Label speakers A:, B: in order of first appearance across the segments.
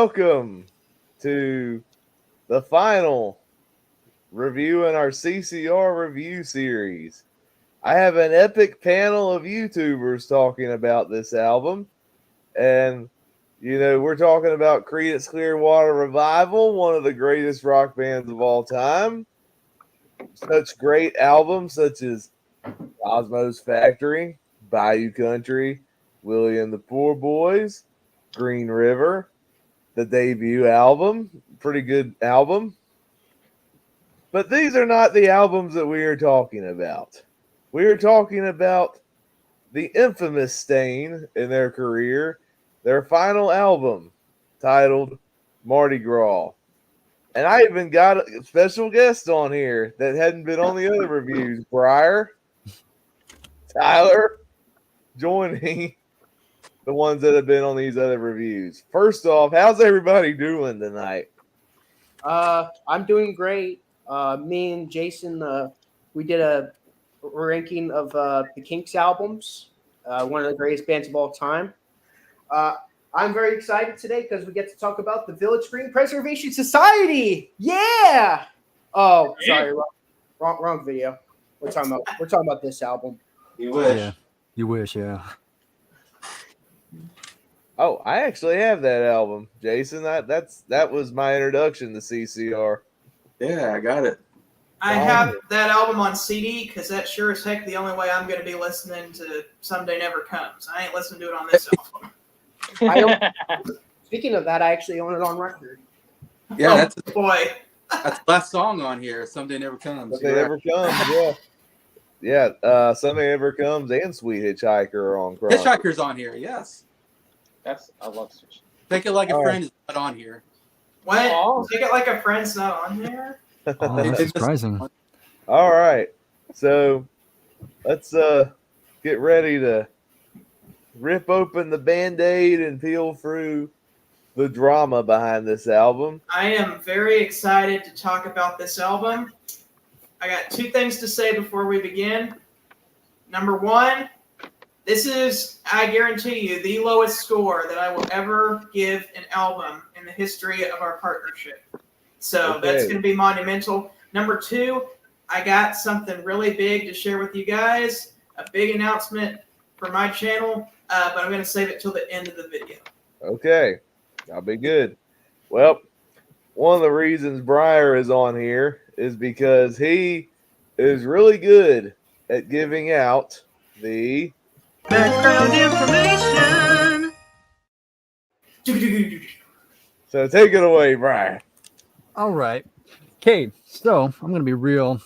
A: welcome to the final review in our CCR review series. I have an epic panel of YouTubers talking about this album, and we're talking about Creedence Clearwater Revival, one of the greatest rock bands of all time. Such great albums such as Cosmo's Factory, Bayou Country, Willie and the Poor Boys, Green River, the debut album, pretty good album. But these are not the albums that we are talking about. We are talking about the infamous stain in their career, their final album titled Mardi Gras. And I even got a special guest on here that hadn't been on the other reviews. Bryer, Tyler, joining the ones that have been on these other reviews. First off, how's everybody doing tonight?
B: I'm doing great. Me and Jason, we did a ranking of the Kinks albums, one of the greatest bands of all time. I'm very excited today because we get to talk about the Village Green Preservation Society. Yeah. Oh, sorry, wrong video. We're talking about this album.
C: You wish.
D: Yeah, you wish. Yeah.
A: Oh, I actually have that album, Jason. That was my introduction to CCR.
C: Yeah, I got it.
E: I have that album on CD because that's sure as heck the only way I'm going to be listening to Someday Never Comes. I ain't listening to it on this album.
B: Speaking of that, I actually own it on record.
C: Yeah,
E: that's the
C: last song on here. Someday Never Comes.
A: Someday Never Comes. Yeah. Someday Never Comes and Sweet Hitchhiker are on.
C: Hitchhiker's on here. Yes.
F: I love Switch.
C: Take It Like a Friend is not on here.
E: What? Take It Like a Friend's not on there?
D: Oh, that's surprising.
A: All right, so let's get ready to rip open the Band-Aid and peel through the drama behind this album.
E: I am very excited to talk about this album. I got two things to say before we begin. Number one, this is, I guarantee you, the lowest score that I will ever give an album in the history of our partnership. So That's going to be monumental. Number two, I got something really big to share with you guys, a big announcement for my channel, but I'm going to save it till the end of the video.
A: Okay, that'll be good. Well, one of the reasons Bryer is on here is because he is really good at giving out the
G: background information.
A: So take it away, Bryer.
D: All right. Okay, so I'm going to be real.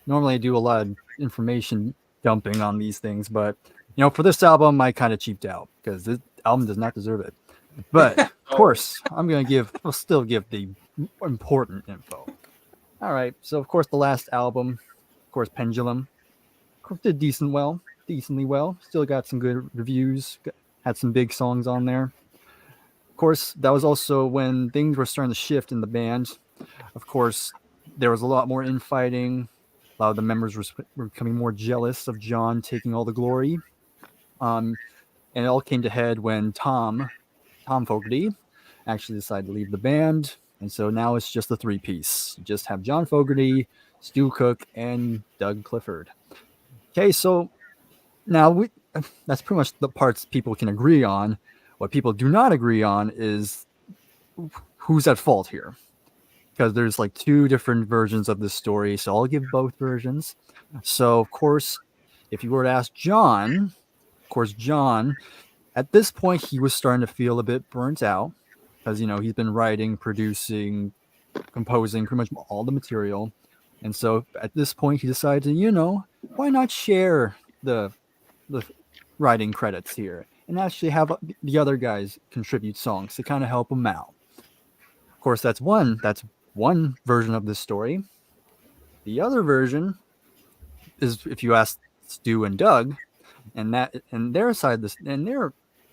D: Normally I do a lot of information dumping on these things, but for this album, I kind of cheaped out because this album does not deserve it. But of course, I'll still give the important info. All right. So of course, the last album, of course, Pendulum, did decently well. Still got some good reviews. Had some big songs on there. Of course, that was also when things were starting to shift in the band. Of course, there was a lot more infighting. A lot of the members were becoming more jealous of John taking all the glory. And it all came to head when Tom Fogerty actually decided to leave the band. And so now it's just a three-piece. You just have John Fogerty, Stu Cook, and Doug Clifford. Okay, so now that's pretty much the parts people can agree on. What people do not agree on is who's at fault here. Because there's like two different versions of this story, so I'll give both versions. So, of course, if you were to ask John, at this point, he was starting to feel a bit burnt out because, he's been writing, producing, composing pretty much all the material. And so at this point, he decided to, why not share the writing credits here and actually have the other guys contribute songs to kind of help him out. Of course, that's one version of this story. The other version is if you ask Stu and Doug, and their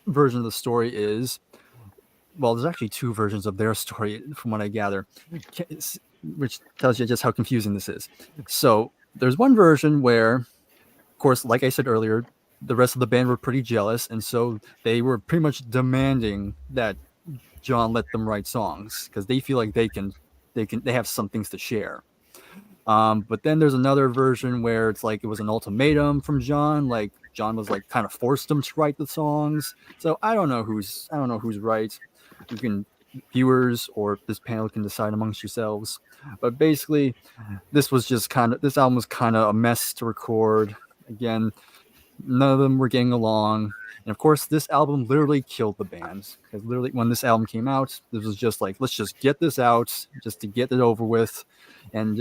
D: version of the story is, well, there's actually two versions of their story from what I gather, which tells you just how confusing this is. So there's one version where, of course, like I said earlier, the rest of the band were pretty jealous, and so they were pretty much demanding that John let them write songs because they feel like they have some things to share. But then there's another version where it's like it was an ultimatum from John. Like John was like kind of forced them to write the songs. So I don't know who's right. You can viewers or this panel can decide amongst yourselves. But basically, this album was kind of a mess to record. Again, none of them were getting along. And of course, this album literally killed the band. Because literally, when this album came out, this was just like, let's just get this out, just to get it over with, and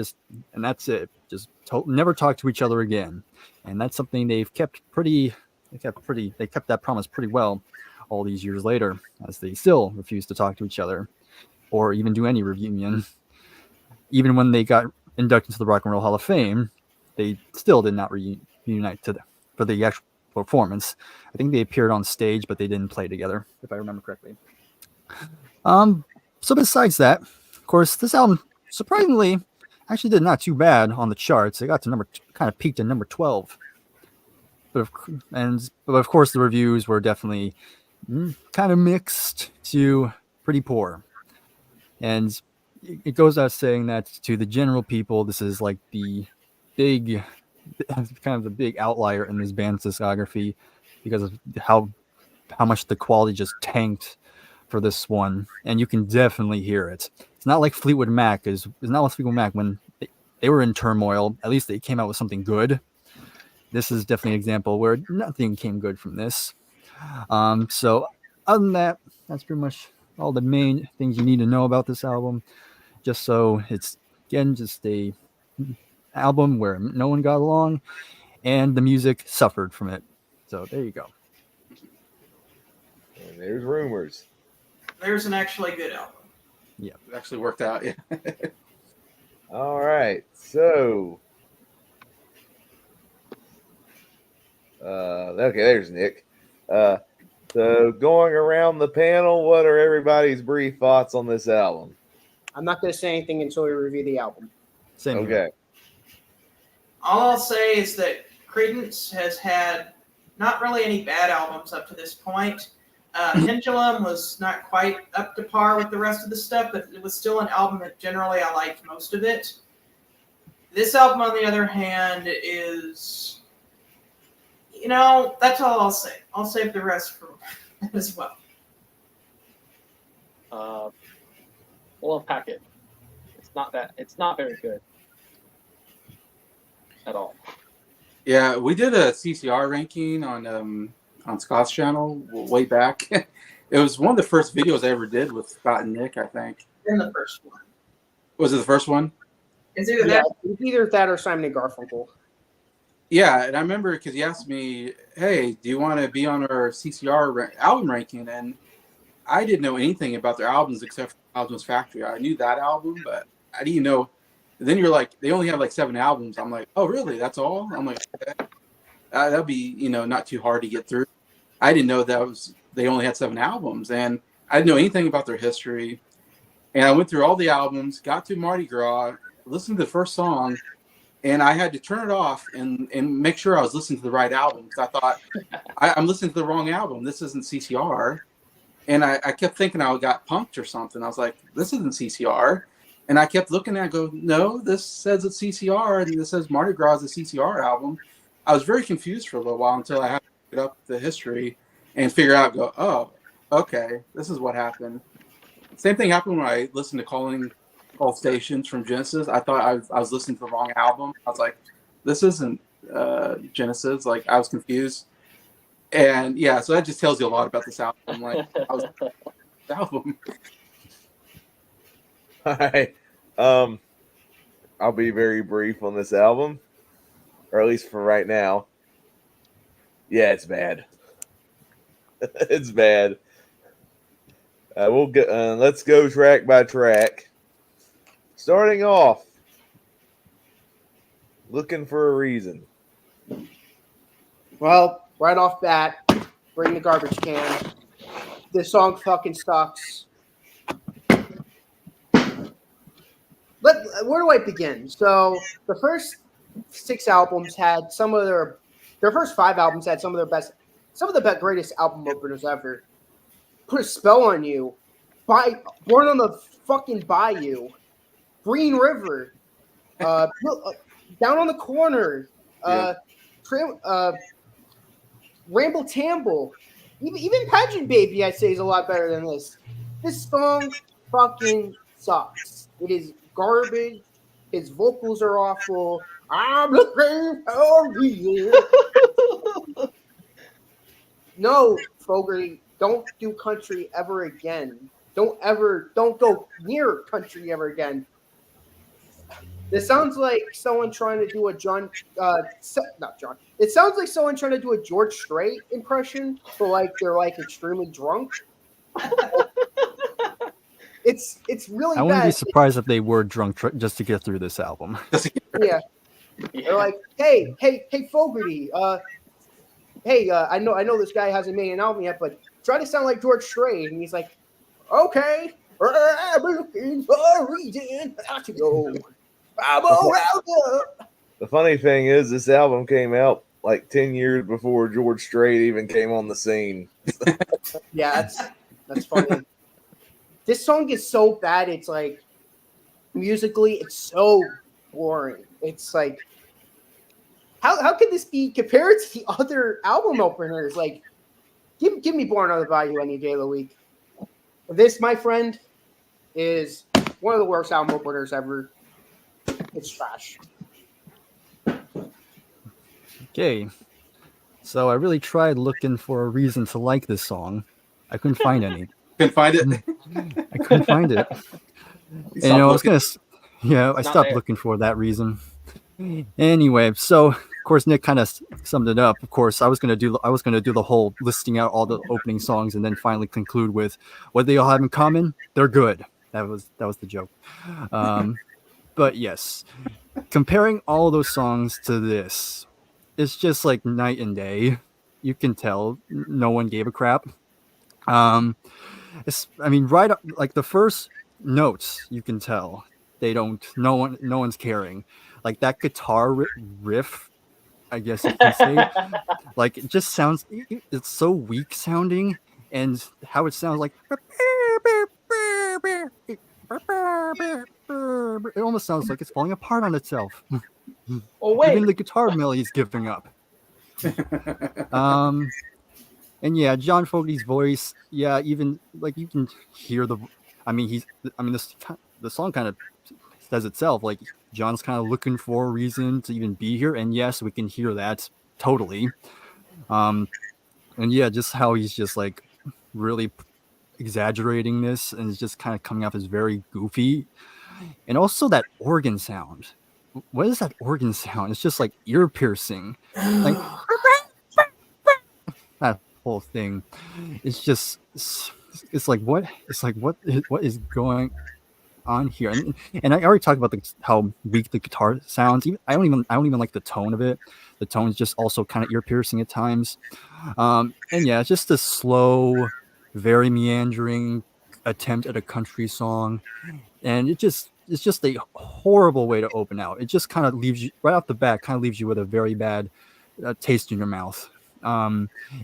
D: that's it. Just never talk to each other again. And that's something they kept that promise pretty well all these years later, as they still refuse to talk to each other or even do any reunion. Even when they got inducted into the Rock and Roll Hall of Fame, they still did not reunite for the actual performance. I think they appeared on stage, but they didn't play together, if I remember correctly. So besides that, of course, this album surprisingly actually did not too bad on the charts. It got to kind of peaked at number 12. But of course, the reviews were definitely kind of mixed to pretty poor. And it goes out saying that to the general people, this is like the big outlier in this band's discography because of how much the quality just tanked for this one, and you can definitely hear it. It's not like Fleetwood Mac when they were in turmoil. At least they came out with something good. This is definitely an example where nothing came good from this. So other than that, that's pretty much all the main things you need to know about this album. Just so it's again just a album where no one got along and the music suffered from it. So there you go.
A: And there's rumors.
E: There's an actually good album.
C: It actually worked out. Yeah.
A: All right. So, okay, there's Nick. So going around the panel, what are everybody's brief thoughts on this album?
B: I'm not going to say anything until we review the album.
D: Same
A: Okay.
D: here.
E: All I'll say is that Creedence has had not really any bad albums up to this point. Pendulum was not quite up to par with the rest of the stuff, but it was still an album that generally I liked most of it. This album, on the other hand, is, that's all I'll say. I'll save the rest for as well.
F: We'll unpack it. It's not very good at all.
C: Yeah, we did a CCR ranking on Scott's channel way back. It was one of the first videos I ever did with Scott and Nick, I think.
E: In the first one.
C: Was it the first one?
E: It's either
B: Yeah,
E: that.
B: it's either that or Simon and Garfunkel.
C: Yeah, and I remember because he asked me, hey, do you want to be on our CCR album ranking? And I didn't know anything about their albums except for Albums Factory. I knew that album, but I didn't know. Then you're like, they only have like 7 albums. I'm like, oh, really? That's all? I'm like, okay. That'd be, not too hard to get through. I didn't know they only had 7 albums, and I didn't know anything about their history. And I went through all the albums, got to Mardi Gras, listened to the first song, and I had to turn it off and make sure I was listening to the right album. Because I thought, I'm listening to the wrong album. This isn't CCR. And I kept thinking I got punked or something. I was like, this isn't CCR. And I kept looking at it, go, no, this says it's CCR, and this says Mardi Gras is a CCR album. I was very confused for a little while until I had to look up the history and figure out, go, oh, okay, this is what happened. Same thing happened when I listened to Calling All Stations from Genesis. I thought I was listening to the wrong album. I was like, this isn't Genesis. Like, I was confused. And yeah, so that just tells you a lot about this album. Like, I was the album.
A: All right. I'll be very brief on this album, or at least for right now. Yeah, it's bad. It's bad. Let's go track by track. Starting off, Looking for a Reason.
B: Well, right off bat, bring the garbage can. This song fucking sucks. Where do I begin? So the first 6 albums had their first 5 albums had some of the greatest album openers ever. Put a Spell on You Born on the fucking Bayou, Green River, Down on the Corner, Ramble Tamble, even Pageant Baby, I'd say, is a lot better than this. This song fucking sucks. It is garbage. His vocals are awful. I'm looking for you. No, Fogarty, don't do country ever again. Don't go near country ever again. This sounds like someone trying to do a not John. It sounds like someone trying to do a George Strait impression, but like they're like extremely drunk. It's really
D: I
B: bad.
D: wouldn't be surprised if they were drunk just to get through this album.
B: Yeah. They're like, hey, Fogarty, I know this guy hasn't made an album yet, but try to sound like George Strait. And he's like, okay, I'm looking for a reason not to go. I'm all around up.
A: The funny thing is, this album came out like 10 years before George Strait even came on the scene.
B: Yeah, that's funny. This song is so bad. It's like musically, it's so boring. It's like, how can this be compared to the other album openers? Like, give me Born on the Bayou any day of the week. This, my friend, is one of the worst album openers ever. It's trash.
D: Okay, so I really tried looking for a reason to like this song. I couldn't find any.
C: Couldn't find it.
D: I couldn't find it. And, I was gonna, I stopped looking for that reason. Anyway, so of course Nick kind of summed it up. Of course, I was gonna do the whole listing out all the opening songs and then finally conclude with what they all have in common. They're good. That was the joke. But yes, comparing all of those songs to this, it's just like night and day. You can tell no one gave a crap. Right up, like the first notes, you can tell no one's caring. Like that guitar riff, I guess you can say, like it just sounds, it's so weak sounding, and how it sounds like it almost sounds like it's falling apart on itself.
F: Oh wait,
D: Even the guitar melody is giving up. And yeah, John Fogerty's voice, even like you can hear the song kind of says itself, like John's kind of looking for a reason to even be here, and yes, we can hear that totally. And yeah, just how he's just like really exaggerating this, and it's just kind of coming off as very goofy. And also that organ sound. What is that organ sound? It's just like ear piercing. Like that whole thing. It's like what is going on here? And I already talked about how weak the guitar sounds. I don't even like the tone of it. The tone is just also kind of ear piercing at times. And yeah, it's just a slow, very meandering attempt at a country song, and it's just a horrible way to open out. It just kind of leaves you right off the bat, with a very bad taste in your mouth.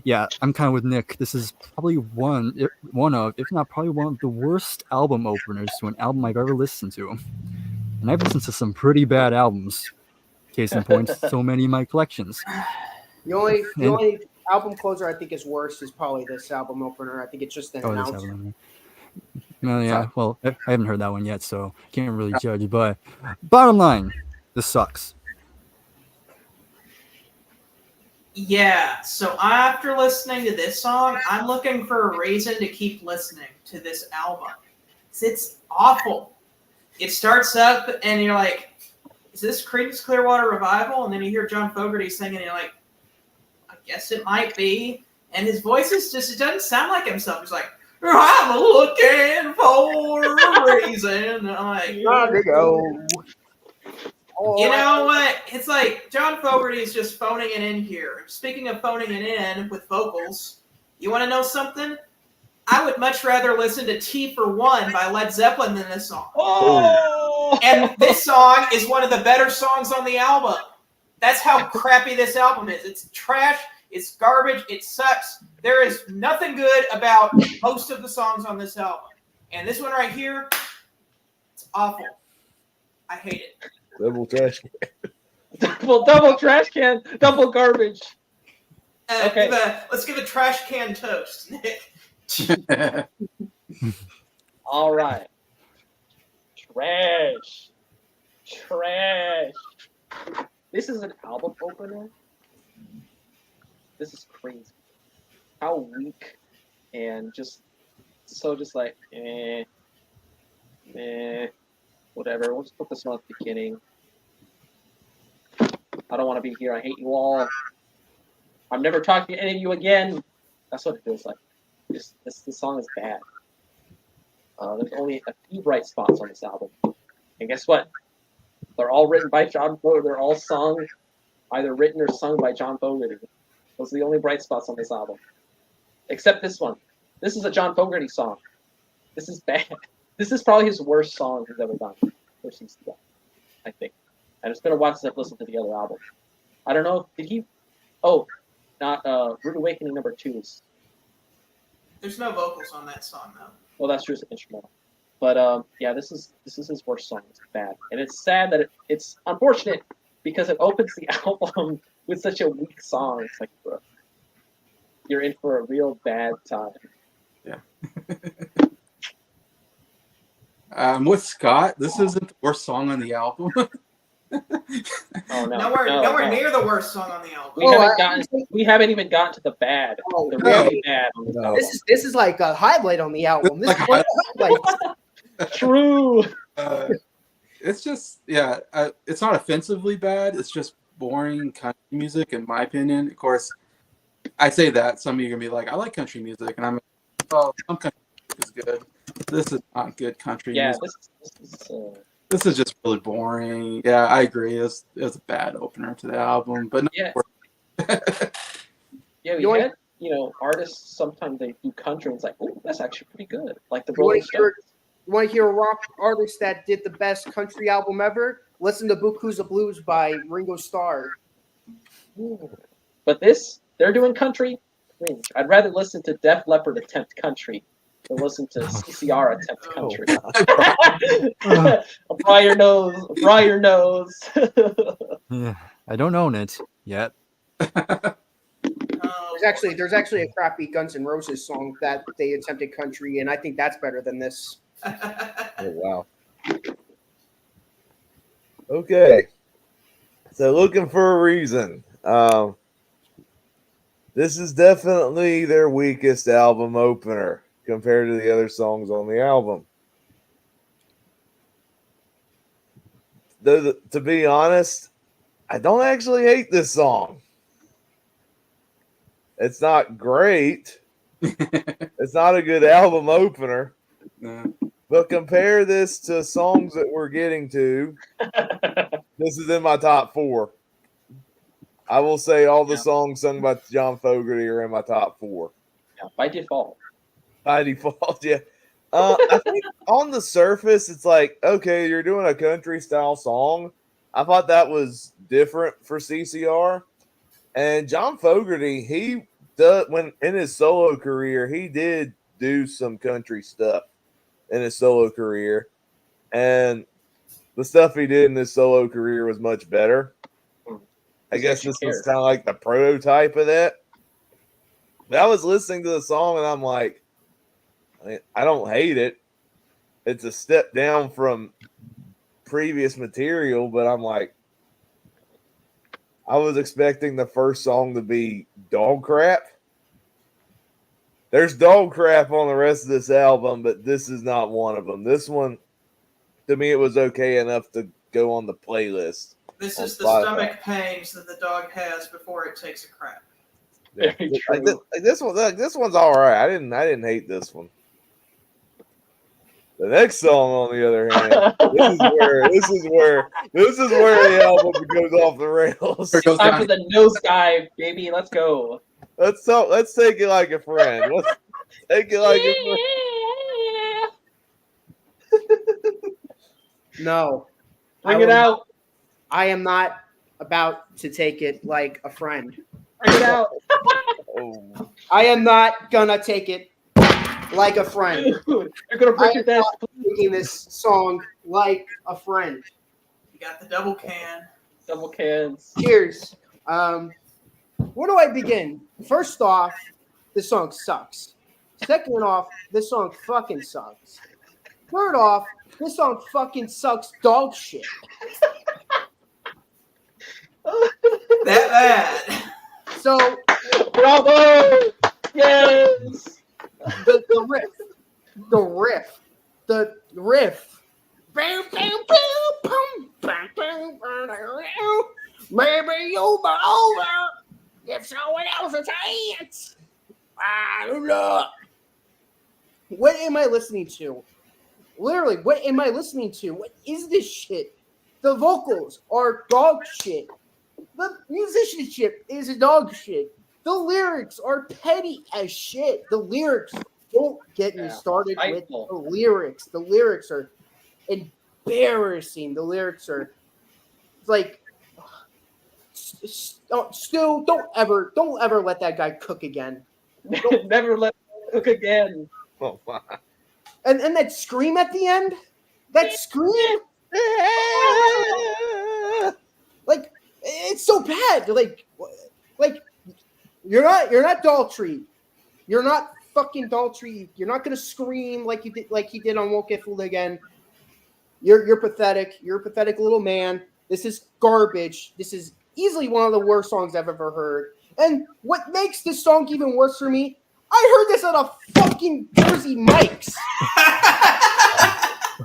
D: Yeah, I'm kind of with Nick. This is probably one of, if not probably one of the worst album openers to an album I've ever listened to. And I've listened to some pretty bad albums. Case in point, so many in my collections.
B: The only album closer I think is worse is probably this album opener. I think it's just an announcer.
D: No, yeah. Well, I haven't heard that one yet, so can't really judge. But bottom line, this sucks.
E: Yeah, so after listening to this song, I'm looking for a reason to keep listening to this album. It's awful. It starts up and you're like, is this Creedence Clearwater Revival? And then you hear John Fogerty singing and you're like, I guess it might be. And his voice is just, it doesn't sound like himself. He's like, I'm looking for a reason. And I'm like,
B: gotta go.
E: You know what? It's like John Fogerty is just phoning it in here. Speaking of phoning it in with vocals, you want to know something? I would much rather listen to T for One by Led Zeppelin than this song.
F: Oh!
E: And this song is one of the better songs on the album. That's how crappy this album is. It's trash. It's garbage. It sucks. There is nothing good about most of the songs on this album. And this one right here, it's awful. I hate it.
A: Double trash.
F: double trash can, double garbage. Okay.
E: Let's give a trash can toast, Nick.
F: All right. Trash. This is an album opener. This is crazy. How weak and just like, whatever. We'll just put this one at the beginning. I don't want to be here. I hate you all. I'm never talking to any of you again. That's what it feels like. This song is bad. There's only a few bright spots on this album. And guess what? They're all written by John Fogerty. They're all sung, either written or sung by John Fogerty. Those are the only bright spots on this album. Except this one. This is a John Fogerty song. This is bad. This is probably his worst song he's ever done. For CCR, I think. And it's been a while since I've listened to the other album. I don't know. Did he? Oh, not Rude Awakening number 2 is.
E: There's no vocals on that song though.
F: Well, that's true. It's an instrumental. But yeah, this is his worst song. It's bad, and it's sad that it's unfortunate because it opens the album with such a weak song. It's like, bro, you're in for a real bad time.
C: Yeah. With Scott, this isn't the worst song on the album.
F: Oh no!
E: Nowhere near the worst song on the album.
F: We haven't even gotten to the bad.
B: Oh,
F: the really bad. On the
A: No.
B: This is like a highlight on the album. This is one of the highlights.
F: True.
C: It's just, it's not offensively bad. It's just boring country music, in my opinion. Of course, I say that. Some of you are going to be like, I like country music. And I'm like, well, some country music is good. This is not good country music. This is just really boring. Yeah, I agree. It was a bad opener to the album. But
F: yeah. We had, artists, sometimes they do country and it's like, oh, that's actually pretty good. Like the Rolling Stones.
B: You want to hear a rock artist that did the best country album ever? Listen to Bukuza Blues by Ringo Starr.
F: But they're doing country. I'd rather listen to Def Leppard attempt country than listen to CCR attempt country. Bryer knows.
D: Yeah, I don't own it yet.
B: There's actually a crappy Guns N' Roses song that they attempted country, and I think that's better than this.
A: Oh, wow. Okay. So looking for a reason. This is definitely their weakest album opener compared to the other songs on the album. Though, to be honest, I don't actually hate this song. It's not great. It's not a good album opener.
C: No.
A: But compare this to songs that we're getting to. This is in my top 4. I will say all the songs sung by John Fogerty are in my top 4.
F: Yeah, by default.
A: By default, yeah. I think on the surface, it's like, okay, you're doing a country style song. I thought that was different for CCR. And John Fogerty, when in his solo career, he did do some country stuff in his solo career, and the stuff he did in his solo career was much better. I guess this was kind of like the prototype of that. But I was listening to the song and I'm like, I don't hate it. It's a step down from previous material, but I'm like, I was expecting the first song to be dog crap. There's dog crap on the rest of this album, but this is not one of them. This one, to me, it was okay enough to go on the playlist.
E: This is the stomach pains that the dog has before it takes a crap.
A: Yeah. This one's all right. I didn't hate this one. The next song, on the other hand, this is where the album goes off the rails.
F: Time for the nosedive, baby. Let's go.
A: Let's take it like a friend. Let's take it like a friend.
B: No.
F: Bring it out.
B: I am not about to take it like a friend.
F: Bring it out.
A: Oh.
B: I am not gonna take it. like a friend.
F: Dude, you're gonna break your desk.
B: Making this song like a friend.
E: You got the double can.
F: Double cans.
B: Cheers. Where do I begin? First off, this song sucks. Second off, this song fucking sucks. Third off, this song fucking sucks dog shit.
E: That bad.
B: So
F: Bravo! Yes!
B: the riff. Maybe you'll be over if someone else a chance. I don't know. What am I listening to? Literally, what am I listening to? What is this shit? The vocals are dog shit. The musicianship is dog shit. The lyrics are petty as shit. The lyrics, don't get me started with the lyrics. The lyrics are embarrassing. The lyrics are like, Stu, don't ever let that guy cook again.
F: Never let him cook again.
A: Oh, my.
B: And that scream at the end, that scream, like it's so bad. Like you're not Daltrey. You're not fucking Daltrey. You're not gonna scream like you did, like he did on Won't Get Fooled Again. You're pathetic. You're a pathetic little man. This is garbage. This is easily one of the worst songs I've ever heard. And what makes this song even worse for me, I heard this on a fucking Jersey Mike's. I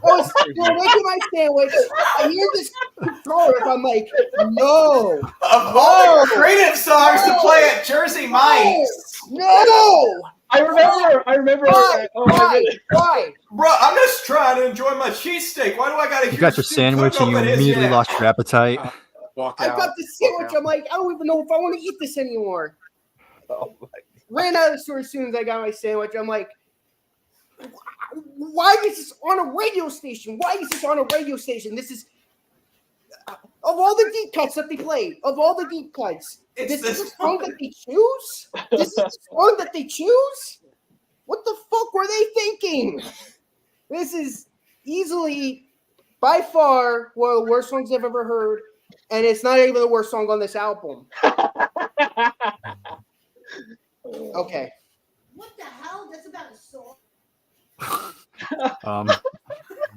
B: was making my sandwich. I hear this guitar. I'm like, no.
E: Of all the creative songs to play at Jersey Mike's.
B: No.
F: I remember.
B: Why?
E: Bro, I'm just trying to enjoy my cheesesteak. Why do I gotta
D: You got your sandwich and you immediately lost your appetite.
B: I got the sandwich. I'm like, I don't even know if I want to eat this anymore.
A: Oh, my.
B: Ran out of the store as soon as I got my sandwich. I'm like, why is this on a radio station? Why is this on a radio station? This is of all the deep cuts that they play, of all the deep cuts, this is the song that they choose? This is the song that they choose? What the fuck were they thinking? This is easily, by far, one of the worst songs I've ever heard, and it's not even the worst song on this album. Okay.
H: What the hell? That's about a song.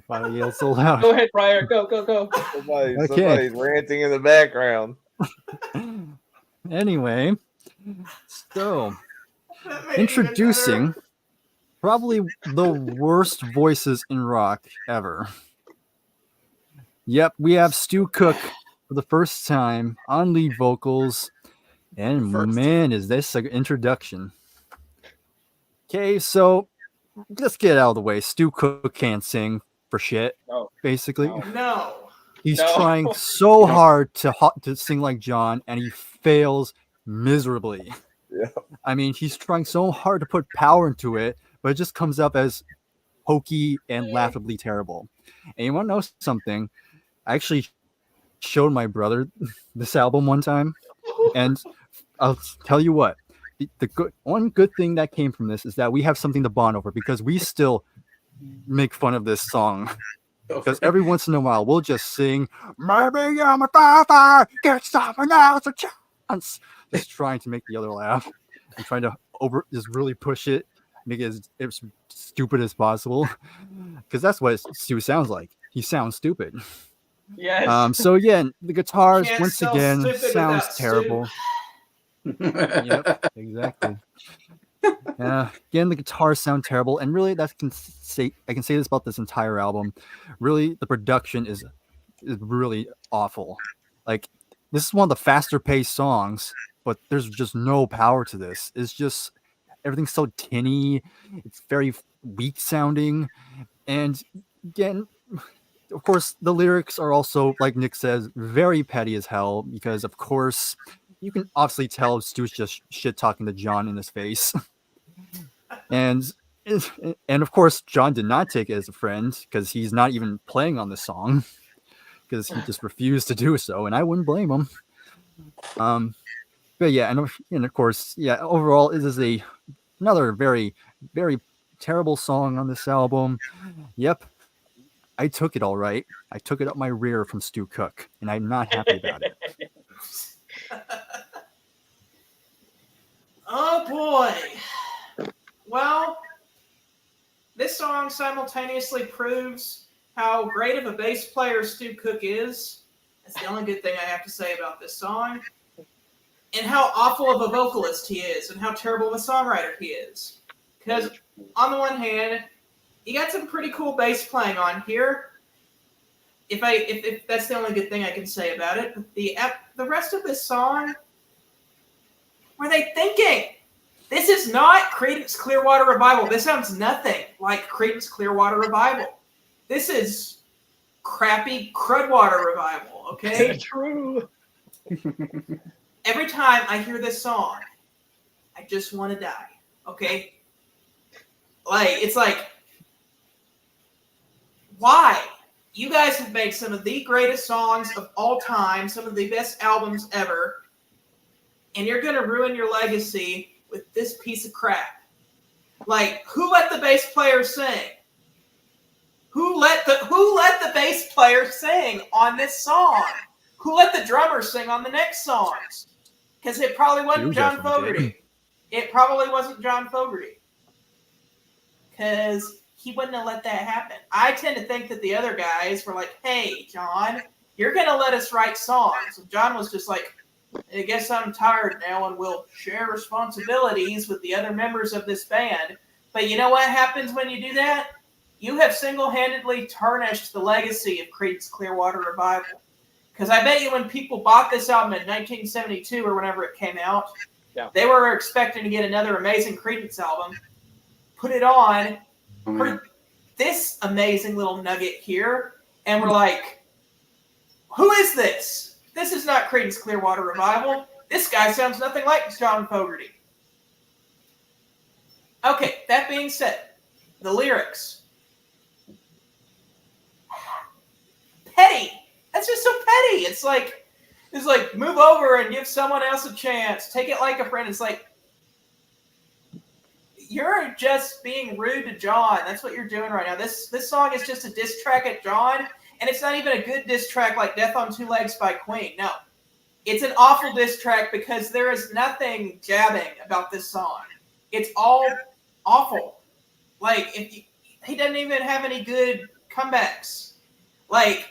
D: Why are you yell so loud?
F: Go ahead, Bryer. Go.
A: Somebody's ranting in the background.
D: Anyway, so introducing probably the worst voices in rock ever. Yep, we have Stu Cook for the first time on lead vocals. And man, is this an introduction. Okay, so let's get out of the way. Stu Cook can't sing for shit, basically.
E: No.
D: He's trying so hard to sing like John, and he fails miserably.
A: Yeah.
D: I mean, he's trying so hard to put power into it, but it just comes up as hokey and laughably terrible. And you want to know something? I actually showed my brother this album one time, and I'll tell you what. One good thing that came from this is that we have something to bond over, because we still make fun of this song. Because every once in a while we'll just sing, "Maybe I'm a father, get someone else a chance," just trying to make the other laugh and trying to just really push it, make it as stupid as possible. Because that's what Stu sounds like. He sounds stupid.
F: Yes.
D: So yeah, the guitars
E: Can't
D: once
E: spell
D: again
E: stupid
D: sounds
E: without
D: terrible. Yep, exactly. Again, the guitars sound terrible, and really, I can say this about this entire album. Really, the production is really awful. Like, this is one of the faster paced songs, but there's just no power to this. It's just everything's so tinny. It's very weak sounding, and again, of course, the lyrics are also, like Nick says, very petty as hell, because of course you can obviously tell Stu's just shit talking to John in his face. and of course John did not take it as a friend, because he's not even playing on the song, because he just refused to do so, and I wouldn't blame him. But yeah, and of course, yeah, overall it is another very, very terrible song on this album. Yep, I took it all right. I took it up my rear from Stu Cook, and I'm not happy about it.
E: Oh boy. Well, this song simultaneously proves how great of a bass player Stu Cook is. That's the only good thing I have to say about this song. And how awful of a vocalist he is, and how terrible of a songwriter he is. Because, on the one hand, you got some pretty cool bass playing on here. If that's the only good thing I can say about it. But the rest of this song, what are they thinking? This is not Creedence Clearwater Revival. This sounds nothing like Creedence Clearwater Revival. This is crappy Crudwater Revival, okay?
F: True.
E: Every time I hear this song, I just want to die, okay? It's like, why? You guys have made some of the greatest songs of all time, some of the best albums ever, and you're going to ruin your legacy with this piece of crap. Like, who let the bass player sing? Who let the bass player sing on this song? Who let the drummer sing on the next songs? Because it probably wasn't John Fogerty. It probably wasn't John Fogerty. Because he wouldn't have let that happen. I tend to think that the other guys were like, hey, John, you're going to let us write songs. And John was just like, I guess I'm tired now and we'll share responsibilities with the other members of this band. But you know what happens when you do that? You have single-handedly tarnished the legacy of Creedence Clearwater Revival. Because I bet you when people bought this album in 1972 or whenever it came out, they were expecting to get another amazing Creedence album, put it on, heard this amazing little nugget here, and we're like, who is this? This is not Creedence Clearwater Revival. This guy sounds nothing like John Fogerty. Okay, that being said, the lyrics. Petty. That's just so petty. It's like move over and give someone else a chance. Take it like a friend. It's like, you're just being rude to John. That's what you're doing right now. This song is just a diss track at John, and it's not even a good diss track like Death on Two Legs by Queen. No. It's an awful diss track because there is nothing jabbing about this song. It's all awful. Like, he doesn't even have any good comebacks. Like,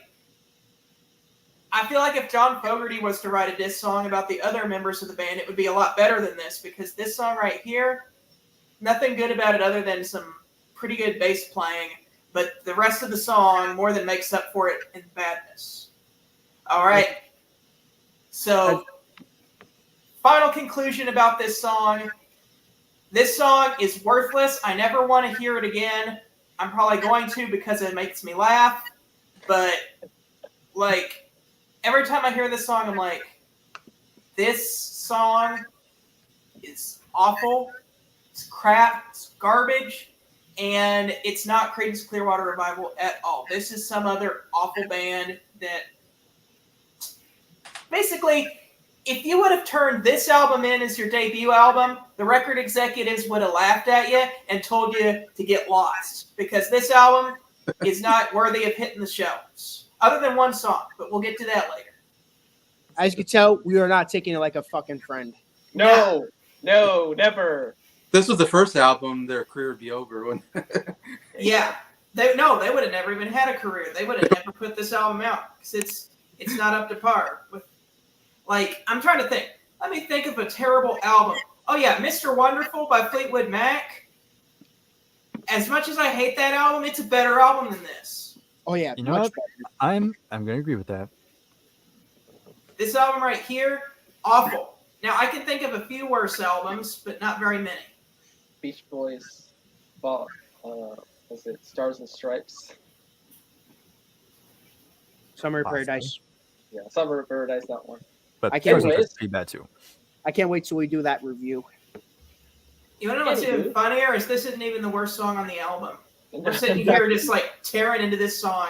E: I feel like if John Fogerty was to write a diss song about the other members of the band, it would be a lot better than this, because this song right here, nothing good about it other than some pretty good bass playing, but the rest of the song more than makes up for it in badness. All right. So, final conclusion about this song. This song is worthless. I never want to hear it again. I'm probably going to because it makes me laugh, but like, every time I hear this song, I'm like, this song is awful, it's crap, it's garbage, and it's not Creedence Clearwater Revival at all. This is some other awful band that, basically, if you would have turned this album in as your debut album, the record executives would have laughed at you and told you to get lost, because this album is not worthy of hitting the shelves. Other than one song, but we'll get to that later.
B: As you can tell, we are not taking it like a fucking friend.
F: No, never.
C: This was the first album their career would be over.
E: Yeah. They would have never even had a career. They would have never put this album out because it's not up to par. With, like, I'm trying to think. Let me think of a terrible album. Oh, yeah, Mr. Wonderful by Fleetwood Mac. As much as I hate that album, it's a better album than this.
B: Oh yeah,
D: You know what? I'm gonna agree with that.
E: This album right here, awful. Now, I can think of a few worse albums, but not very many.
F: Beach Boys, was it Stars and Stripes?
B: Summer of
D: Possibly.
B: Paradise.
F: Yeah, Summer of Paradise, that one.
D: But
B: I can't
F: wait.
D: it's pretty bad too.
B: I can't wait till we do that review.
E: You want to know what's even funnier is this isn't even the worst song on the album. We're sitting here just like tearing into this song.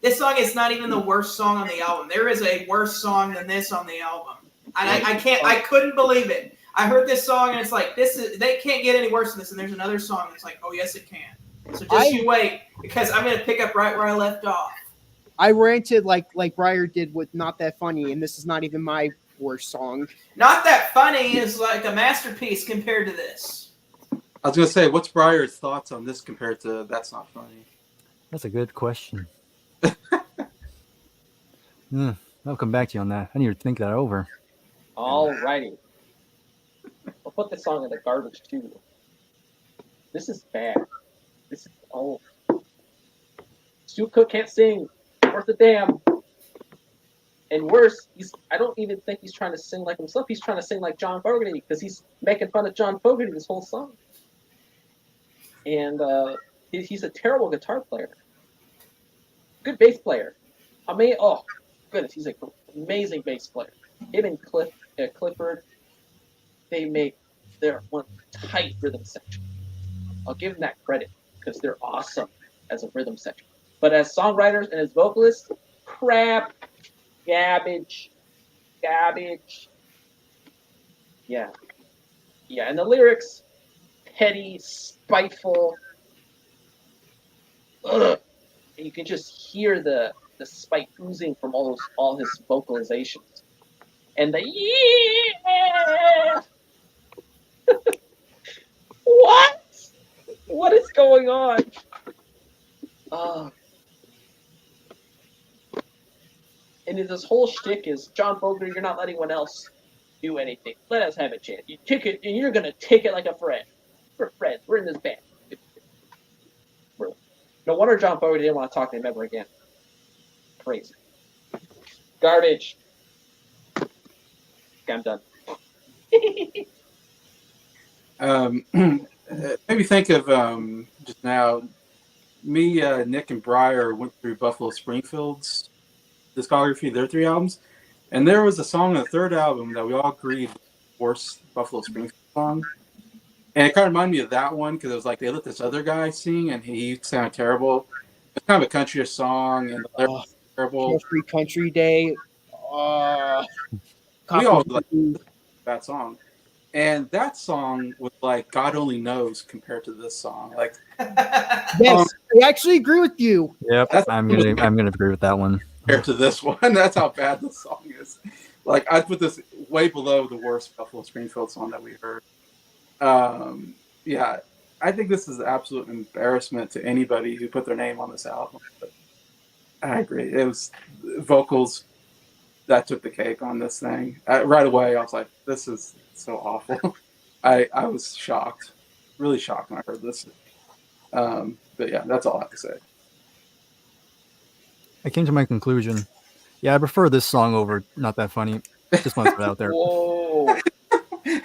E: This song is not even the worst song on the album. There is a worse song than this on the album. And I couldn't believe it. I heard this song and it's like they can't get any worse than this. And there's another song that's like, oh yes it can. So just you wait, because I'm gonna pick up right where I left off.
B: I ranted like Bryer did with Not That Funny, and this is not even my worst song.
E: Not That Funny is like a masterpiece compared to this.
C: I was gonna say, what's Bryer's thoughts on this compared to That's Not Funny?
D: That's a good question. I'll come back to you on that. I need to think that over.
F: Alrighty. I'll put this song in the garbage too. This is bad. This is Stu Cook can't sing. Worth a damn. And worse, I don't even think he's trying to sing like himself. He's trying to sing like John Fogerty because he's making fun of John Fogerty this whole song. And he's a terrible guitar player. Good bass player. Oh, goodness, he's an amazing bass player. Him and Clifford, they're one tight rhythm section. I'll give them that credit because they're awesome as a rhythm section. But as songwriters and as vocalists, crap, garbage. Yeah. And the lyrics, petty, spiteful. Ugh. And you can just hear the spite oozing from all his vocalizations. And the yeah. What? What is going on? And this whole shtick is, John Fogerty, you're not letting anyone else do anything. Let us have a chance. You take it, and you're gonna take it like a friend. We're friends. We're in this band. No wonder John Fogerty didn't want to talk to him ever again. Crazy. Garbage. Okay, I'm done.
C: Maybe think of just now. Me, Nick, and Bryer went through Buffalo Springfield's discography, their 3 albums, and there was a song on the 3rd album that we all agreed was the worst Buffalo Springfield song. And it kind of reminded me of that one because it was like they let this other guy sing and he sounded terrible. It's kind of a countryish song and the lyrics were terrible.
B: Carefree Country Day.
C: We all like that song. And that song was like God Only Knows compared to this song. Like,
B: yes, I actually agree with you.
D: Yep, I'm gonna agree with that one.
C: Compared to this one, that's how bad this song is. Like, I'd put this way below the worst Buffalo Springfield song that we heard. Yeah, I think this is an absolute embarrassment to anybody who put their name on this album. But I agree. It was vocals that took the cake on this thing. Right away, I was like, this is so awful. I was shocked, really shocked when I heard this. But yeah, that's all I have to say.
D: I came to my conclusion. Yeah, I prefer this song over Not That Funny. Just want to put it out there.
F: Whoa.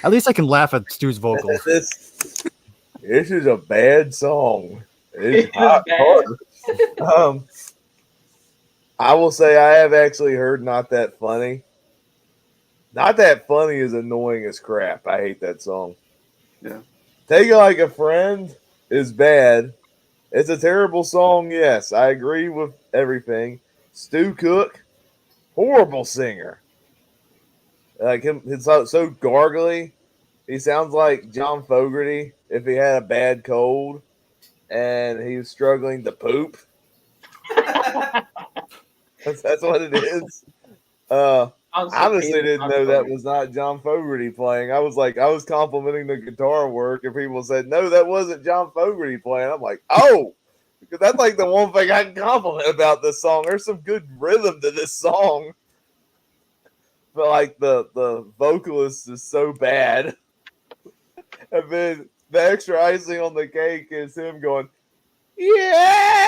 D: At least I can laugh at Stu's vocals.
A: This is a bad song. It's
F: It is
A: hard. I will say I have actually heard Not That Funny. Not That Funny is annoying as crap. I hate that song.
C: Yeah.
A: Take It Like a Friend is bad. It's a terrible song, yes. I agree with everything. Stu Cook, horrible singer. Like him, it's so gargly. He sounds like John Fogerty if he had a bad cold and he was struggling to poop. That's what it is. Honestly didn't know that was not John Fogerty playing. I was complimenting the guitar work, and people said, no, that wasn't John Fogerty playing. I'm like, oh, because that's like the one thing I can compliment about this song. There's some good rhythm to this song. But like the vocalist is so bad. And then the extra icing on the cake is him going, yeah.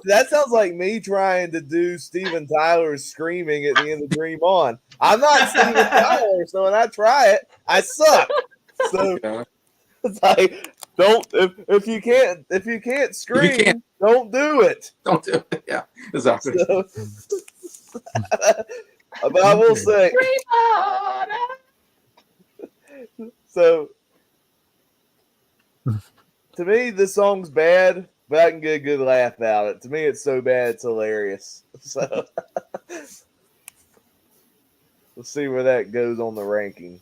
A: That sounds like me trying to do Steven Tyler's screaming at the end of Dream On. I'm not Steven Tyler, so when I try it, I suck. So it's like, don't if you can't scream, don't do it.
C: Don't do it. Yeah, exactly.
A: But I will say, so to me, this song's bad. but I can get a good laugh out of it. To me, it's so bad, it's hilarious. So let's see where that goes on the ranking.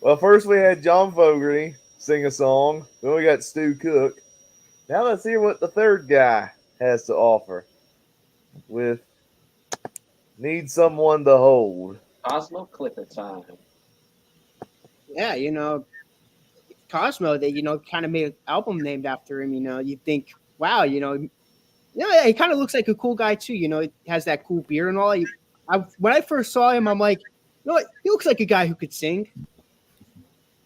A: Well, first we had John Fogerty sing a song. Then we got Stu Cook. Now let's hear what the third guy has to offer with Need Someone to Hold.
F: Cosmo Clipper time.
B: Yeah, Cosmo, they kind of made an album named after him. You think, wow, yeah, he kind of looks like a cool guy too. He has that cool beard and all. When I first saw him, I'm like, what? He looks like a guy who could sing.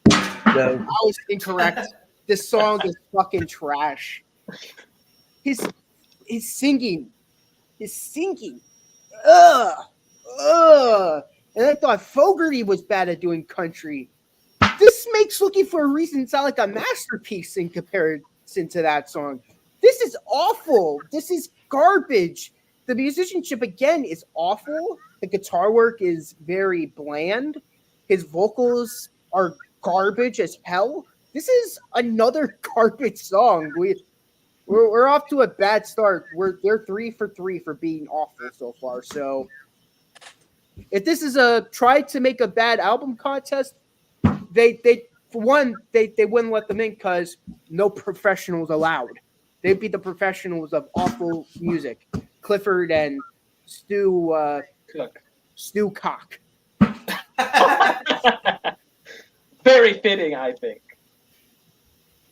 B: No, I was incorrect. This song is fucking trash. His singing. Ugh. And I thought Fogerty was bad at doing country. This makes Looking for a Reason sound like a masterpiece in comparison to that song. This is awful. This is garbage. The musicianship, again, is awful. The guitar work is very bland. His vocals are garbage as hell. This is another garbage song. We're off to a bad start. They're 3 for 3 for being awful so far. So if this is a try to make a bad album contest, they wouldn't let them in because no professionals allowed. They'd be the professionals of awful music. Clifford and Stu Cock.
F: Very fitting, I think.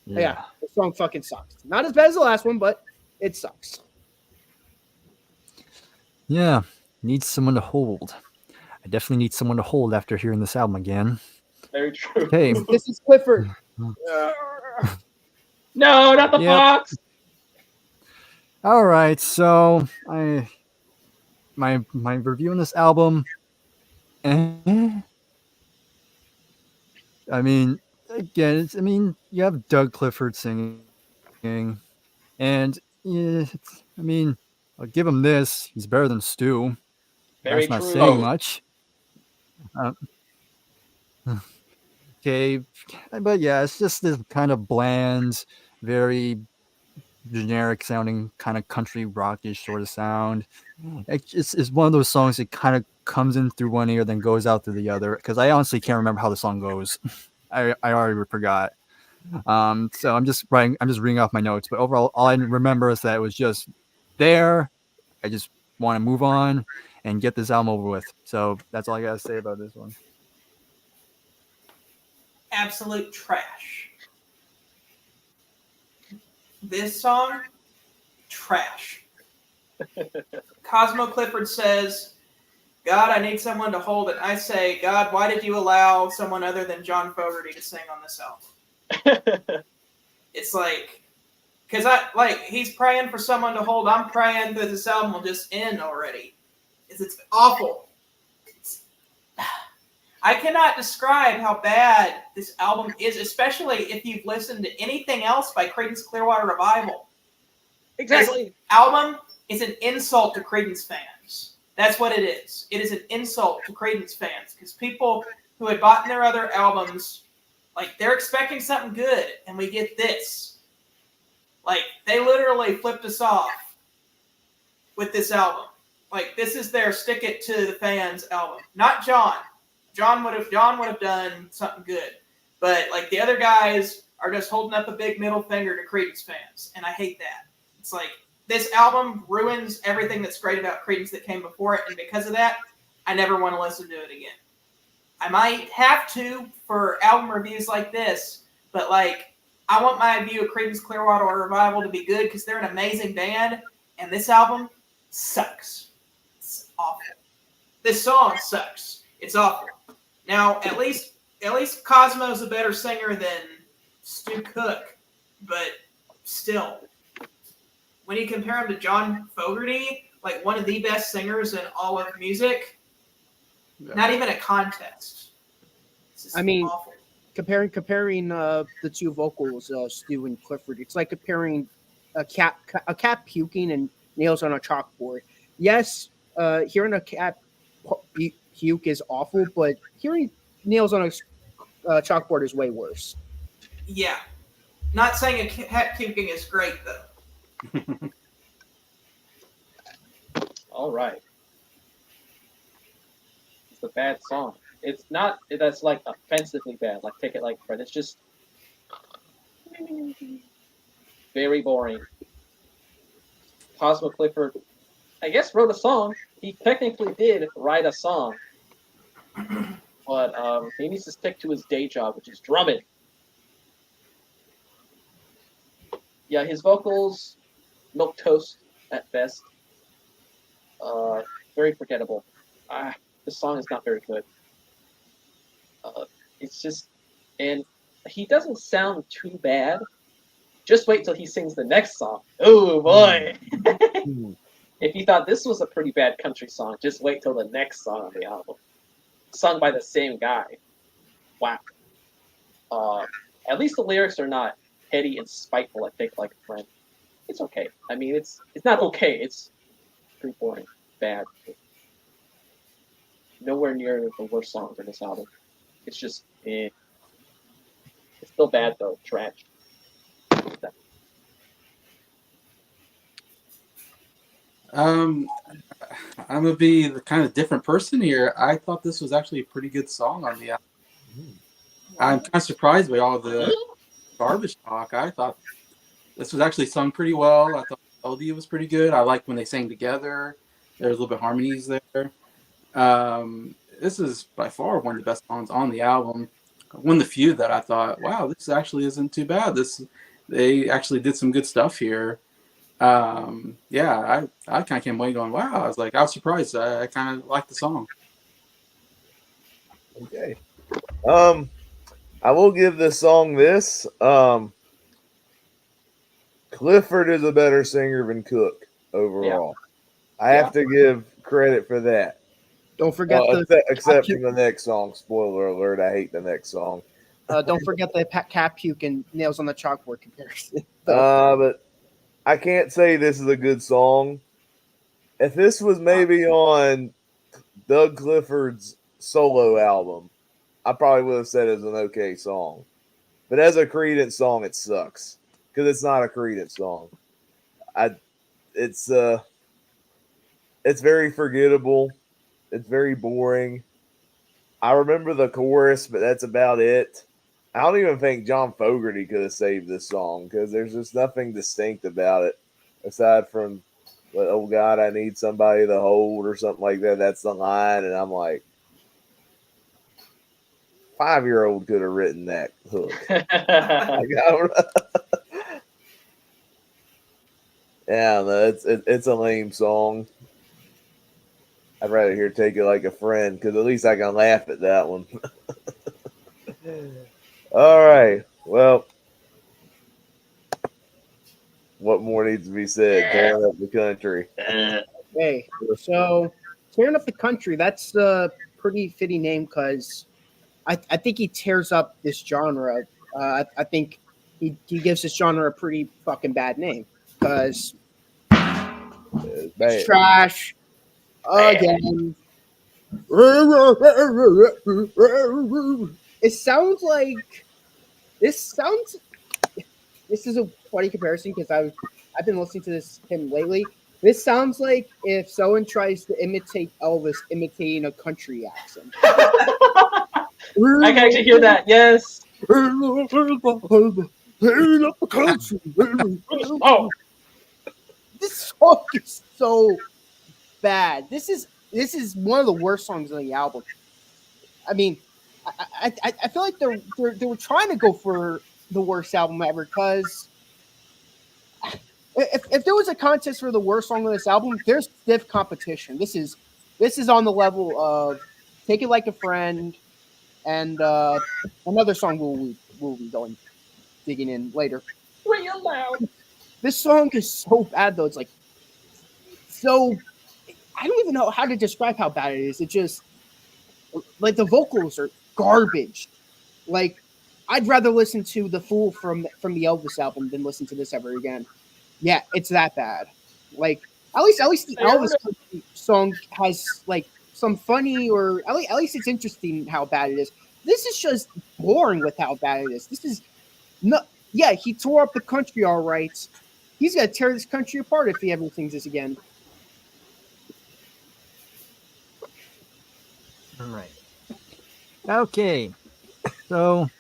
B: Yeah, the song fucking sucks. Not as bad as the last one, but it sucks.
D: Yeah, needs someone to hold. I definitely need someone to hold after hearing this album again.
F: Very true.
D: Okay.
B: This is Clifford.
F: No, not the fox.
D: All right, so my review on this album. I mean, again, you have Doug Clifford singing, and yeah, I'll give him this. He's better than Stu.
F: Very
D: That's not
F: true.
D: saying much. Okay, but yeah, it's just this kind of bland, very generic sounding kind of country rockish sort of sound. It's one of those songs that kind of comes in through one ear then goes out through the other, because I honestly can't remember how the song goes. I already forgot. So I'm just reading off my notes, but overall all I remember is that it was just there. I just want to move on and get this album over with. So that's all I gotta say about this one.
E: Absolute trash. This song, trash. Cosmo Clifford says, God, I need someone to hold it. I say, God, why did you allow someone other than John Fogerty to sing on this album? It's like, because he's praying for someone to hold. I'm praying that this album will just end already. It's awful. I cannot describe how bad this album is, especially if you've listened to anything else by Creedence Clearwater Revival.
F: Exactly.
E: This album is an insult to Creedence fans. That's what it is. It is an insult to Creedence fans because people who had bought their other albums, they're expecting something good, and we get this. They literally flipped us off with this album. This is their stick it to the fans album. Not John. John would have done something good, but the other guys are just holding up a big middle finger to Creedence fans, and I hate that. It's this album ruins everything that's great about Creedence that came before it, and because of that, I never want to listen to it again. I might have to for album reviews like this, but I want my view of Creedence Clearwater Revival to be good because they're an amazing band, and this album sucks. It's awful. This song sucks. It's awful. Now, at least Cosmo's a better singer than Stu Cook, but still, when you compare him to John Fogerty, one of the best singers in all of music, not even a contest. Awful.
B: Comparing the two vocals, Stu and Clifford, it's like comparing a cat puking and nails on a chalkboard. Yes, hearing a cat puke is awful, but hearing nails on a chalkboard is way worse.
E: Yeah. Not saying a cat puking is great though.
F: All right. It's a bad song. It's not that's like offensively bad. Like take it like a friend. It's just very boring. Cosmo Clifford, I guess, wrote a song. He technically did write a song, but he needs to stick to his day job, which is drumming. Yeah, his vocals, milk toast at best. Very forgettable. This song is not very good. It's just, and he doesn't sound too bad. Just wait till he sings the next song. Oh boy! If you thought this was a pretty bad country song, just wait till the next song on the album, sung by the same guy. Wow. At least the lyrics are not petty and spiteful like Take It Like a Friend. It's okay. I mean, it's not okay. It's pretty boring, bad. Nowhere near the worst songs in this album. It's just, eh. It's still bad though. Trash.
C: I'm gonna be the kind of different person here. I thought this was actually a pretty good song on the album. I'm kind of surprised by all the garbage talk. I thought this was actually sung pretty well. I thought the melody was pretty good. I like when they sang together. There's a little bit of harmonies there. This is by far one of the best songs on the album. One of the few that I thought, wow, this actually isn't too bad. They actually did some good stuff here. Yeah, I kind of came away going, wow. I was surprised. I kind of liked the song.
A: Okay. I will give this song this. Clifford is a better singer than Cook overall. Yeah. I have to give credit for that.
B: Don't forget
A: except for the next song. Spoiler alert, I hate the next song.
B: Don't forget the cat puke and nails on the chalkboard comparison.
A: But I can't say this is a good song. If this was maybe on Doug Clifford's solo album, I probably would have said it was an okay song. But as a Creedence song, it sucks because it's not a Creedence song. It's very forgettable. It's very boring. I remember the chorus, but that's about it. I don't even think John Fogerty could have saved this song because there's just nothing distinct about it aside from, oh God, I need somebody to hold or something like that. That's the line. And I'm like, 5-year-old could have written that hook. Like, I don't know. Yeah, no, it's a lame song. I'd rather hear Take It Like a Friend because at least I can laugh at that one. All right. Well, what more needs to be said? Tearing up the country.
B: Hey, so Tearing Up the Country, that's a pretty fitting name because I think he tears up this genre. I think he gives this genre a pretty fucking bad name because it's trash again. It sounds like this is a funny comparison because I've been listening to him lately. This sounds like if someone tries to imitate Elvis imitating a country accent.
F: I can actually hear that. Yes. Oh.
B: This song is so bad. This is one of the worst songs on the album. I mean, I feel like they were trying to go for the worst album ever because if there was a contest for the worst song on this album, there's stiff competition. This is on the level of Take It Like a Friend and another song we'll be digging in later.
F: Real loud.
B: This song is so bad though. It's like so. I don't even know how to describe how bad it is. It just like the vocals are garbage. Like I'd rather listen to The Fool from the Elvis album than listen to this ever again. Yeah, it's that bad. Like at least the Elvis song has like some funny or at least it's interesting how bad it is. This is just boring with how bad it is. This is yeah, he tore up the country all right. He's gonna tear this country apart if he ever sings this again.
D: All right. Okay. So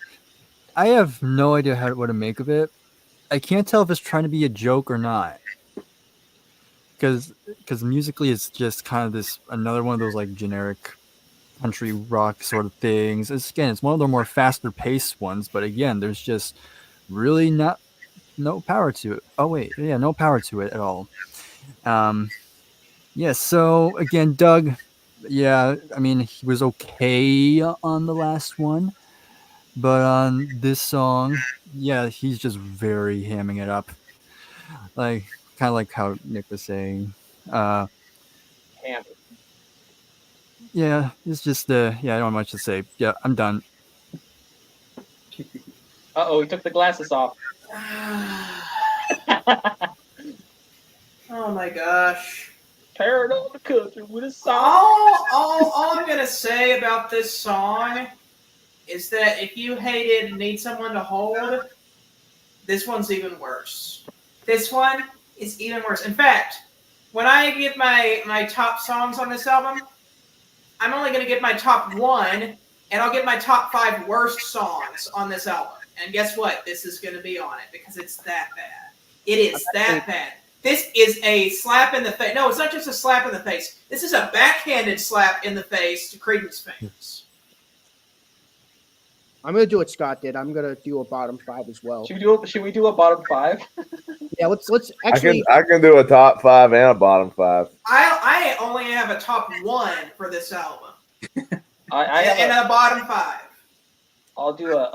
D: I have no idea what to make of it. I can't tell if it's trying to be a joke or not. Because musically it's just kind of this another one of those like generic country rock sort of things. It's one of the more faster paced ones, but again, there's just really not no power to it. Oh wait, yeah, no power to it at all. Um, yeah. So again, Doug, yeah, I mean he was okay on the last one, but on this song, yeah, he's just very hamming it up, like kind of like how Nick was saying. Uh,
F: Hammer.
D: yeah, it's just yeah, I don't have much to say. Yeah, I'm done.
F: Uh-oh, he took the glasses off.
E: Oh my gosh.
F: Tearing up the country with a song.
E: All I'm gonna say about this song is that if you hated Need Someone to Hold, this one's even worse. This one is even worse. In fact, when I give my top songs on this album, I'm only gonna give my top one, and I'll give my top 5 worst songs on this album. And guess what? This is gonna be on it because it's that bad. It is that bad. This is a slap in the face. No, it's not just a slap in the face. This is a backhanded slap in the face to Creedence fans.
B: I'm gonna do what Scott did. I'm gonna do a bottom 5 as well.
F: Should we do a bottom 5?
B: Yeah, let's actually.
A: I can do a top 5 and a bottom 5.
E: I only have a top 1 for this album.
F: I have
E: and a bottom 5.
F: I'll do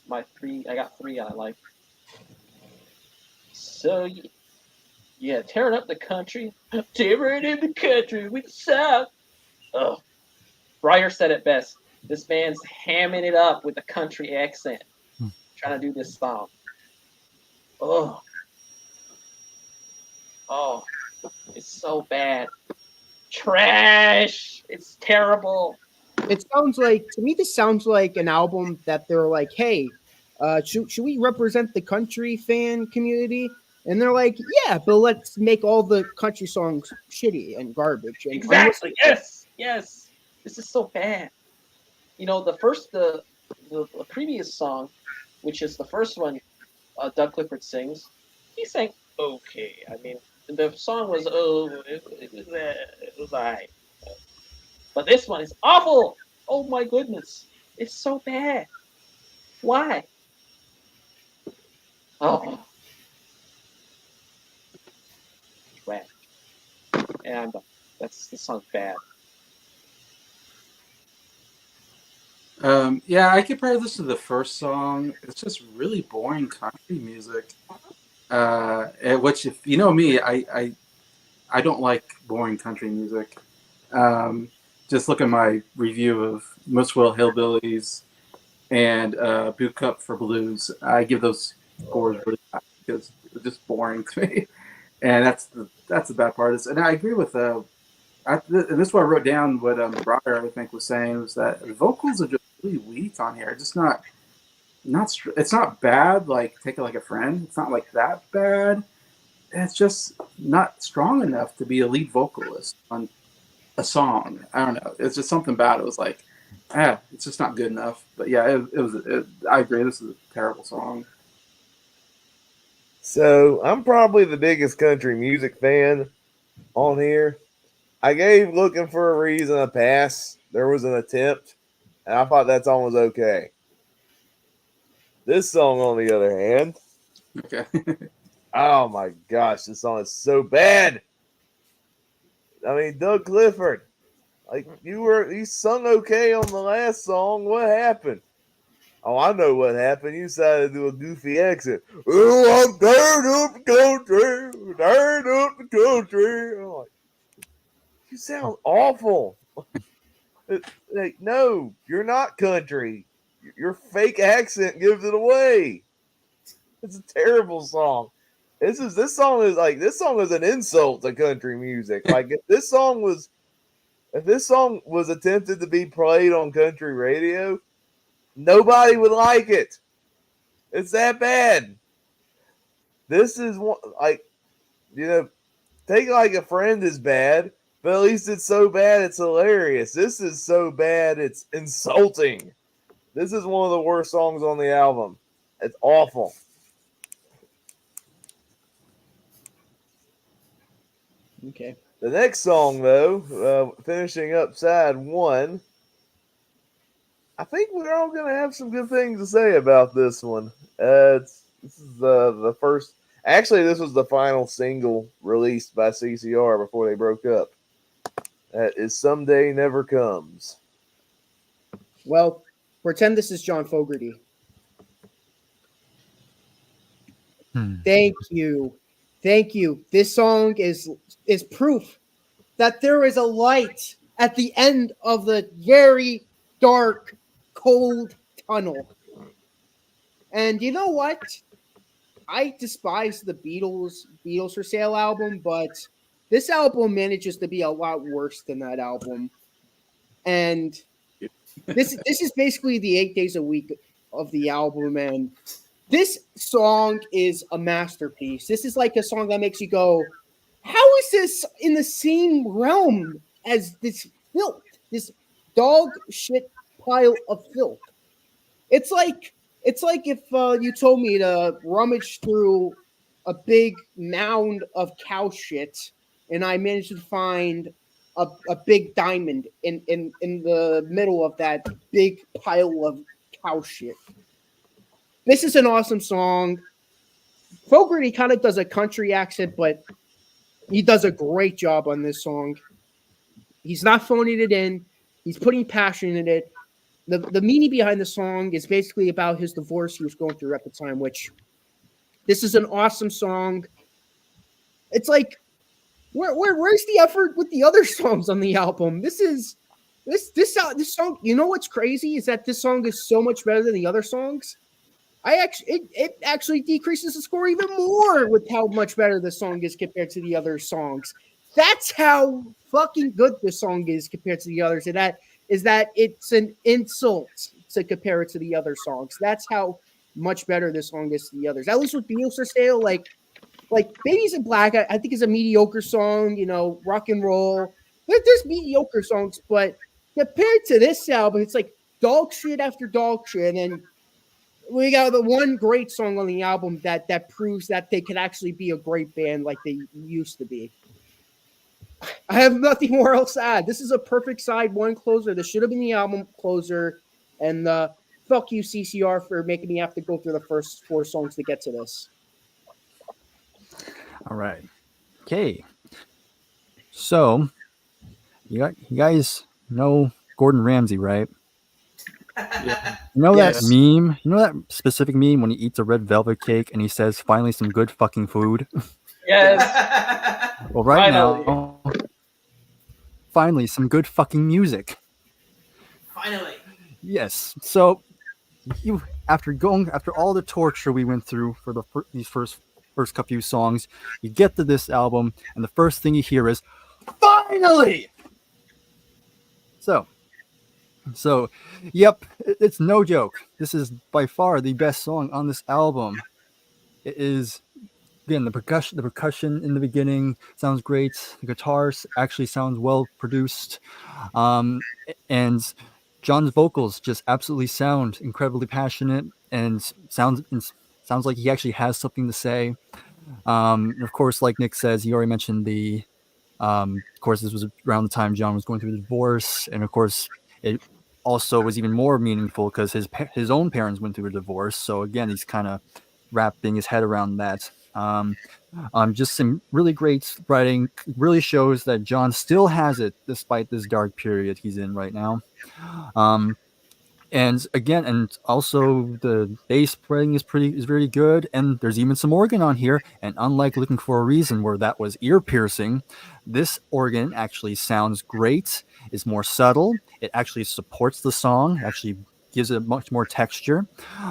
F: my 3. I got 3 I like. So yeah, tearing up the country, tearing in the country with the South. Ugh. Bryer said it best. This man's hamming it up with a country accent, trying to do this song. Oh, it's so bad. Trash. It's terrible.
B: It sounds like to me. This sounds like an album that they're like, "Hey, should we represent the country fan community?" And they're like, "Yeah, but let's make all the country songs shitty and garbage." And
F: Exactly. Yes. This is so bad. You know, the previous song, which is the first one, Doug Clifford sings. He sang okay. I mean, the song was it was alright. But this one is awful. Oh my goodness, it's so bad. Why? Oh, trash. And this song's bad.
C: Yeah, I compare this to the first song. It's just really boring country music. Which, if you know me, I don't like boring country music. Just look at my review of Muswell Hillbillies and Boot Cup for Blues. I give those scores really high because they're just boring to me, and that's the bad part. And I agree with and this is what I wrote down. What Bryer I think was saying was that the vocals are just really weak on here. Just not it's not bad like Take It Like a Friend. It's not like that bad. It's just not strong enough to be a lead vocalist on a song. I don't know. It's just something about it. It was like, it's just not good enough. But yeah, I agree. This is a terrible song.
A: So I'm probably the biggest country music fan on here. I gave Looking for a Reason a pass. There was an attempt, and I thought that song was okay. This song, on the other hand,
C: Okay.
A: oh my gosh, this song is so bad. I mean, Doug Clifford, like you sung okay on the last song. What happened? Oh, I know what happened. You decided to do a goofy accent. Oh, I'm tearing up the country, tearing up the country. I'm like, you sound awful. Like, no, you're not country. Your fake accent gives it away. It's a terrible song. This song is an insult to country music. Like if this song was attempted to be played on country radio, nobody would like it. It's that bad. This is one like Take Like a Friend is bad, but at least it's so bad it's hilarious. This is so bad it's insulting. This is one of the worst songs on the album. It's awful.
B: Okay.
A: The next song, though, finishing up side one, I think we're all going to have some good things to say about this one. This is the first. Actually, this was the final single released by CCR before they broke up. That is Someday Never Comes.
B: Well, pretend this is John Fogerty. Thank you. Thank you. This song is proof that there is a light at the end of the very dark, cold tunnel. And you know what? I despise the Beatles for Sale album, but this album manages to be a lot worse than that album. And this is basically the 8 days a week of the album, and this song is a masterpiece. This is like a song that makes you go, how is this in the same realm as this filth, this dog shit pile of filth? It's like if you told me to rummage through a big mound of cow shit, and I managed to find a big diamond in the middle of that big pile of cow shit. This is an awesome song. Fogerty kind of does a country accent, but he does a great job on this song. He's not phoning it in. He's putting passion in it. The meaning behind the song is basically about his divorce he was going through at the time, which this is an awesome song. It's like, where's the effort with the other songs on the album? This song, you know what's crazy is that this song is so much better than the other songs. It actually decreases the score even more with how much better the song is compared to the other songs. That's how fucking good this song is compared to the others. And that is that it's an insult to compare it to the other songs. That's how much better this song is to the others. At least with Beatles for Sale, like Babies in Black, I think is a mediocre song, rock and roll. There's mediocre songs, but compared to this album, it's like dog shit after dog shit. And we got the one great song on the album that proves that they can actually be a great band like they used to be. I have nothing more else to add. This is a perfect side one closer. This should have been the album closer. And fuck you, CCR, for making me have to go through the first 4 songs to get to this.
D: All right. Okay. So, you guys know Gordon Ramsay, right?
C: Yeah.
D: You know
C: Yes.
D: that meme? You know that specific meme when he eats a red velvet cake and he says, "Finally, some good fucking food."
F: Yes.
D: Well, right
F: Finally.
D: now, finally, some good fucking music.
E: Finally.
D: Yes. So, after all the torture we went through for these first couple songs, you get to this album, and the first thing you hear is, "Finally!" So, yep, it's no joke. This is by far the best song on this album. It is, again, the percussion in the beginning sounds great. The guitars actually sounds well produced. And John's vocals just absolutely sound incredibly passionate and sounds like he actually has something to say. Of course, like Nick says, he already mentioned of course, this was around the time John was going through the divorce, and of course, it also was even more meaningful because his own parents went through a divorce. So again, he's kind of wrapping his head around that. Just some really great writing. Really shows that John still has it despite this dark period he's in right now. And again, and also the bass playing is very good, and there's even some organ on here. And unlike Looking for a Reason, where that was ear piercing, this organ actually sounds great. It's more subtle. It actually supports the song. Actually gives it much more texture.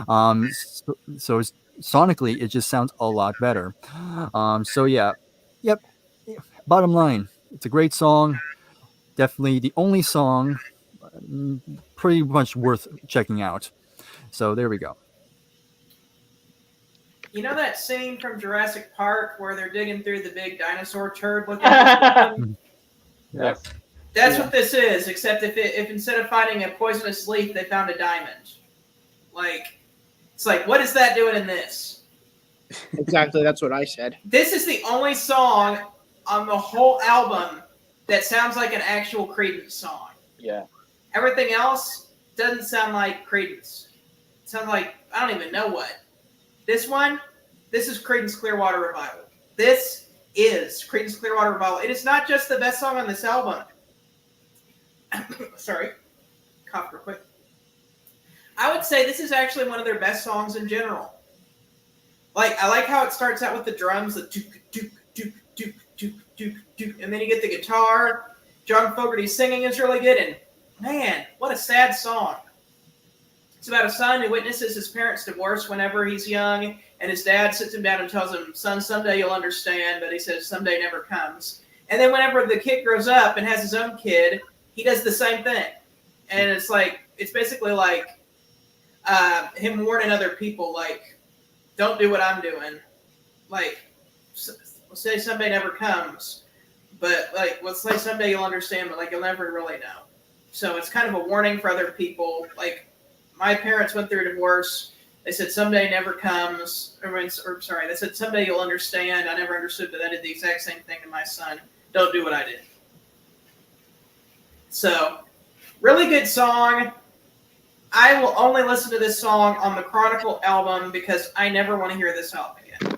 D: So sonically, it just sounds a lot better. So yeah, yep. Bottom line, it's a great song. Definitely the only song pretty much worth checking out. So there we go.
E: You know that scene from Jurassic Park where they're digging through the big dinosaur turd looking for something?
F: Yes.
E: That's
F: Yeah.
E: what this is, except if instead of finding a poisonous leaf, they found a diamond. Like, it's like, what is that doing in this?
B: Exactly, that's what I said.
E: This is the only song on the whole album that sounds like an actual Creedence song.
F: Yeah.
E: Everything else doesn't sound like Creedence. It sounds like, I don't even know what. This one, this is Creedence Clearwater Revival. This is Creedence Clearwater Revival. It is not just the best song on this album. Sorry. Cough real quick. I would say this is actually one of their best songs in general. Like, I like how it starts out with the drums, the dook, dook, dook, dook, dook, dook, dook, and then you get the guitar. John Fogerty's singing is really good, and man, what a sad song. It's about a son who witnesses his parents' divorce whenever he's young, and his dad sits him down and tells him, son, someday you'll understand, but he says someday never comes. And then whenever the kid grows up and has his own kid, he does the same thing. And it's like, it's basically like him warning other people, like, don't do what I'm doing. Like, we'll say someday never comes, but like, let's say someday you'll understand, but like, you'll never really know. So it's kind of a warning for other people. Like, my parents went through a divorce. They said someday never comes. Or sorry, they said someday you'll understand. I never understood, but I did the exact same thing to my son. Don't do what I did. So, really good song. I will only listen to this song on the Chronicle album because I never want to hear this album again.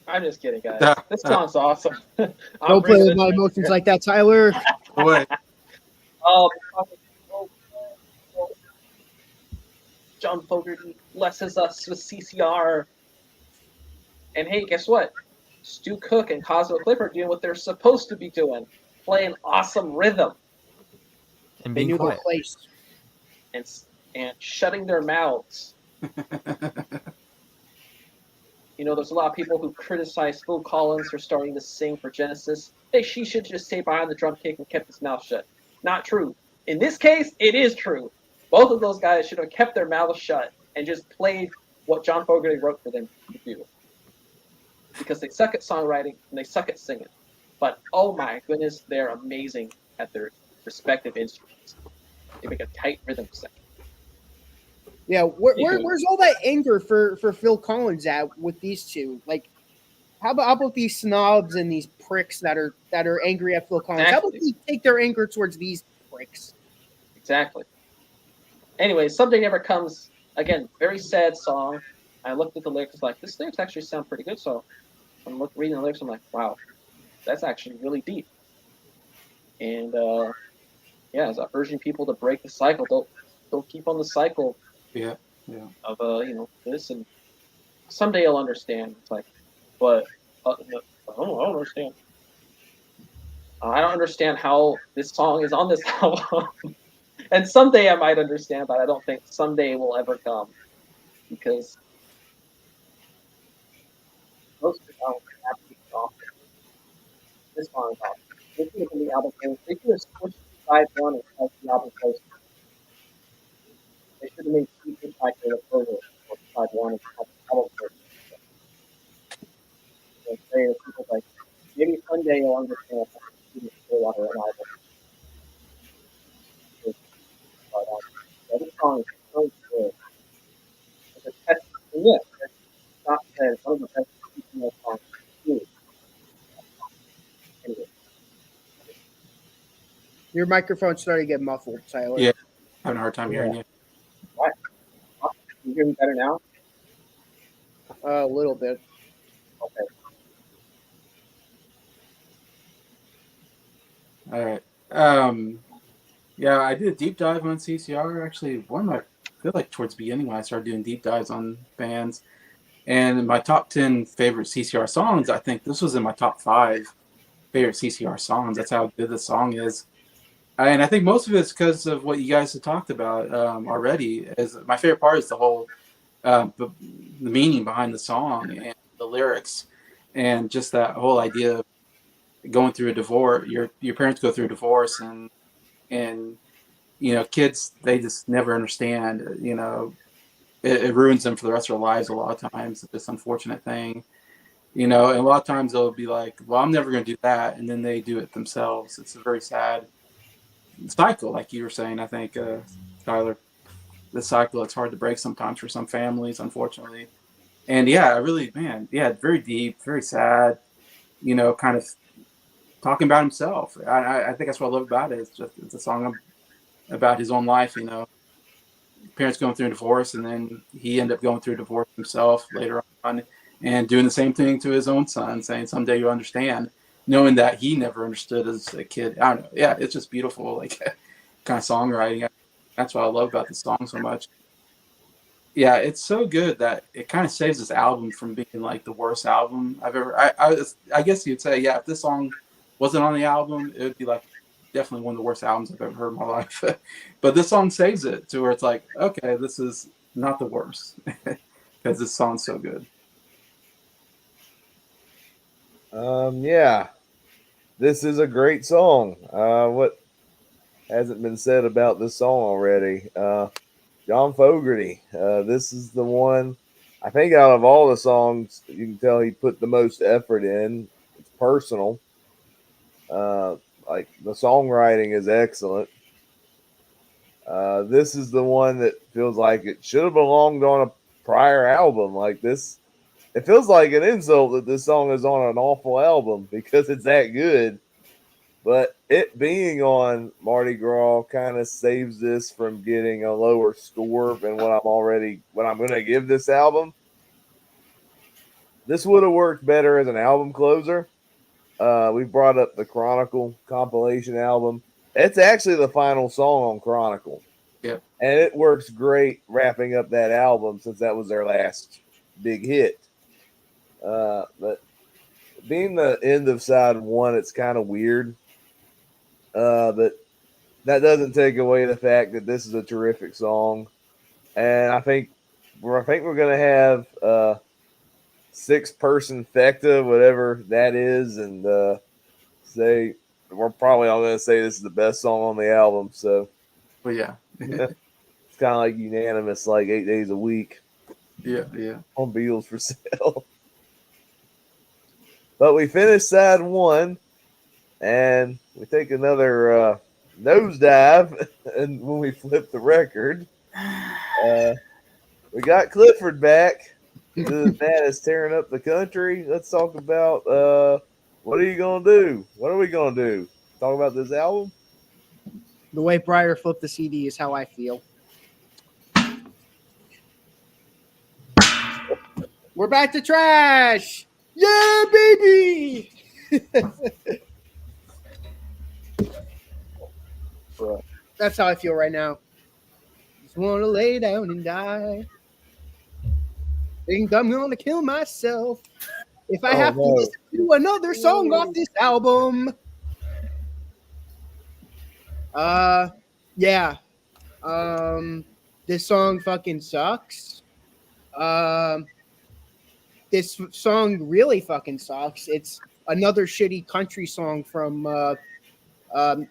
F: I'm just kidding, guys. This song's awesome.
B: Don't play with my emotions like that, Tyler.
C: Boy.
F: Oh, John Fogerty blesses us with CCR. And hey, guess what? Stu Cook and Cosmo Cliff are doing what they're supposed to be doing, playing awesome rhythm
D: And
B: They
D: being
B: knew their
D: quiet.
B: place.
F: and shutting their mouths. You know, there's a lot of people who criticize Phil Collins for starting to sing for Genesis. Hey, she should just stay behind the drum kick and kept his mouth shut. Not true. In this case, it is true. Both of those guys should have kept their mouths shut and just played what John Fogerty wrote for them to do. Because they suck at songwriting and they suck at singing. But oh my goodness, they're amazing at their respective instruments. They make a tight rhythm section.
B: Yeah, where's all that anger for Phil Collins at with these two? Like, how about these snobs and these pricks that are angry at Phil Collins? How about
F: Exactly.
B: they take their anger towards these pricks?
F: Exactly. Anyway, Someday Never Comes. Again, very sad song. I looked at the lyrics, like, this lyrics actually sound pretty good. So I'm reading the lyrics, I'm like, wow, that's actually really deep. And yeah, as I'm urging people to break the cycle, don't keep on the cycle
C: Yeah.
F: of this, and someday you'll understand. It's like, but I don't understand. I don't understand how this song is on this album. And someday I might understand, but I don't think someday will ever come because most of the songs are absolutely awesome. This song is awesome. This could have been the album close. They could have switched to side one and kept the album close. They should have made two good side the closer or side one and kept the album close. And say to people like, maybe someday you'll understand how to do Clearwater Revival. This song is so good. It's a test. And yes, it's not said one of the best female songs. Anyway.
B: Your microphone's starting to get muffled, Tyler.
C: Yeah. Having a hard time hearing you.
F: Right. Can you hear me better now?
B: A little bit.
F: Okay.
C: All right. Yeah, I did a deep dive on CCR. Actually, I feel like towards the beginning when I started doing deep dives on bands. And in my top 10 favorite CCR songs, I think this was in my top 5 favorite CCR songs. That's how good the song is. And I think most of it's because of what you guys have talked about already. My favorite part is the whole the meaning behind the song and the lyrics, and just that whole idea of going through a divorce. Your parents go through a divorce, and kids, they just never understand. It ruins them for the rest of their lives a lot of times. It's this unfortunate thing. And a lot of times they'll be like, well, I'm never going to do that. And then they do it themselves. It's a very sad cycle, like you were saying, I think, Tyler. The cycle, it's hard to break sometimes for some families, unfortunately. And yeah, really, man, yeah, very deep, very sad, kind of talking about himself. I think that's what I love about it. It's a song about his own life, parents going through a divorce, and then he ended up going through a divorce himself later on and doing the same thing to his own son, saying, someday you'll understand, knowing that he never understood as a kid. I don't know. Yeah, it's just beautiful, like kind of songwriting. That's what I love about this song so much. Yeah, it's so good that it kind of saves this album from being like the worst album I've ever. I guess you'd say, yeah, if this song wasn't on the album, it would be like definitely one of the worst albums I've ever heard in my life. But this song saves it to where it's like, okay, this is not the worst because this song's so good.
A: Yeah, this is a great song. What hasn't been said about this song already? John Fogerty. This is the one, I think, out of all the songs, you can tell he put the most effort in. It's personal. Like the songwriting is excellent. This is the one that feels like it should have belonged on a prior album. Like this, it feels like an insult that this song is on an awful album because it's that good. But it being on Mardi Gras kind of saves this from getting a lower score than what I'm going to give this album. This would have worked better as an album closer. We brought up the Chronicle compilation album. It's actually the final song on Chronicle.
C: Yeah.
A: And it works great wrapping up that album since that was their last big hit. But being the end of side one, it's kind of weird. But that doesn't take away the fact that this is a terrific song, and I think we're gonna have 6-person fecta, whatever that is, and say we're probably all gonna say this is the best song on the album. So,
C: Well, yeah,
A: it's kind of like unanimous, like 8 days a week.
C: yeah.
A: On Beatles for Sale. But we finished side one, and we take another nosedive, and when we flip the record, we got Clifford back. The man is tearing up the country. Let's talk about what are you gonna do? What are we gonna do? Talk about this album?
B: The way Bryer flipped the CD is how I feel. We're back to trash. Yeah, baby. That's how I feel right now. Just want to lay down and die. Think I'm gonna kill myself if I have to listen to another song off this album. Yeah. This song fucking sucks. This song really fucking sucks. It's another shitty country song from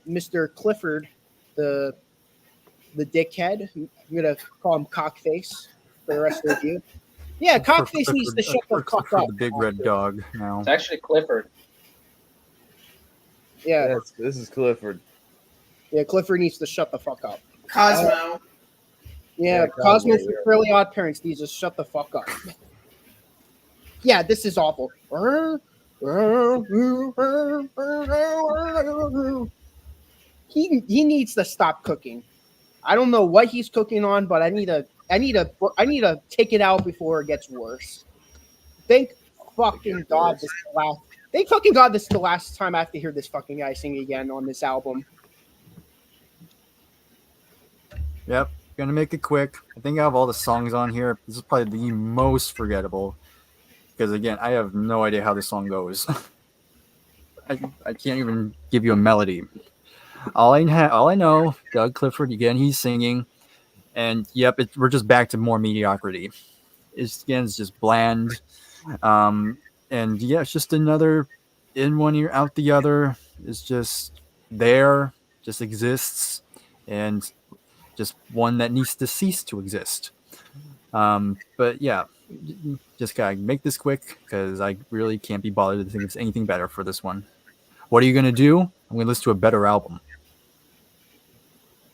B: Mr. Clifford, the dickhead. I'm gonna call him Cockface for the rest of you. Yeah, Cockface needs to shut the fuck up.
D: The big red dog now.
F: It's actually Clifford.
B: Yeah,
A: Yes, this is Clifford.
B: yeah, Clifford needs to shut the fuck up.
E: Cosmo.
B: Yeah,
A: Yeah,
B: Cosmo
A: Cosmo,
B: from
A: yeah.
B: Fairly Odd Parents needs to shut the fuck up. Yeah, this is awful. He needs to stop cooking. I don't know what he's cooking on, but I need to take it out before it gets worse. Thank fucking God this is the last. Thank fucking God this is the last time I have to hear this fucking guy sing again on this album.
D: Yep, gonna make it quick. I think out of all the songs on here, this is probably the most forgettable. Because again, I have no idea how this song goes. I can't even give you a melody. All I know, Doug Clifford again, he's singing, and yep, we're just back to more mediocrity. It's just bland, and yeah, it's just another in one ear out the other. It's just there, just exists, and just one that needs to cease to exist. But yeah, just gotta make this quick because I really can't be bothered to think of anything better for this one. What are you gonna do? I'm gonna listen to a better album.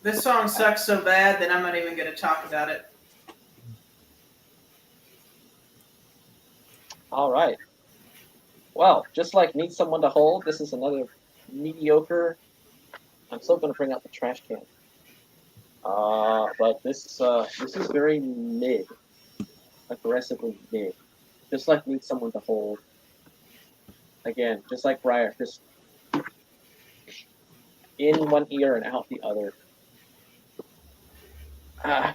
E: This song sucks so bad that I'm not even going to talk about it.
F: All right. Well, just like Need Someone to Hold, this is another mediocre. I'm still going to bring out the trash can. But this is very mid, aggressively mid. Just like Need Someone to Hold. Again, just like Bryer, just in one ear and out the other. I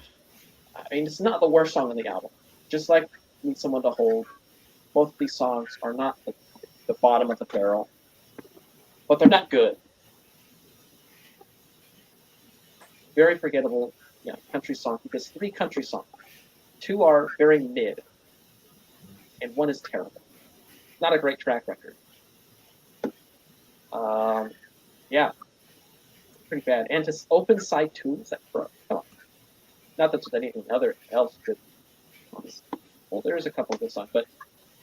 F: mean, it's not the worst song on the album. Just like Need Someone to Hold, both of these songs are not the bottom of the barrel, but they're not good. Very forgettable, country song because 3 country songs, 2 are very mid, and 1 is terrible. Not a great track record. Yeah, pretty bad. And to open side 2 is like, bro, come on. Not that there's anything else good. Well, there is a couple of good songs, but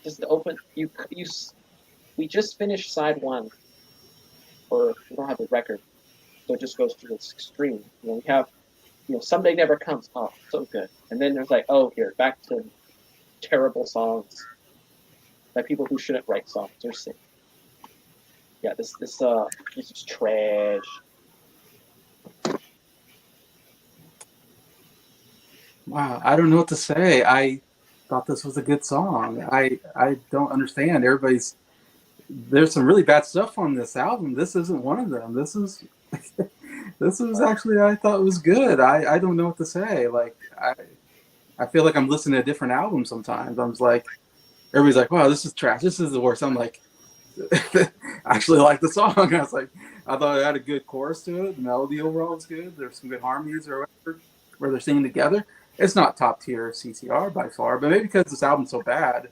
F: just to open, we just finished side 1, or we don't have the record, so it just goes to this extreme. We have, Someday Never Comes. Oh, so good. And then there's like, oh, here, back to terrible songs by people who shouldn't write songs or sing. Yeah, this is trash.
C: Wow, I don't know what to say. I thought this was a good song. I don't understand. There's some really bad stuff on this album. This isn't one of them. This is actually, I thought it was good. I don't know what to say. Like I feel like I'm listening to a different album sometimes. I'm just like, everybody's like, wow, this is trash. This is the worst. I'm like, I actually like the song. I was like, I thought it had a good chorus to it. The melody overall was good. There's some good harmonies or whatever where they're singing together. It's not top tier CCR by far, but maybe because this album's so bad,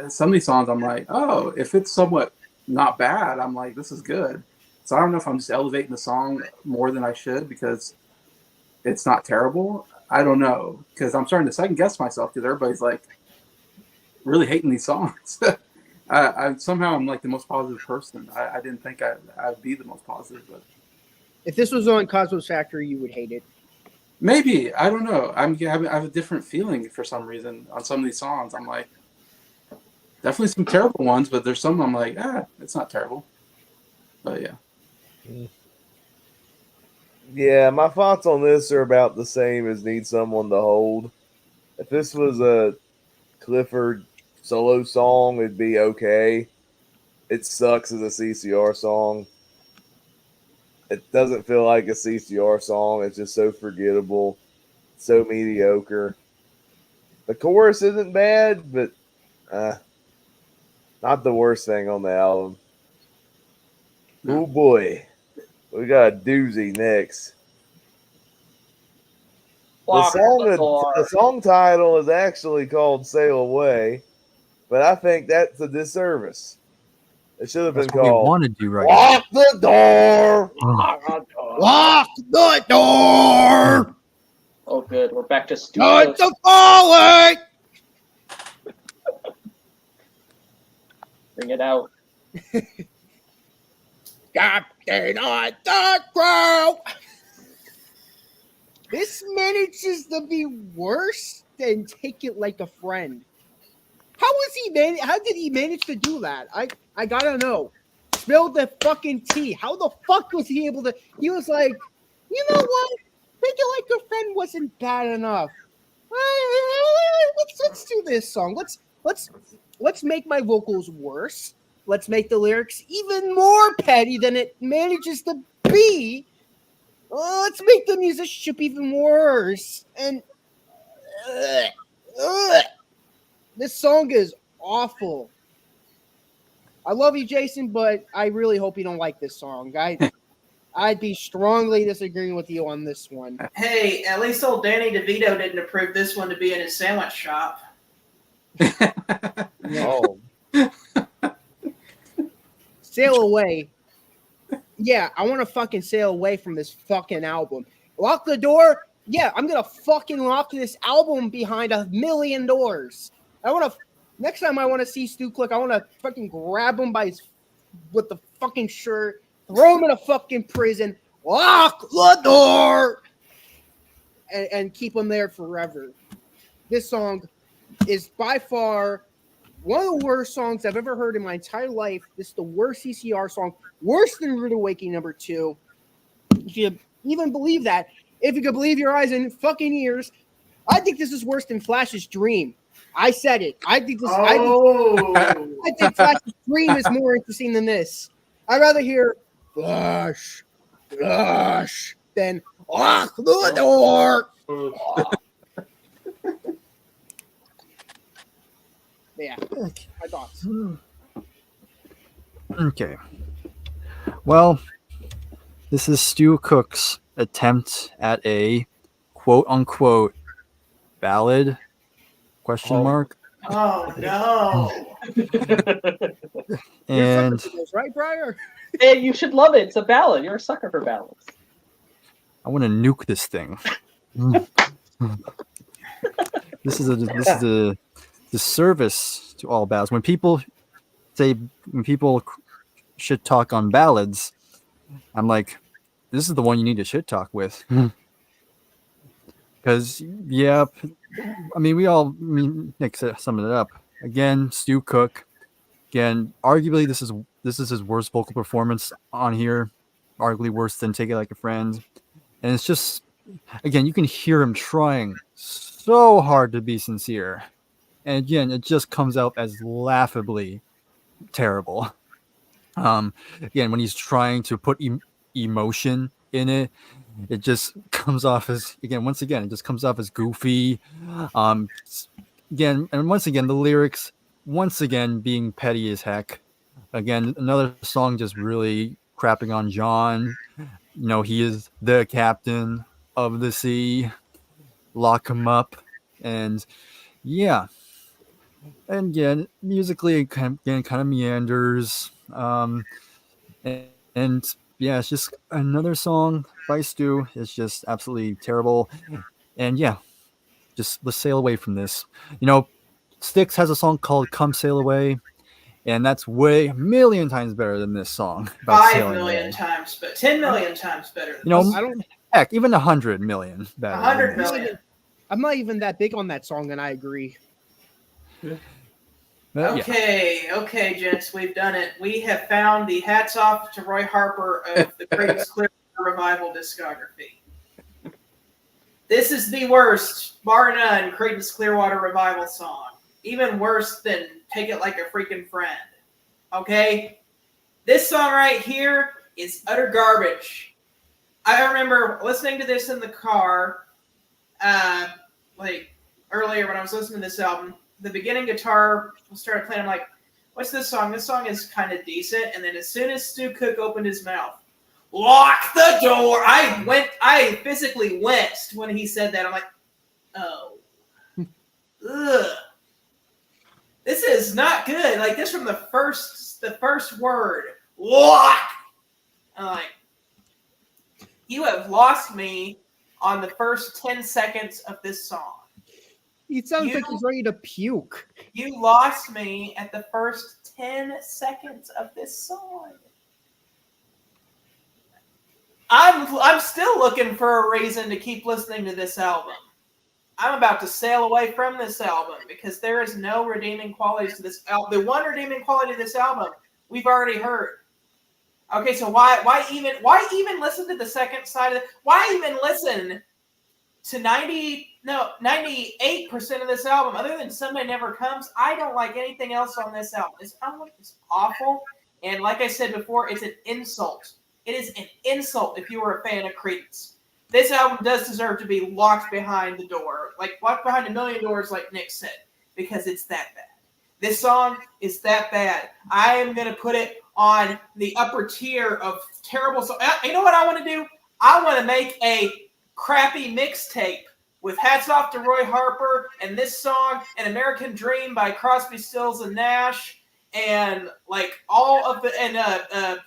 C: some of these songs I'm like, oh, if it's somewhat not bad, I'm like, this is good. So I don't know if I'm just elevating the song more than I should because it's not terrible. I don't know, because I'm starting to second guess myself because everybody's like really hating these songs. Somehow I'm like the most positive person. I didn't think I'd be the most positive, but
B: If this was on Cosmos Factory, you would hate it.
C: maybe, I don't know. I have a different feeling for some reason on some of these songs. I'm like, definitely some terrible ones, but there's some I'm like, it's not terrible. But yeah.
A: Yeah, my thoughts on this are about the same as Need Someone to Hold. If this was a Clifford solo song, it'd be okay. It sucks as a CCR song. It doesn't feel like a CCR song. It's just so forgettable, so mediocre. The chorus isn't bad, but not the worst thing on the album. Oh boy, we got a doozy next. The song title is actually called "Sail Away," but I think that's a disservice. It should have been
D: That's what we
A: called
D: want to do right
A: "Lock the Door."
B: Lock the door!
F: Oh, good. We're back to studio.
B: Not the falling!
F: Bring it out.
B: Captain on the ground! This manages to be worse than Take It Like a Friend. How did he manage to do that? I gotta know. Spill the fucking tea. How the fuck was he able to? He was like, you know what? Take It Like a Friend wasn't bad enough. Let's do this song. Let's make my vocals worse. Let's make the lyrics even more petty than it manages to be. Let's make the musicianship even worse. And this song is awful. I love you, Jason, but I really hope you don't like this song. I'd be strongly disagreeing with you on this one.
E: Hey, at least old Danny DeVito didn't approve this one to be in his sandwich shop.
A: Oh,
B: Sail Away. Yeah, I want to fucking sail away from this fucking album. lock the door. Yeah, I'm gonna fucking lock this album behind 1,000,000 doors. I want to. Next time I want to see Stu Click, I want to fucking grab him by his with the fucking shirt, throw him in a fucking prison, lock the door, and keep him there forever. This song is by far one of the worst songs I've ever heard in my entire life. This is the worst CCR song, worse than Rude Awakening #2. If you even believe that, if you could believe your eyes and fucking ears, I think this is worse than Flash's Dream. I said it. I think this. I think Flash's Dream is more interesting than this. I'd rather hear Flash than lock the door. Yeah, my thoughts.
D: Okay. Well, this is Stu Cook's attempt at a quote unquote ballad question mark.
E: Oh no!
D: And
B: Right, Bryer?
F: Hey, you should love it. It's a ballad. You're a sucker for ballads.
D: I want to nuke this thing. This is a disservice to all ballads. When people shit talk on ballads, I'm like, this is the one you need to shit talk with. Because I mean, Nick summed it up. Again, Stu Cook. Again, arguably this is his worst vocal performance on here. Arguably worse than Take It Like a Friend. And it's just, again, you can hear him trying so hard to be sincere. And again, it just comes out as laughably terrible. Again, when he's trying to put emotion in it, it just comes off as, it just comes off as goofy. Again, the lyrics, once again, being petty as heck. Again, another song just really crapping on John. You know, he is the captain of the sea. Lock him up. And yeah. And again, musically, it kind of meanders. And yeah, it's just another song by Stu. It's just absolutely terrible. And yeah, just let's sail away from this. You know, Styx has a song called "Come Sail Away," and that's way a million times better than this song.
E: 5 million times, but 10 million times better.
D: You know,
B: I don't.
D: heck, even 100 million better.
E: 100 million.
B: I'm not even that big on that song, and I agree.
E: Okay, gents, we've done it. We have found the hats off to Roy Harper of the Creedence Clearwater Revival discography. This is the worst, bar none, Creedence Clearwater Revival song. Even worse than Take It Like a Freaking Friend. Okay? This song right here is utter garbage. I remember listening to this in the car, earlier when I was listening to this album. The beginning guitar started playing. I'm like, what's this song? This song is kind of decent. And then as soon as Stu Cook opened his mouth, lock the door. I physically winced when he said that. I'm like, oh. Ugh. This is not good. Like this from the first word. Lock. I'm like, you have lost me on the first 10 seconds of this song.
B: He sounds like he's ready to puke.
E: You lost me at the first 10 seconds of this song. I'm still looking for a reason to keep listening to this album. I'm about to sail away from this album because there is no redeeming qualities to this album. The one redeeming quality of this album we've already heard. Okay, so why even listen to the second side of it? Why even listen to 98% of this album, other than Sunday Never Comes? I don't like anything else on this album. This album is awful, and like I said before, it's an insult. It is an insult if you were a fan of Creedence. This album does deserve to be locked behind the door, like locked behind 1,000,000 doors, like Nick said, because it's that bad. This song is that bad. I am going to put it on the upper tier of terrible songs. You know what I want to do? I want to make a crappy mixtape with hats off to Roy Harper and this song, An American Dream by Crosby, Stills, and Nash, and like all of the, and I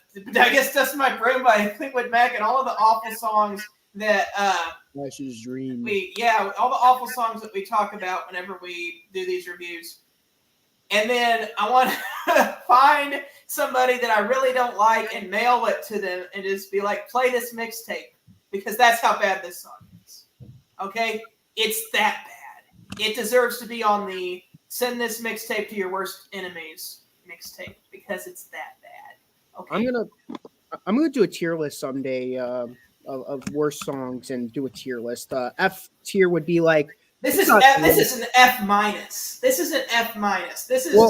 E: guess That's My Brain by Fleetwood Mac, and all of the awful songs that
B: Flash's dream.
E: all the awful songs that we talk about whenever we do these reviews. And then I want to find somebody that I really don't like and mail it to them and just be like, play this mixtape, because that's how bad this song is. Okay? It's that bad. It deserves to be on the send this mixtape to your worst enemies mixtape, because it's that bad. Okay.
B: I'm gonna do a tier list someday of worst songs and do a tier list. F tier would be like
E: This
B: it's
E: is
B: not
E: this is an F minus. This is an F minus. This is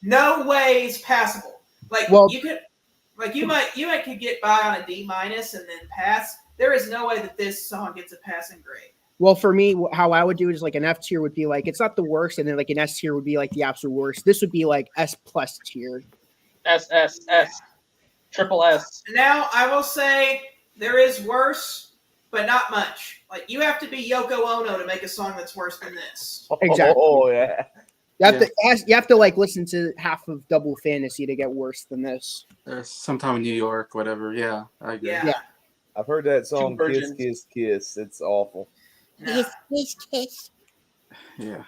E: no ways passable. You might could get by on a D minus and then pass. There is no way that this song gets a passing grade.
B: Well, for me, how I would do it is like an F tier would be like it's not the worst, and then like an S tier would be like the absolute worst. This would be like S plus tier.
F: S. Triple S.
E: Now I will say there is worse, but not much. Like, you have to be Yoko Ono to make a song that's worse than this.
B: Exactly.
A: Oh yeah.
B: You have to like listen to half of Double Fantasy to get worse than this.
C: There's sometime in New York, whatever. Yeah, I agree.
E: Yeah.
A: I've heard that song
F: Two
A: Kiss
F: Virgins.
A: Kiss Kiss. It's awful.
E: Nah.
H: Kiss.
C: Yeah.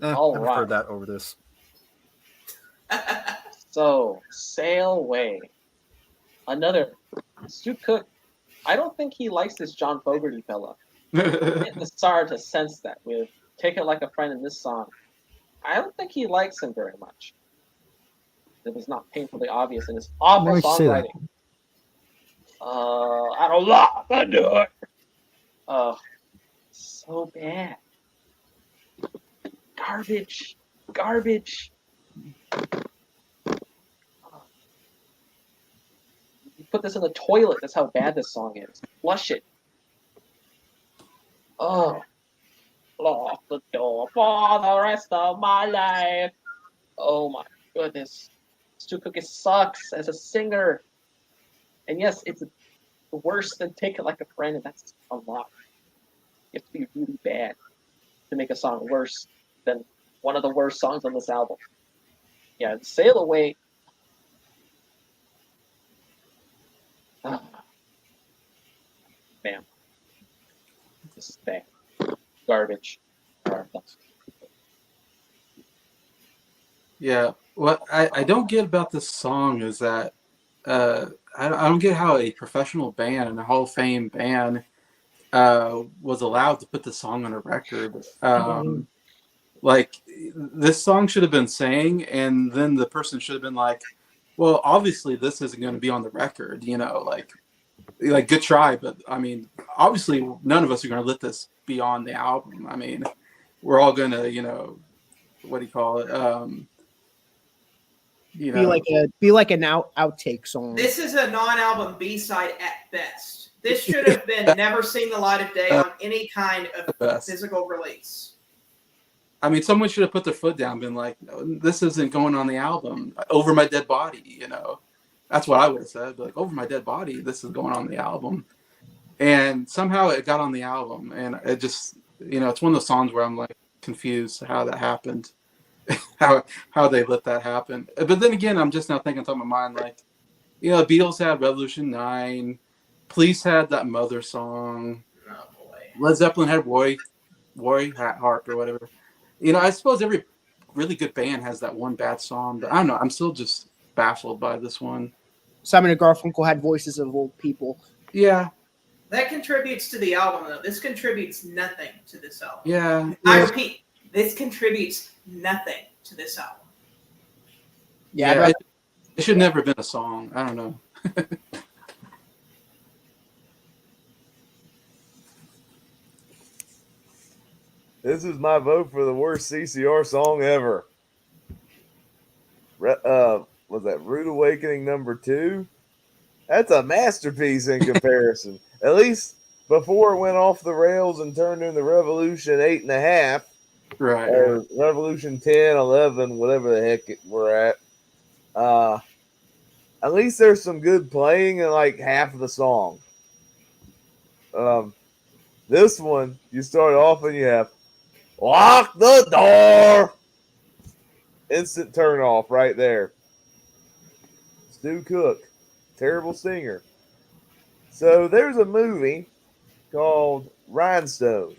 F: All
D: I
F: right.
D: prefer that over this.
F: So, Sail Away. Another. Stu Cook, I don't think he likes this John Fogerty fella. It's hard to sense that with Take It Like a Friend in this song. I don't think he likes him very much. It was not painfully obvious in his awful
D: Why would you say that?
F: songwriting. I don't know. I do it. So bad. Garbage. You put this in the toilet. That's how bad this song is. Flush it. Oh. Lock the door for the rest of my life. Oh my goodness. Stu Cook sucks as a singer. And yes, it's worse than Take It Like a Friend, and that's a lot. You have to be really bad to make a song worse than one of the worst songs on this album. Yeah, Sail Away. Man. This is bad. Garbage.
C: Yeah. What I don't get about this song is that I don't get how a professional band and a Hall of Fame band was allowed to put the song on a record. Like, this song should have been sang, and then the person should have been like, well, obviously this isn't going to be on the record, like good try, but I mean, obviously none of us are going to let this be on the album. I mean, we're all going to, what do you call it?
B: Be like an outtake song.
E: This is a non-album B-side at best. This should have been never seen the light of day on any kind of physical release.
C: I mean, someone should have put their foot down and been like, no, this isn't going on the album. Over My Dead Body, That's what I would have said. Like, over my dead body, this is going on the album. And somehow it got on the album. And it just, it's one of those songs where I'm like confused how that happened. how they let that happen. But then again, I'm just now thinking on my mind, like, Beatles had Revolution 9. Police had that Mother song.
E: Oh, boy.
C: Led Zeppelin had Roy Harp or whatever. I suppose every really good band has that one bad song, but I don't know. I'm still just baffled by this one.
B: Simon and Garfunkel had voices of old people.
C: Yeah.
E: That contributes to the album, though. This contributes nothing to this album.
C: Yeah.
E: I repeat, this contributes nothing to this album.
C: Yeah. It should never have been a song. I don't know.
A: This is my vote for the worst CCR song ever. Was that Rude Awakening #2? That's a masterpiece in comparison. At least before it went off the rails and turned into Revolution 8.5.
C: Right.
A: Or Revolution 10, 11, whatever the heck we're at. At least there's some good playing in like half of the song. This one, you start off and you have lock the door. Instant turn off right there. Stu Cook, terrible singer. So there's a movie called Rhinestone,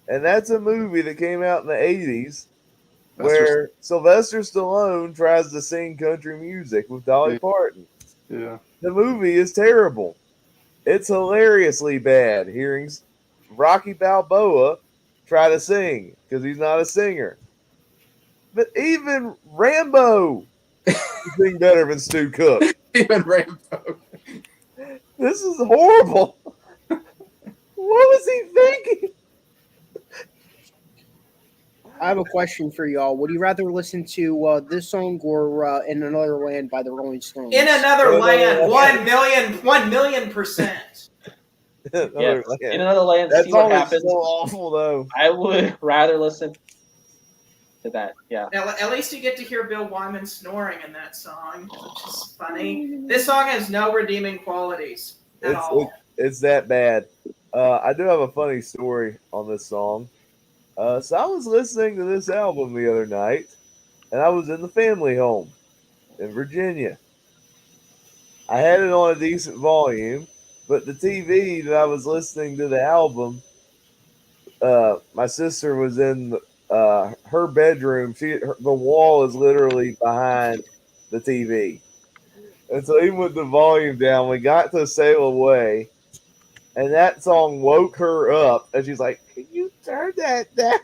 A: and that's a movie that came out in the 80s where Sylvester Stallone tries to sing country music with Dolly Parton.
C: Yeah.
A: The movie is terrible. It's hilariously bad hearing Rocky Balboa try to sing because he's not a singer. But even Rambo can sing better than Stu Cook.
C: Even Rambo.
A: This is horrible. What was he thinking?
B: I have a question for y'all. Would you rather listen to this song or "In Another Land" by the Rolling Stones?
E: In another
A: In
E: land,
A: Another
E: 1 million%.
F: Yes. In another land,
A: That
F: see what
A: song is
F: happens.
A: so awful, though.
F: I would rather listen to that. Yeah.
E: At least you get to hear Bill Wyman snoring in that song, which is funny. This song has no redeeming qualities at all.
A: It's that bad. I do have a funny story on this song. So I was listening to this album the other night, and I was in the family home in Virginia. I had it on a decent volume, but the TV that I was listening to the album, my sister was in her bedroom. The wall is literally behind the TV. And so even with the volume down, we got to Sail Away, and that song woke her up, and she's like, "Can you turn that down?"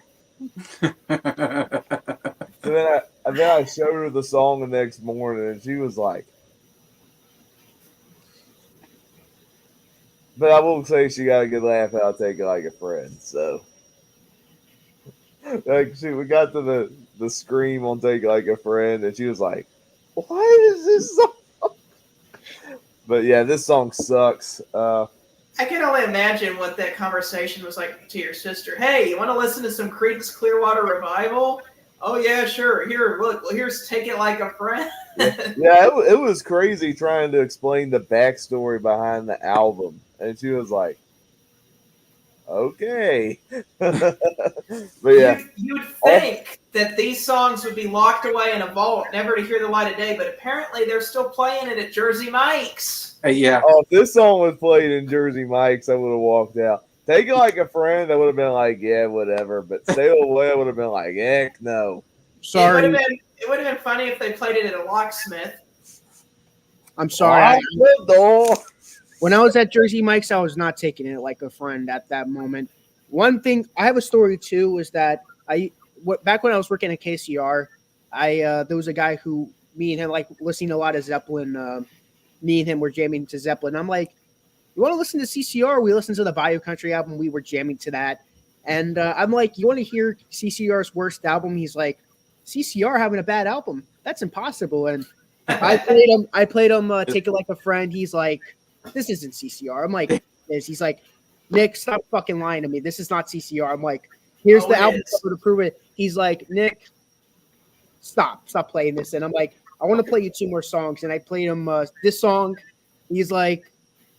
A: So then I showed her the song the next morning, and she was like, but I will say she got a good laugh out of Take It Like a Friend. So, like, we got to the scream on Take It Like a Friend, and she was like, "What is this song?" But yeah, this song sucks.
E: I can only imagine what that conversation was like to your sister. Hey, you want to listen to some Creedence Clearwater Revival? Oh yeah, sure. Here, look. Here's Take It Like a Friend.
A: Yeah, it was crazy trying to explain the backstory behind the album, and she was like, "Okay." But yeah,
E: You'd think that these songs would be locked away in a vault, never to hear the light of day, but apparently they're still playing it at Jersey Mike's.
C: Yeah.
A: Oh, if this song was played in Jersey Mike's, I would have walked out. Take It Like a Friend, I would have been like, yeah, whatever. But Sail Away, I would have been like, heck no.
B: Sorry.
E: It would have been funny if they played it at a locksmith.
B: I'm sorry.
A: Door.
B: When I was at Jersey Mike's, I was not taking it like a friend at that moment. One thing I have a story too is that back when I was working at KCR, there was a guy who me and him like listening to a lot of Zeppelin. Me and him were jamming to Zeppelin. I'm like, you want to listen to CCR? We listened to the Bayou Country album. We were jamming to that. And I'm like, you want to hear CCR's worst album? He's like, CCR having a bad album? That's impossible. And I played him Take It Like a Friend. He's like, this isn't CCR. I'm like, this. He's like, Nick, stop fucking lying to me. This is not CCR. I'm like, here's the album cover to prove it. He's like, Nick, stop playing this. And I'm like, I want to play you 2 more songs. And I played him this song. He's like,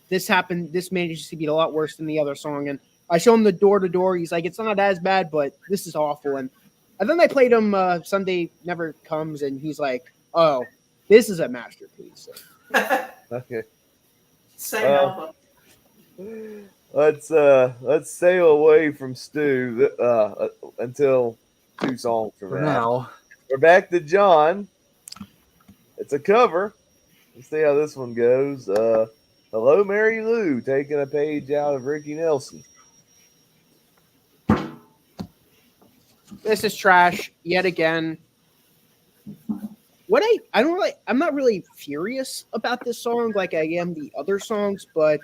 B: this happened. This managed to be a lot worse than the other song. And I show him the Door to Door. He's like, it's not as bad, but this is awful. And then I played him Sunday Never Comes. And he's like, oh, this is a masterpiece.
A: Okay.
E: Same album.
A: Let's sail away from Stu until 2 songs from now. We're back to John. It's a cover. Let's see how this one goes. Hello, Mary Lou, taking a page out of Ricky Nelson.
B: This is trash yet again. I'm not really furious about this song like I am the other songs, but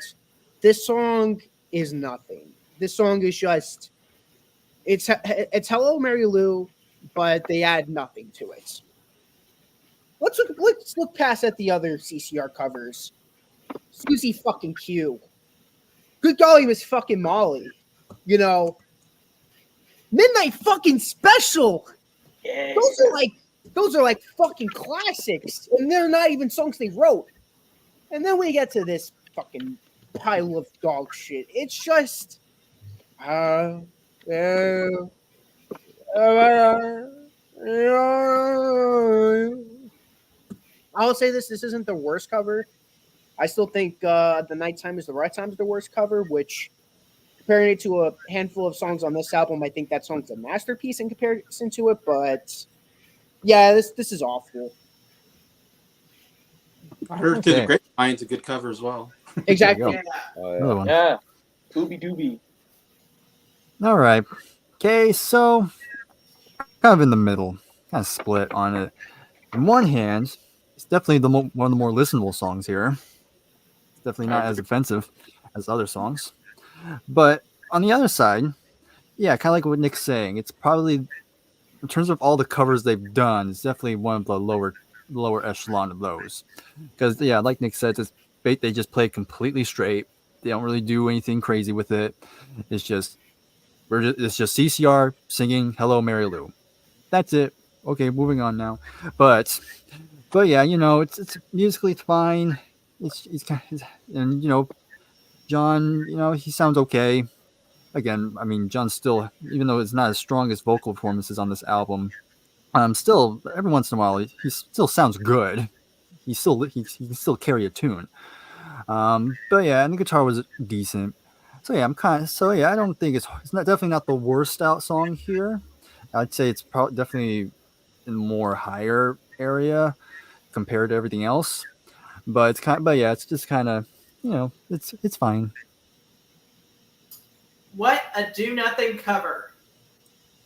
B: this song is nothing. This song is just it's Hello Mary Lou, but they add nothing to it. Let's look past at the other CCR covers. Susie fucking Q. Good golly, Miss fucking Molly. You know, Midnight fucking Special.
F: Yes.
B: Those are like fucking classics, and they're not even songs they wrote. And then we get to this fucking pile of dog shit. It's just, I'll say this isn't the worst cover. I still think The Nighttime is the Right Time is the worst cover, which comparing it to a handful of songs on this album, I think that song's a masterpiece in comparison to it. But yeah, this is awful.
C: I heard through the
D: Okay.
C: grapevine it's a good cover as well.
B: Exactly.
E: Yeah.
A: Oh,
D: Another
A: yeah.
D: one.
F: Yeah. Ooby dooby.
D: All right. Okay, so kind of in the middle, kind of split on it. On one hand, it's definitely one of the more listenable songs here. It's definitely not as offensive as other songs. But on the other side, yeah, kind of like what Nick's saying, it's probably in terms of all the covers they've done, it's definitely one of the lower echelon of those. Because yeah, like Nick said, they just play completely straight. They don't really do anything crazy with it. It's just it's just CCR singing "Hello Mary Lou." That's it. Okay, moving on now. But yeah, it's musically it's fine. It's kind of, and John, he sounds okay. Again, I mean, John still, even though it's not as strong as vocal performances on this album, still every once in a while he still sounds good. He can still carry a tune. But yeah, and the guitar was decent. So yeah, I don't think it's not definitely not the worst out song here. I'd say it's probably definitely in more higher area compared to everything else. But yeah, it's just kind of it's fine.
E: What a do nothing cover.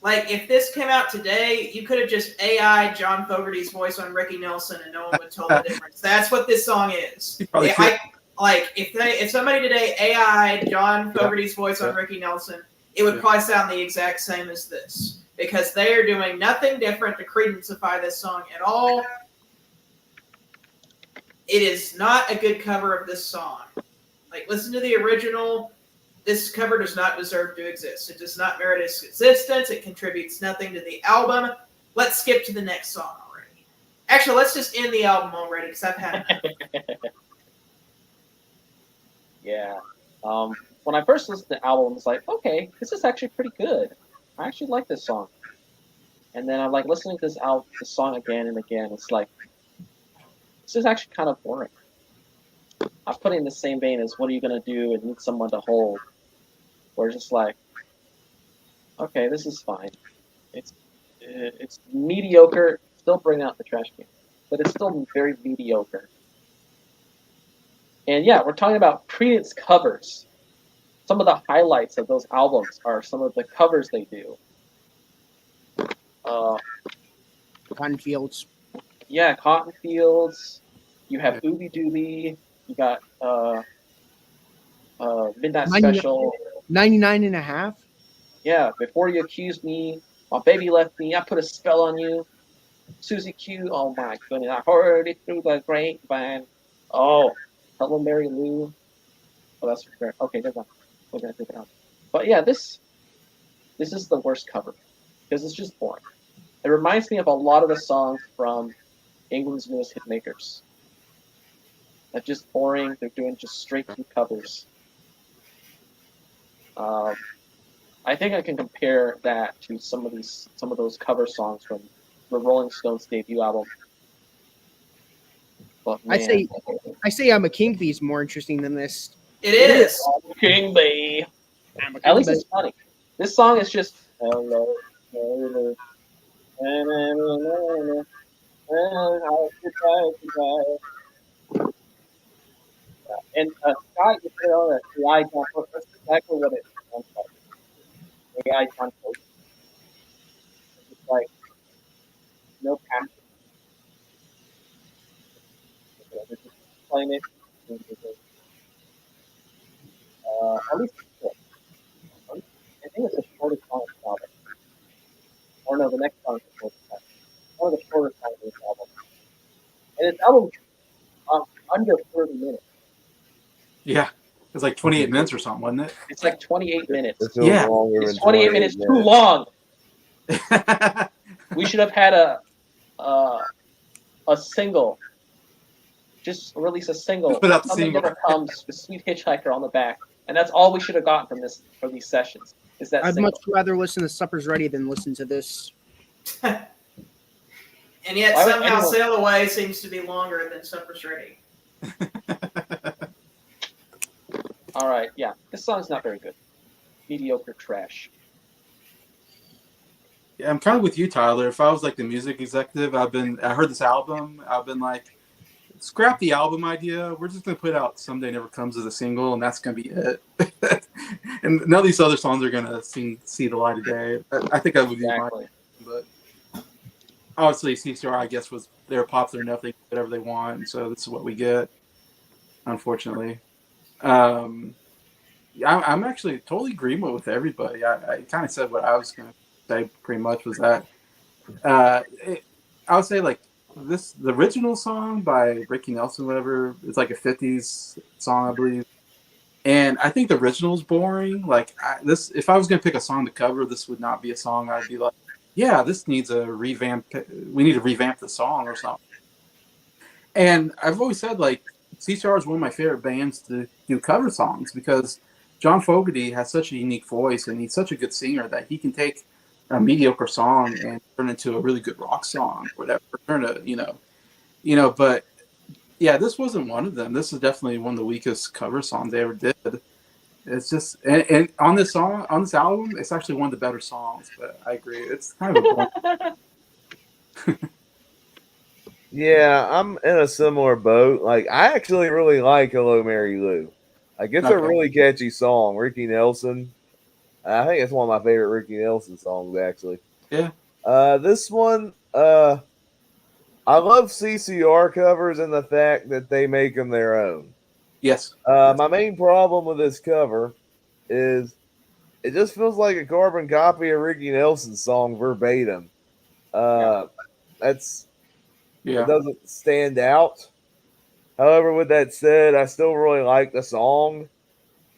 E: Like, if this came out today, you could have just AI John Fogerty's voice on Ricky Nelson and no one would tell the difference. That's what this song is. If somebody today AI John Fogerty's voice on Ricky Nelson, it would probably sound the exact same as this. Because they are doing nothing different to credensify this song at all. It is not a good cover of this song. Like, listen to the original. This cover does not deserve to exist. It does not merit its existence. It contributes nothing to the album. Let's skip to the next song already. Actually, let's just end the album already because I've had enough.
F: Yeah. When I first listened to the album, I was like, okay, this is actually pretty good. I actually like this song. And then I'm like listening to this song again and again. It's like, this is actually kind of boring. I'm putting in the same vein as What Are You Gonna Do and Need Someone to Hold. Where it's just like, okay, this is fine. It's mediocre. Still bring out the trash can, but it's still very mediocre. And yeah, we're talking about Creedence covers. Some of the highlights of those albums are some of the covers they do.
B: Cotton Fields.
F: Yeah, Cotton Fields. You have Ooby Dooby. You got Midnight Special.
B: 99 and a half.
F: Yeah, Before You Accuse Me. My Baby Left Me. I Put a Spell on You. Susie Q. Oh my goodness. I heard it through the grapevine. Oh, Hello Mary Lou. Oh, that's fair. Okay, never mind. We're gonna take it out. But yeah, this is the worst cover because it's just boring. It reminds me of a lot of the songs from England's Newest Hitmakers. They're just boring. They're doing just straight through covers. I think I can compare that to some of those cover songs from the Rolling Stones debut album. But man,
B: I say I'm a King Bee is more interesting than this.
E: It is.
F: King Bee. At least it's funny. This song is just hello, hello, and Scott, you put on the AI John Post. That's exactly what it sounds like. AI John Post. It's just like no passion. They're just playing it. At least I think it's the shortest song of the album. Or no, the next song is the shortest song. One of the shortest songs of this album. And this album under 30 minutes.
C: Yeah, it's like 28 minutes or something, wasn't it?
F: It's like 28 minutes.
A: It feels
C: Yeah.
A: longer
F: It's
A: than
F: 28 minutes too long.
C: Yeah,
F: We should have had a single. Just release a single.
C: Put out the
F: Something
C: single.
F: Never Comes with Sweet Hitchhiker on the back. And that's all we should have gotten from these sessions. Is that
B: I'd
F: single.
B: much rather listen to Supper's Ready than listen to this.
E: And yet
F: Why would
E: somehow
F: anyone-
E: Sail Away seems to be longer than Supper's Ready.
F: All right, yeah, this song's not very good. Mediocre trash.
C: Yeah, I'm kind of with you, Tyler. If I was like the music executive, I heard this album, I've been like, scrap the album idea. We're just gonna put out "Someday Never Comes" as a single, and that's gonna be it. And none of these other songs are gonna see the light of day. I think that would be
F: Exactly.
C: but obviously CCR, I guess, they're popular enough they can do whatever they want, and so this is what we get, unfortunately. I'm actually totally agreeing with everybody. I kind of said what I was gonna say. Pretty much was that I would say like the original song by Ricky Nelson, whatever, it's like a '50s song, I believe. And I think the original is boring. Like if I was gonna pick a song to cover, this would not be a song I'd be like, yeah, this needs a revamp. We need to revamp the song or something. And I've always said like CCR is one of my favorite bands to do cover songs because John Fogerty has such a unique voice and he's such a good singer that he can take a mediocre song and turn it into a really good rock song, whatever. But yeah, this wasn't one of them. This is definitely one of the weakest cover songs they ever did. It's just, and on this album, it's actually one of the better songs. But I agree, it's kind of a boring.
A: Yeah, I'm in a similar boat. Like, I actually really like "Hello, Mary Lou." Like, it's a
C: Okay.
A: really catchy song. Ricky Nelson. I think it's one of my favorite Ricky Nelson songs, actually.
C: Yeah.
A: This one, I love CCR covers and the fact that they make them their own.
C: Yes.
A: My main problem with this cover is it just feels like a carbon copy of Ricky Nelson's song verbatim. It
C: Yeah.
A: doesn't stand out. However, with that said, I still really like the song.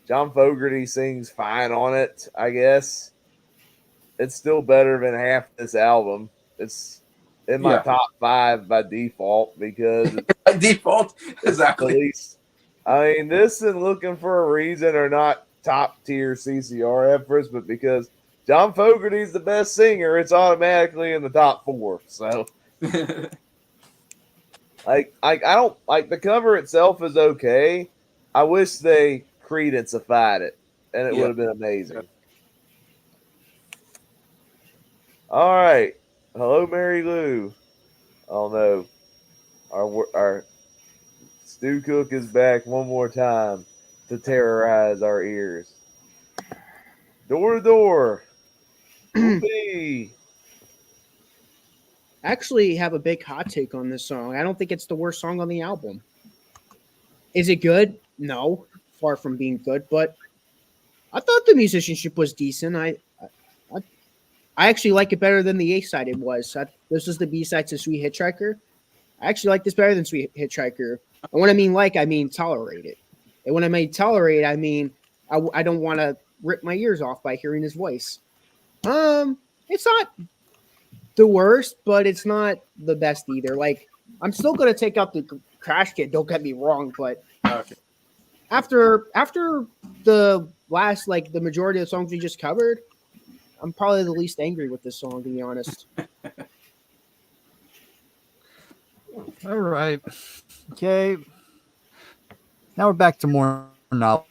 A: John Fogerty sings fine on it, I guess. It's still better than half this album. It's in my top 5 by default because it's
C: by default, exactly.
A: the least. I mean, this and Looking for a Reason are not top tier CCR efforts, but because John Fogerty's the best singer, it's automatically in the top 4. So, I don't like the cover itself is okay. I wish they Credensified it, and it would have been amazing. All right, Hello, Mary Lou. Oh no, our Stu Cook is back one more time to terrorize our ears. Door to door. Whoopee.
B: Actually have a big hot take on this song. I don't think it's the worst song on the album. Is it good? No, far from being good, but I thought the musicianship was decent. I actually like it better than the A side it was. This was the B side to Sweet Hitchhiker. I actually like this better than Sweet Hitchhiker. And when I mean tolerate it. And when I mean tolerate, I mean I don't want to rip my ears off by hearing his voice. It's not the worst, but it's not the best either. Like, I'm still gonna take out the Crash Kit. Don't get me wrong, but after the last, like, the majority of the songs we just covered, I'm probably the least angry with this song, to be honest.
D: All right. Okay. Now we're back to more novelty.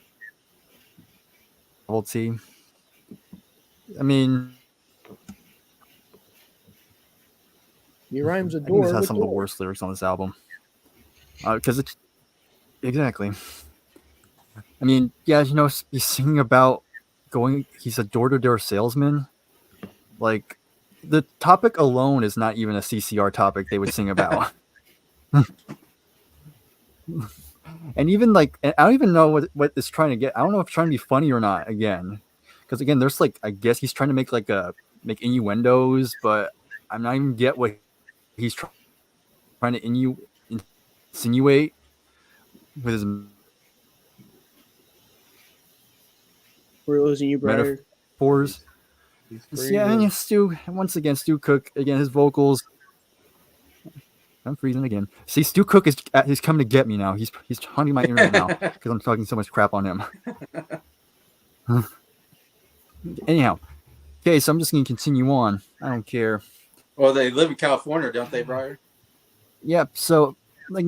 D: I mean,
B: He rhymes a
D: I think
B: door
D: this has
B: with
D: some of the
B: door.
D: worst lyrics on this album. Because it's exactly. I mean, yeah, he's singing about he's a door-to-door salesman. Like, the topic alone is not even a CCR topic they would sing about. And even like, I don't even know what it's trying to get. I don't know if it's trying to be funny or not. Again, because again, there's like, I guess he's trying to make make innuendos, but I'm not even get what he's trying to insinuate with his
B: We're losing you, Bryer.
D: metaphors. Yeah, and Stu Cook again. His vocals. I'm freezing again. See, Stu Cook he's coming to get me now. He's haunting my internet now because I'm talking so much crap on him. Anyhow, okay, so I'm just gonna continue on. I don't care.
C: Well, they live in California, don't they, Bryer?
D: Yep. So, like,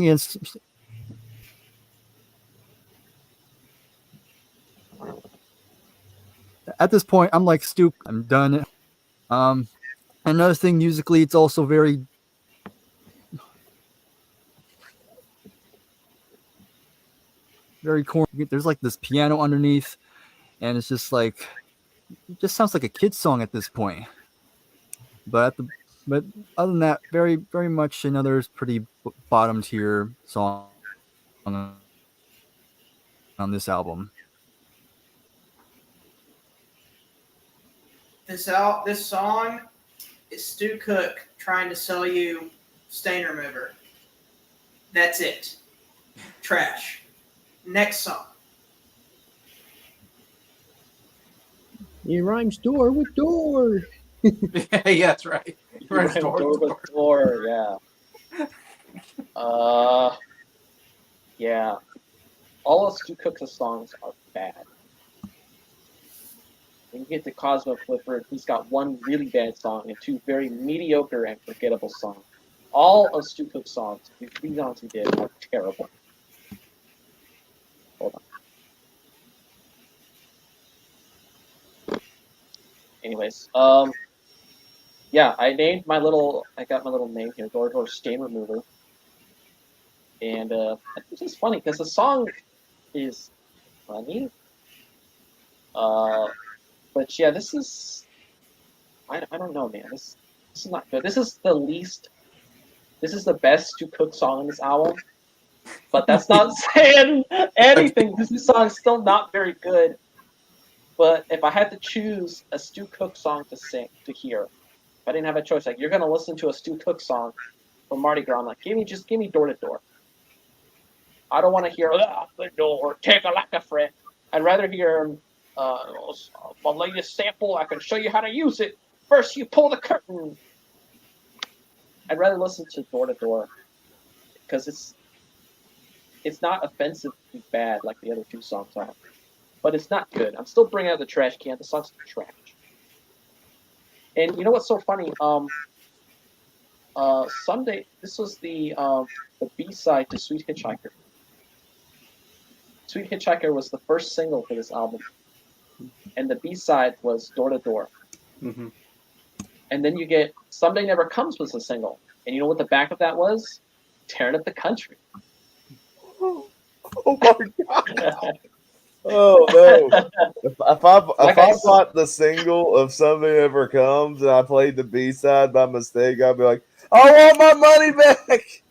D: at this point, I'm like, Stu, I'm done. Another thing, musically, it's also very corny. There's like this piano underneath, and it's just like it just sounds like a kid's song at this point. But other than that, very much another pretty bottom tier song on this album.
E: This song is Stu Cook trying to sell you stain remover. That's it. Trash. Next song.
B: It rhymes door with door.
C: Yeah, that's right. Right,
F: Door, yeah. Yeah. All of Stu Cook's songs are bad. When you get to Cosmo Clifford, he's got one really bad song and two very mediocre and forgettable songs. All of Stu Cook's songs, the three songs he did, are terrible. Hold on. Anyways, yeah, I got my little name here, Door Stain Remover. And I think it's just funny because the song is funny. But yeah, this is I don't know, man. This is not good. This is the best Stu Cook song on this album. But that's not saying anything. This song is still not very good. But if I had to choose a Stu Cook song to hear, if I didn't have a choice, like you're gonna listen to a Stu Cook song from Mardi Gras, I'm like, give me Door to Door. I don't want to hear the door, take a like a friend. I'd rather hear my latest sample. I can show you how to use it. First, you pull the curtain. I'd rather listen to Door to Door because it's not offensively bad like the other two songs are, but it's not good. I'm still bringing out the trash can. The song's trash. And you know what's so funny? Someday this was the B-side to Sweet Hitchhiker. Sweet Hitchhiker was the first single for this album, and the B-side was Door to Door.
C: Mm-hmm.
F: And then you get Someday Never Comes was a single, and you know what the back of that was? Tearing Up the Country.
A: Oh my god! Oh no! If I bought the single of Something Ever Comes and I played the B side by mistake, I'd be like, I want my money back.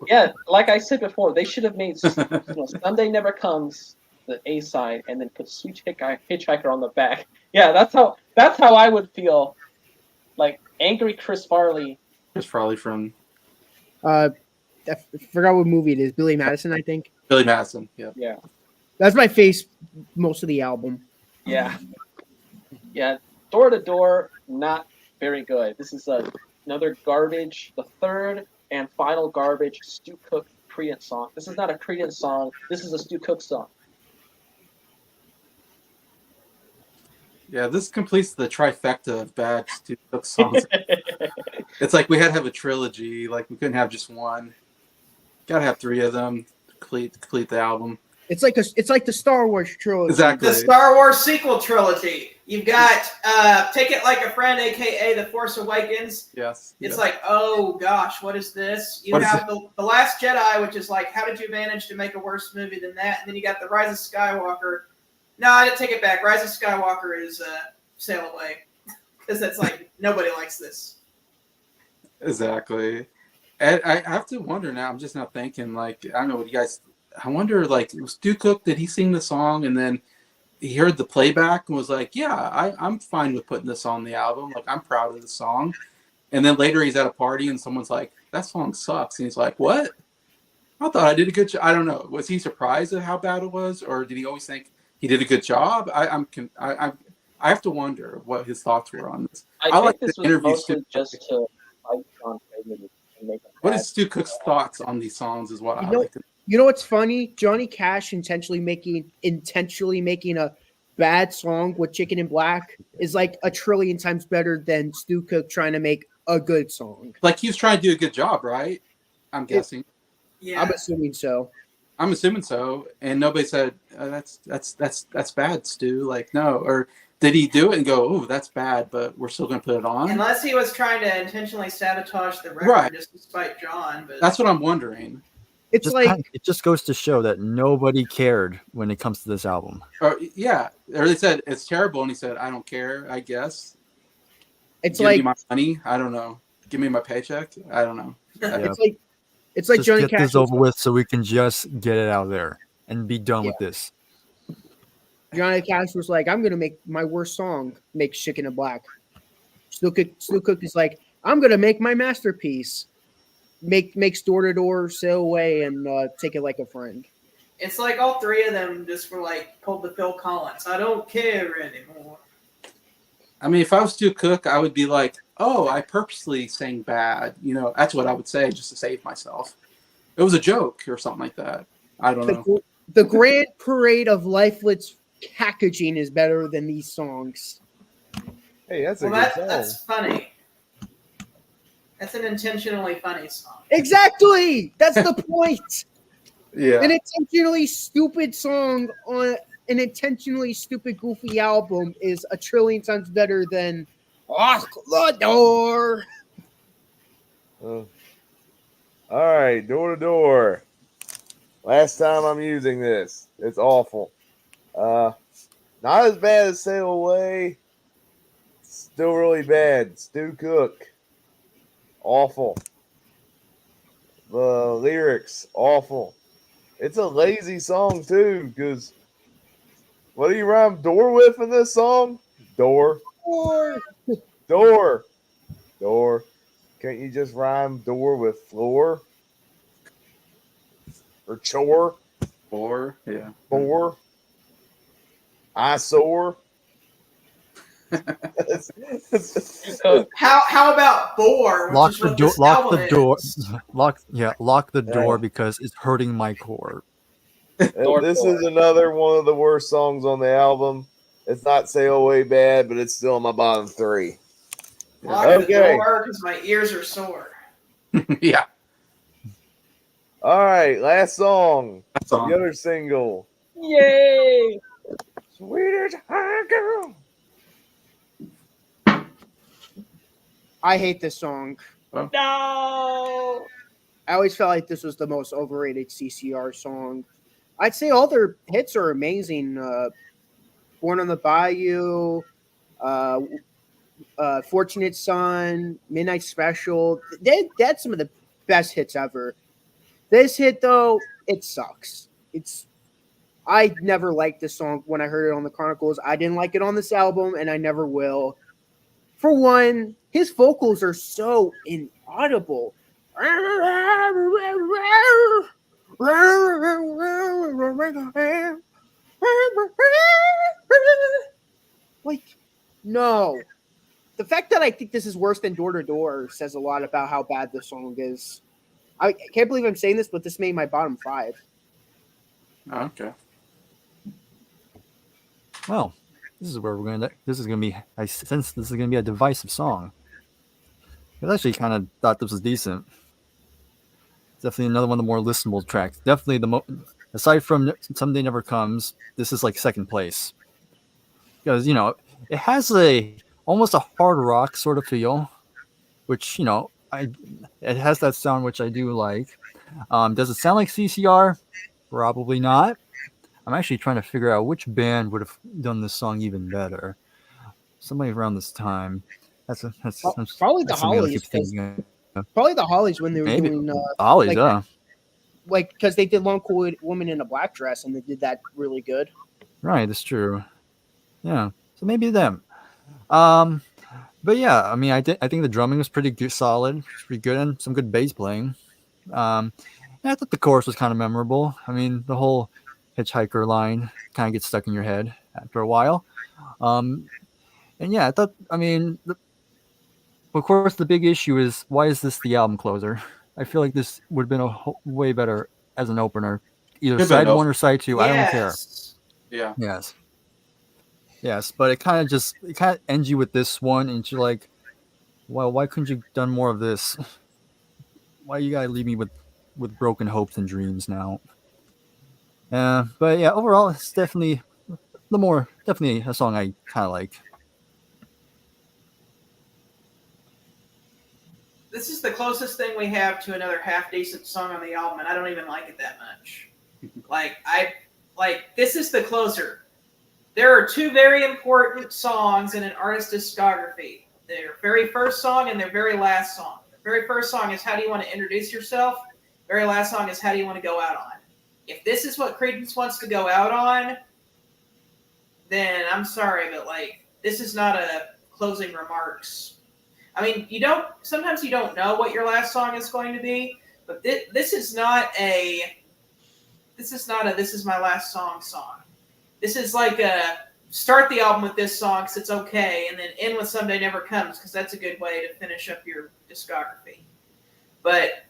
F: Yeah, like I said before, they should have made Someday Never Comes the A side and then put Sweet Hitchhiker on the back. Yeah, that's how I would feel. Like angry Chris Farley.
C: Chris Farley from
B: I forgot what movie it is. Billy Madison, I think.
C: Billy Madison. Yeah.
F: Yeah.
B: That's my face most of the album.
F: Yeah. Yeah. Door to Door, not very good. This is another garbage, the third and final garbage Stu Cook Creedence song. This is not a Creedence song. This is a Stu Cook song.
C: Yeah, this completes the trifecta of bad Stu Cook songs. It's like we had to have a trilogy. Like we couldn't have just one. Got to have three of them to complete the album.
B: It's like the Star Wars trilogy.
C: Exactly.
E: The Star Wars sequel trilogy. You've got Take It Like a Friend, aka The Force Awakens.
C: Yes.
E: It's like, oh gosh, what is this? You
C: What is
E: have the Last Jedi, which is like, how did you manage to make a worse movie than that? And then you got The Rise of Skywalker. No, I didn't take it back. Rise of Skywalker is sail away. Because that's like, nobody likes this.
C: Exactly. And I have to wonder now, I'm just now thinking, like, I don't know what you guys, I wonder, like, was Stu Cook, did he sing the song and then he heard the playback and was like, yeah, I'm fine with putting this on the album. Like, I'm proud of the song. And then later he's at a party and someone's like, that song sucks. And he's like, what? I thought I did a good job. I don't know. Was he surprised at how bad it was? Or did he always think he did a good job? I have to wonder what his thoughts were on this.
F: I
C: like
F: think this
C: the
F: was
C: interview
F: mostly
C: Stu
F: just to like John Craig and make
C: What is Stu Cook's thoughts on these songs is what I like to.
B: You know what's funny? Johnny Cash intentionally making a bad song with Chicken and Black is like a trillion times better than Stu Cook trying to make a good song.
C: Like he was trying to do a good job, right? I'm guessing.
E: Yeah.
B: I'm assuming so.
C: I'm assuming so. And nobody said that's bad, Stu. Like no, or did he do it and go, oh, that's bad, but we're still gonna put it on?
E: Unless he was trying to intentionally sabotage the record
C: Right.
E: just to spite John. But
C: That's what I'm wondering.
B: It's like
D: It just goes to show that nobody cared when it comes to this album.
C: Or yeah, or they said it's terrible, and he said, I don't care. I guess.
B: it's
C: Give
B: like
C: me my money. I don't know. Give me my paycheck. I don't know.
D: Yeah.
B: it's like
D: Just
B: Johnny
D: get
B: Cash.
D: this over with so we can just get it out there and be done with this.
B: Johnny Cash was like, I'm gonna make my worst song make Chicken and Black. Snoop Cook is like, I'm gonna make my masterpiece. Makes Door to Door, Sail Away, and Take It Like a Friend.
E: it's like all three of them just were like pulled the Phil Collins. I don't care anymore.
C: I mean, if I was Stu Cook, I would be like, oh, I purposely sang bad. You know, that's what I would say just to save myself. It was a joke or something like that. I don't know.
B: The Grand Parade of Lifeless Packaging is better than these songs.
A: Hey, that's a
E: Well,
A: good song.
E: that's funny. That's an intentionally funny song.
B: Exactly. That's the point.
C: Yeah.
B: An intentionally stupid song on an intentionally stupid, goofy album is a trillion times better than Lock the Door.
A: All right, Door to Door. Last time I'm using this. It's awful. Not as bad as Sail Away. Still really bad. Stu Cook. Awful. The lyrics, awful. It's a lazy song, too, because what do you rhyme door with in this song? Door. Door. Door. Can't you just rhyme door with floor? Or chore?
C: Or yeah.
A: Bore? Eyesore?
E: How about Bore? Which
D: Lock
E: is
D: the
E: what
D: door.
E: this
D: Lock
E: album
D: the door.
E: is.
D: Lock the door
A: Yeah.
D: because it's hurting my core.
A: This is another one of the worst songs on the album. It's not Sail Away bad, but it's still in my bottom three.
E: Lock the
A: Okay.
E: door because my ears are sore.
C: Yeah.
A: All right, last song.
C: That's on.
A: The other single.
F: Yay!
A: Sweet as high girl.
B: I hate this song.
F: No!
B: I always felt like this was the most overrated CCR song. I'd say all their hits are amazing. Born on the Bayou, Fortunate Son, Midnight Special. They had some of the best hits ever. This hit, though, it sucks. I never liked this song when I heard it on the Chronicles. I didn't like it on this album, and I never will. For one, his vocals are so inaudible. Like, no. The fact that I think this is worse than Door to Door says a lot about how bad this song is. I can't believe I'm saying this, but this made my bottom 5.
C: Okay.
D: Well, this is where we're going to. This is going to be. I sense this is going to be a divisive song. I actually kind of thought this was decent. Definitely another one of the more listenable tracks. Definitely aside from Someday Never Comes, this is like second place. Because, it has almost a hard rock sort of feel, which, it has that sound which I do like. Does it sound like CCR? Probably not. I'm actually trying to figure out which band would have done this song even better. Somebody around this time. That's
B: Probably the
D: that's something I keep
B: Hollies.
D: thinking of.
B: Probably the Hollies when they were
D: Maybe.
B: doing
D: Ollies,
B: like- because they did Long Cool Woman in a Black Dress and they did that really good.
D: Right, that's true. Yeah, so maybe them. But yeah, I mean, I think the drumming was pretty good, solid, pretty good, and some good bass playing. And I thought the chorus was kind of memorable. I mean, the whole hitchhiker line kind of gets stuck in your head after a while. And yeah, I thought, I mean, of course, the big issue is why is this the album closer? I feel like this would have been way better as an opener, either
C: Could've
D: side
C: been
D: one or side two. I don't care.
C: Yeah.
D: Yes, but it kind of ends you with this one, and you're like, well, why couldn't you have done more of this? Why you gotta leave me with broken hopes and dreams now? But yeah, overall, it's definitely definitely a song I kind of like.
E: This is the closest thing we have to another half decent song on the album, and I don't even like it that much. This is the closer. There are two very important songs in an artist's discography. Their very first song and their very last song. The very first song is How Do You Want to Introduce Yourself? The very last song is How Do You Want to Go Out On? If this is what Creedence wants to go out on, then I'm sorry, but this is not a closing remarks. I mean, sometimes you don't know what your last song is going to be, but this is not a this is my last song. This is like a start the album with this song because it's okay, and then end with Someday Never Comes because that's a good way to finish up your discography. But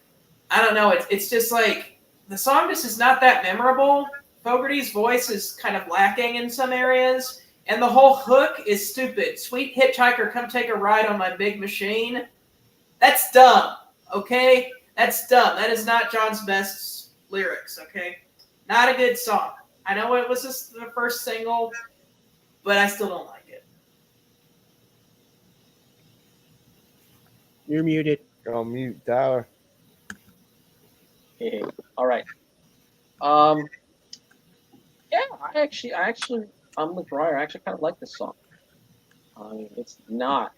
E: I don't know, it's just like the song just is not that memorable. Fogerty's voice is kind of lacking in some areas, and the whole hook is stupid. Sweet Hitchhiker, come take a ride on my big machine. That's dumb, okay? That's dumb. That is not John's best lyrics, okay? Not a good song. I know it was just the first single, but I still don't like it.
B: You're muted.
A: You're on mute, Tyler.
F: Hey, all right. Yeah, I'm with Bryer. I actually kind of like this song. I mean, it's not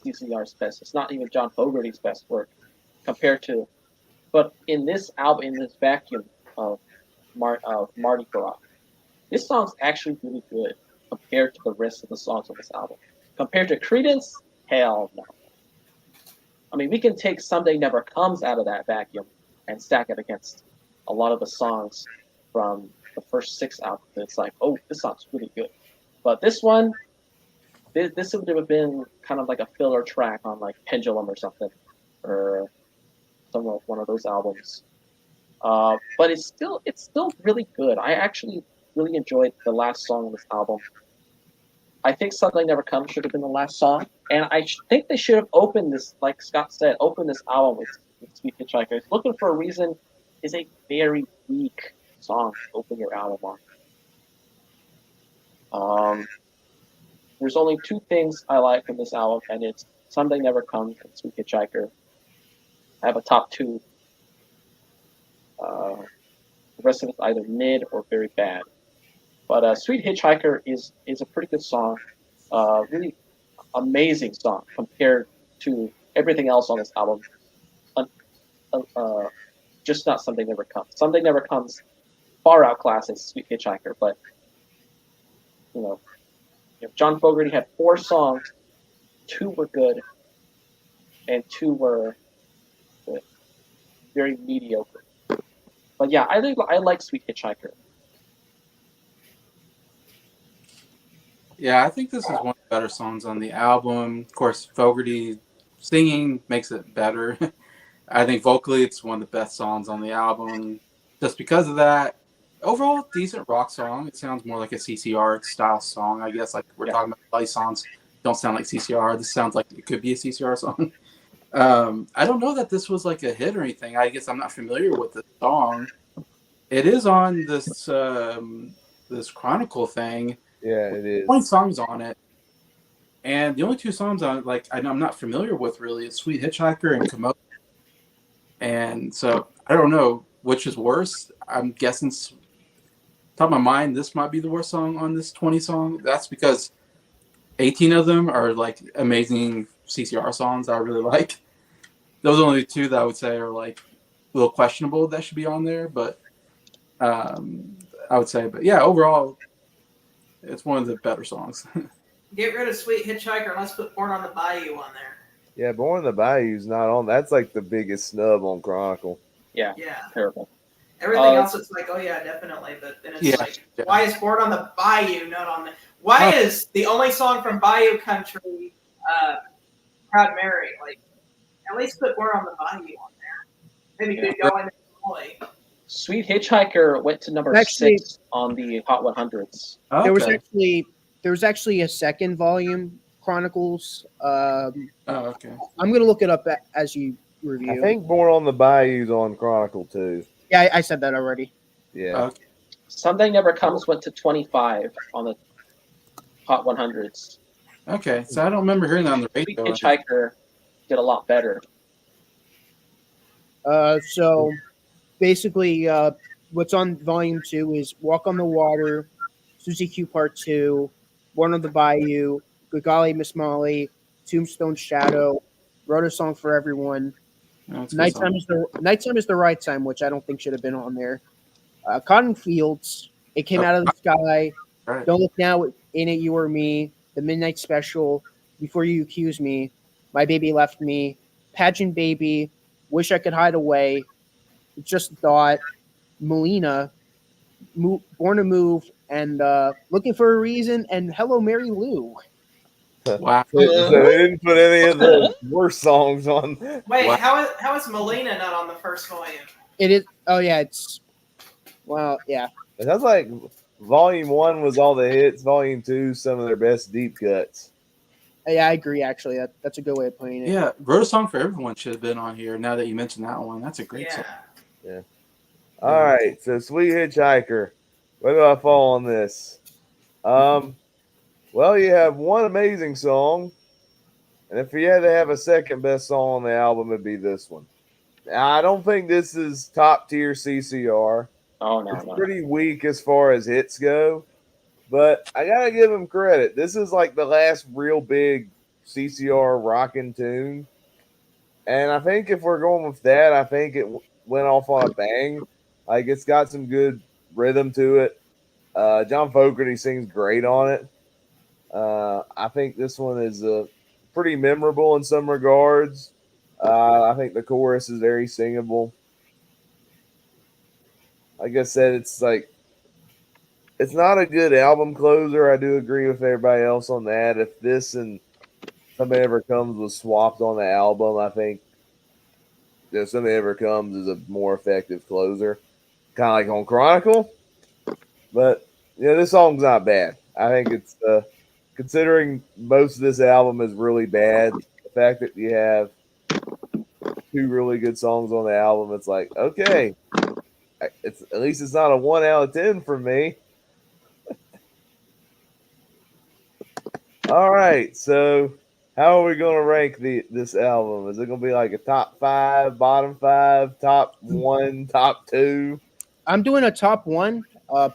F: CCR's best. It's not even John Fogerty's best work compared to, but in this album, in this vacuum of Mardi Gras, this song's actually really good compared to the rest of the songs on this album. Compared to Creedence, hell no. I mean, we can take Someday Never Comes out of that vacuum and stack it against a lot of the songs from the first 6 albums. It's like, oh, this song's really good. But this one, this would have been kind of like a filler track on like Pendulum or something, or one of those albums. But it's still really good. I actually really enjoyed the last song on this album. I think Something Never Comes should have been the last song, and I think they should have opened this, like Scott said, opened this album with Sweet Hitchhiker. Looking for a Reason is a very weak song to open your album on. There's only 2 things I like from this album, and it's Someday Never Comes and Sweet Hitchhiker. I have a top 2. The rest of it's either mid or very bad. But Sweet Hitchhiker is a pretty good song. Really amazing song compared to everything else on this album. Just not Someday Never Comes. Someday Never Comes far outclasses Sweet Hitchhiker, but John Fogerty had 4 songs, 2 were good, and 2 were very mediocre. But yeah, I like Sweet Hitchhiker.
C: Yeah, I think this is one of the better songs on the album. Of course, Fogerty singing makes it better. I think vocally it's one of the best songs on the album. Just because of that, overall, decent rock song. It sounds more like a CCR style song, I guess. Like we're talking about play songs, don't sound like CCR. This sounds like it could be a CCR song. I don't know that this was like a hit or anything. I guess I'm not familiar with the song. It is on this this Chronicle thing.
A: Yeah, it is.
C: 20 songs on it, and the only 2 songs on it, like I'm not familiar with really, is Sweet Hitchhiker and Komodo. And so I don't know which is worse. I'm guessing, top of my mind, this might be the worst song on this 20 song. That's because 18 of them are like amazing CCR songs that I really like. Those are only 2 that I would say are like a little questionable that should be on there, but I would say, but yeah, overall, it's one of the better songs.
E: Get rid of Sweet Hitchhiker and let's put Born on the Bayou on there.
A: Yeah, Born on the Bayou's not on. That's like the biggest snub on Chronicle.
F: Yeah. Terrible.
E: Everything else, it's like, oh yeah, definitely. But then it's why is Born on the Bayou not on there? Why is the only song from Bayou Country, Proud Mary? Like, at least put Born on the Bayou on there. Maybe you could go into Molly.
F: Sweet Hitchhiker went to number 6 on the Hot 100s.
B: Okay. There was actually a second volume, Chronicles.
C: Okay.
B: I'm gonna look it up as you review.
A: I think Born on the Bayou's on Chronicle too.
B: Yeah, I said that already.
A: Yeah.
C: Okay.
F: Someday Never Comes went to 25 on the Hot 100s.
C: Okay, so I don't remember hearing that on the
F: Sweet
C: radio.
F: Hitchhiker did a lot better.
B: So basically, what's on volume 2 is Walk on the Water, Susie Q Part 2, Born on the Bayou, Good Golly Miss Molly, Tombstone Shadow, Wrote a Song for Everyone.
C: That's a good song.
B: Nighttime is the right time, which I don't think should have been on there. Cotton Fields, It Came Out of the Sky,
C: Right.
B: Don't Look Now, Ain't It You or Me, The Midnight Special, Before You Accuse Me, My Baby Left Me, Pageant Baby, Wish I Could Hide Away, It's Just a Thought, Melina, Born to Move, and Looking for a Reason, and Hello Mary Lou.
C: Wow.
A: So they didn't put any of the worst songs on.
E: Wait,
C: Wow.
E: how is Melina not on the first volume?
B: It is. Oh yeah, it's. Well, yeah.
A: It sounds like Volume 1 was all the hits. Volume 2, some of their best deep cuts.
B: Yeah, I agree. Actually, that's a good way of putting it.
C: Yeah, Wrote a Song for Everyone should have been on here. Now that you mentioned that one, that's a great song.
E: Yeah.
A: All right, so Sweet Hitchhiker. Where do I fall on this? Well, you have one amazing song, and if you had to have a second best song on the album, it'd be this one. Now, I don't think this is top tier CCR.
F: Oh, no,
A: It's
F: no.
A: pretty weak as far as hits go, but I gotta give them credit. This is like the last real big CCR rockin' tune, and I think if we're going with that, I think it went off on a bang. Like it's got some good rhythm to it. John Fogerty sings great on it. I think this one is pretty memorable in some regards. I think the chorus is very singable. Like I said, it's not a good album closer. I do agree with everybody else on that. If this and Somebody Ever Comes was swapped on the album, I think Somebody Ever Comes is a more effective closer. Kind of like on Chronicle. But, this song's not bad. I think it's, considering most of this album is really bad, the fact that you have 2 really good songs on the album, it's like, okay, it's at least it's not a 1 out of 10 for me. All right, so how are we going to rank this album? Is it going to be like a top 5, bottom 5, top 1, top 2?
B: I'm doing a top 1,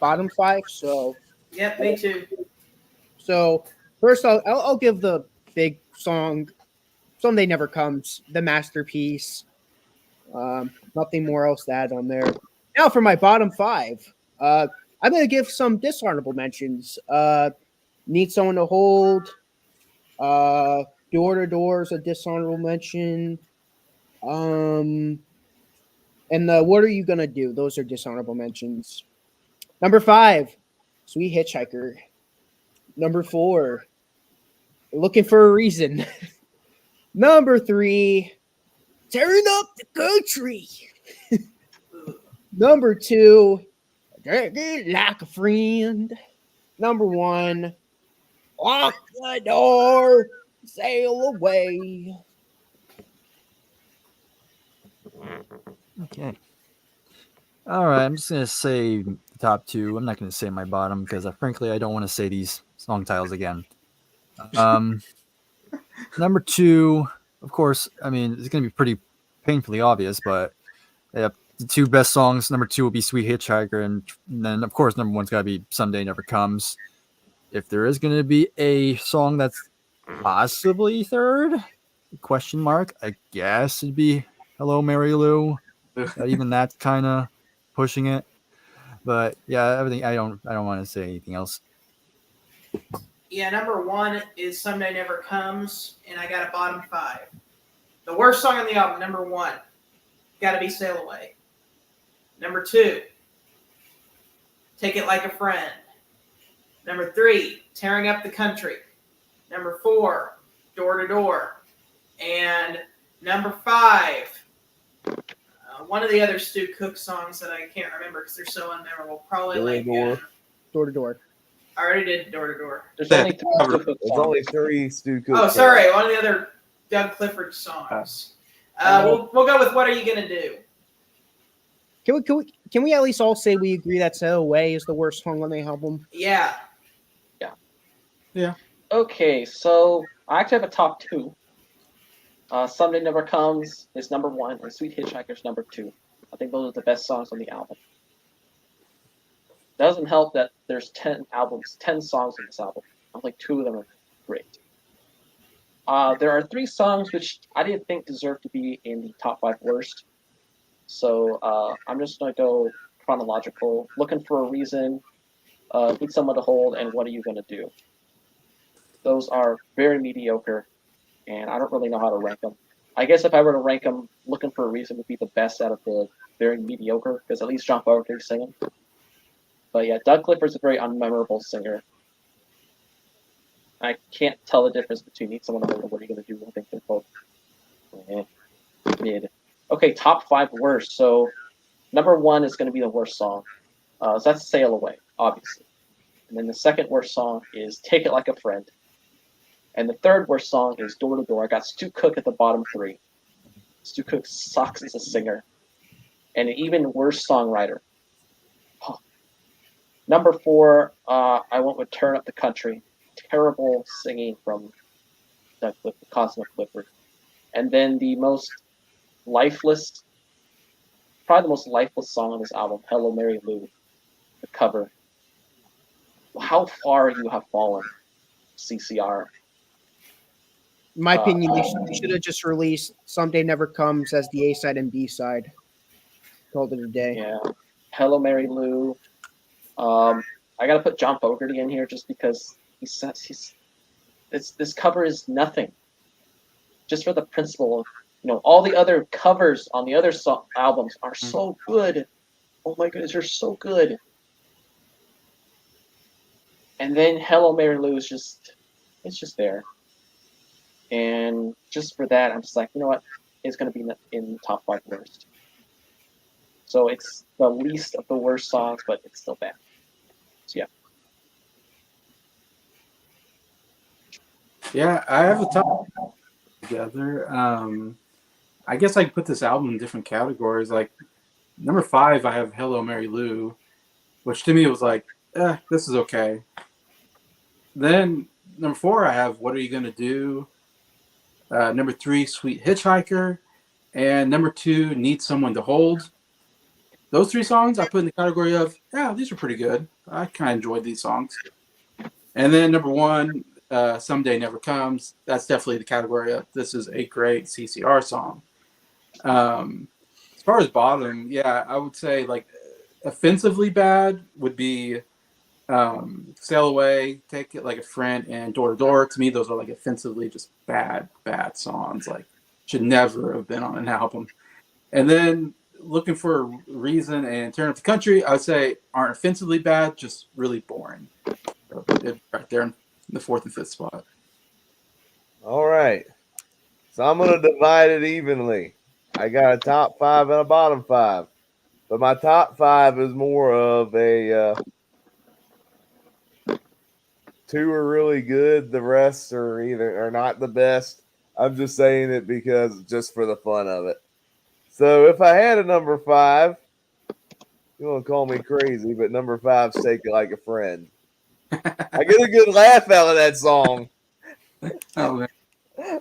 B: bottom 5. So
E: Yep, me too.
B: So first, I'll give the big song, "Someday Never Comes," the masterpiece. Nothing more else to add on there. Now for my bottom 5, I'm gonna give some dishonorable mentions. Need Someone to Hold. Door to Door is a dishonorable mention. And What Are You Gonna Do? Those are dishonorable mentions. Number 5, Sweet Hitchhiker. Number 4, Looking for a Reason. Number 3, Tearing Up the Country. Number 2, Like a Friend. Number 1, Lock the Door, Sail Away.
D: Okay. All right. I'm just gonna say the top 2. I'm not gonna say my bottom because frankly I don't want to say these song titles again. Number 2, of course. I mean, it's gonna be pretty painfully obvious, but the 2 best songs. Number 2 will be Sweet Hitchhiker, and then of course number 1's gotta be Someday Never Comes. If there is gonna be a song that's possibly third, question mark, I guess it'd be Hello Mary Lou. Even that's kind of pushing it, but yeah, everything. I don't want to say anything else.
E: Yeah, number 1 is Someday Never Comes, and I got a bottom 5. The worst song on the album, number 1, gotta be Sail Away. Number 2, Take It Like a Friend. Number 3, Tearing Up the Country. Number 4, Door to Door. And number 5, one of the other Stu Cook songs that I can't remember because they're so unmemorable. Probably
A: Door to
E: like
A: Door.
B: Door to Door.
E: I already did Door to Door.
F: There's only 3 Stu Cook
A: There's
F: songs.
A: only 3 Stu Cook
E: Oh,
A: songs.
E: sorry, one of the other Doug Clifford songs. We'll go with What Are You Gonna Do?
B: Can we at least all say we agree that Sail Away is the worst song on the album?
E: Yeah.
F: Okay, so I actually have a top two. Someday Never Comes is number one, and Sweet Hitchhiker's number two. I think those are the best songs on the album. Doesn't help that there's 10 songs on this album. Only two of them are great. There are three songs which I didn't think deserved to be in the top 5 worst. So I'm just going to go chronological. Looking for a Reason, Need Someone to Hold, and What Are You Gonna Do? Those are very mediocre, and I don't really know how to rank them. I guess if I were to rank them, Looking for a Reason would be the best out of the very mediocre, because at least John Fogerty's singing. But yeah, Doug Clifford's a very unmemorable singer. I can't tell the difference between Need Someone to Hold and What Are You Gonna Do? I think they're both mid. Okay, top 5 worst. So number 1 is going to be the worst song. So that's Sail Away, obviously. And then the second worst song is Take It Like a Friend. And the third worst song is Door to Door. I got Stu Cook at the bottom 3. Stu Cook sucks as a singer. And an even worse songwriter. Huh. Number 4, I went with Turn Up the Country. Terrible singing from Doug Clifford, Cosmo Clifford. And then the most lifeless, probably the most lifeless song on this album, Hello Mary Lou, the cover. How far you have fallen, CCR.
B: In my opinion, they should have just released Someday Never Comes as the A-side and B-side. Called it a day.
F: Yeah. Hello Mary Lou. I gotta put John Fogerty in here just because this cover is nothing. Just for the principle of, all the other covers on the other albums are so good. Oh my goodness, they're so good. And then Hello Mary Lou is it's just there. And just for that, I'm just like, you know what? It's going to be in the top 5 worst. So it's the least of the worst songs, but it's still bad. So yeah.
C: Yeah, I have a top together. I guess I could put this album in different categories. Like number 5, I have Hello Mary Lou, which to me was like, this is okay. Then number 4, I have What Are You Gonna Do? Number 3, Sweet Hitchhiker. And number 2, Need Someone to Hold. Those 3 songs I put in the category of, these are pretty good. I kind of enjoyed these songs. And then number 1, Someday Never Comes. That's definitely the category of, this is a great CCR song. As far as bottom, I would say like offensively bad would be Sail Away, Take It Like a Friend, and Door to Door. To me, those are like offensively just bad songs. Like should never have been on an album. And then Looking for a Reason and Turn Up the Country, I would say aren't offensively bad, just really boring. So right there in the 4th and 5th spot.
A: All right. So I'm going to divide it evenly. I got a top 5 and a bottom 5. But my top 5 is more of a 2 are really good. The rest are not the best. I'm just saying it because just for the fun of it. So if I had a number 5, you want to call me crazy, but number 5's Take It Like a Friend. I get a good laugh out of that song.
C: Oh, man.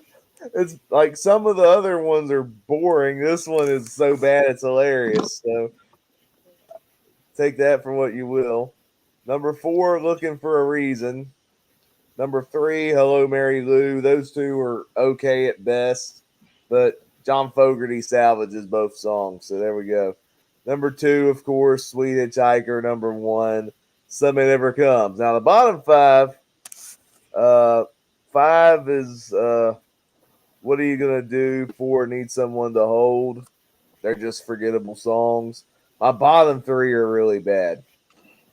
A: It's like some of the other ones are boring. This one is so bad it's hilarious. So take that for what you will. Number 4, Looking for a Reason. Number 3, Hello Mary Lou. Those 2 are okay at best, but John Fogerty salvages both songs. So there we go. Number 2, of course, Sweet Hitchhiker. Number 1, Someday Never Comes. Now the bottom 5, 5 is What Are You Gonna Do? 4, Need Someone to Hold. They're just forgettable songs. My bottom 3 are really bad.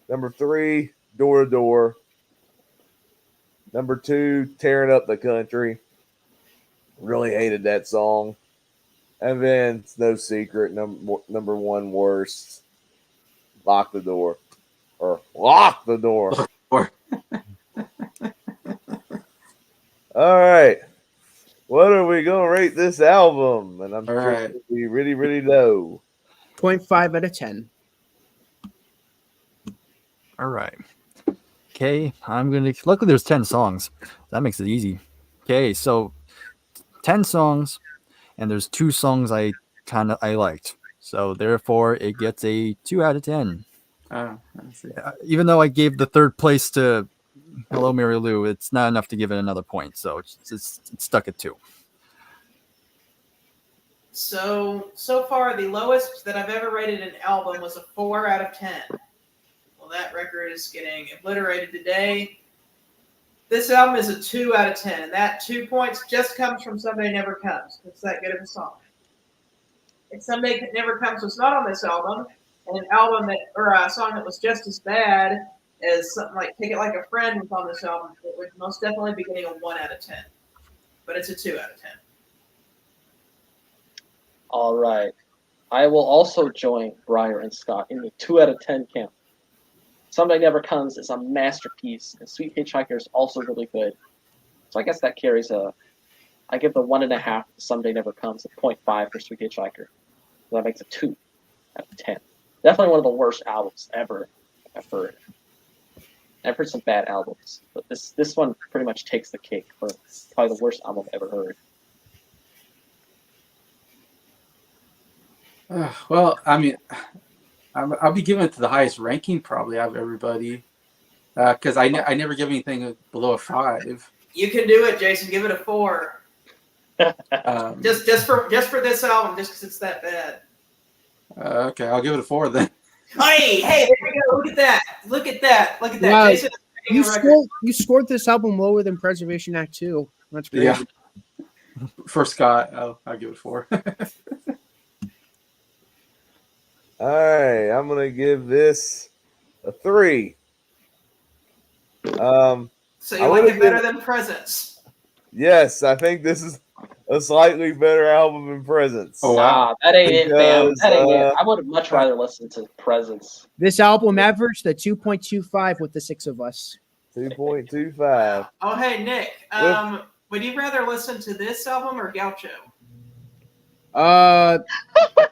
A: Number 3, Door to Door. Number 2, Tearing Up the Country. Really hated that song. And then it's no secret, number 1 worst, Lock the Door. Or Lock the Door. All right. What are we going to rate this album? And I'm sure it'll be really, really low.
B: 0.5 out of 10.
D: All right. Okay, I'm gonna. Luckily, there's 10 songs. That makes it easy. Okay, so 10 songs, and there's 2 songs I liked. So therefore, it gets a 2 out of 10.
C: I see.
D: Even though I gave the third place to Hello Mary Lou, it's not enough to give it another point. So it's stuck at 2.
E: So far, the lowest that I've ever rated an album was a 4 out of 10. Well, that record is getting obliterated today. This album is a 2 out of 10, and that 2 points just comes from Someday Never Comes. It's that good of a song. If Someday Never Comes was not on this album, and an album that, or a song that was just as bad as something like Take It Like a Friend was on this album, it would most definitely be getting a 1 out of 10. But it's a 2 out of 10.
F: All right. I will also join Bryer and Scott in the 2 out of 10 camp. Someday Never Comes is a masterpiece, and Sweet Hitchhiker is also really good. So I guess that carries I give the 1.5 to Someday Never Comes, a 0.5 for Sweet Hitchhiker. So that makes a 2 out of 10. Definitely one of the worst albums ever I've heard. I've heard some bad albums, but this one pretty much takes the cake for probably the worst album I've ever heard.
C: Well, I mean, I'll be giving it to the highest ranking probably out of everybody, because I never give anything below a 5.
E: You can do it, Jason. Give it a 4. Just for this album, just because it's that bad.
C: Okay, I'll give it a 4 then.
E: Hey, there we go. Look at that. Look at that.
B: Wow.
E: Jason is breaking a record.
B: You scored this album lower than Preservation Act 2. That's crazy.
C: Yeah. For Scott, I'll give it a 4.
A: All right, I'm gonna give this a 3.
E: So
A: I
E: you like
A: would've
E: it better than Presents?
A: Yes, I think this is a slightly better album than Presents.
C: Oh, wow.
F: That ain't it, fam.
A: Because,
F: That ain't it. I would have much rather listened to Presents.
B: This album averaged a 2.25 with the 6 of us.
A: 2.25.
E: Oh, hey, Nick. Would you rather listen to this album or Gaucho?
B: I'd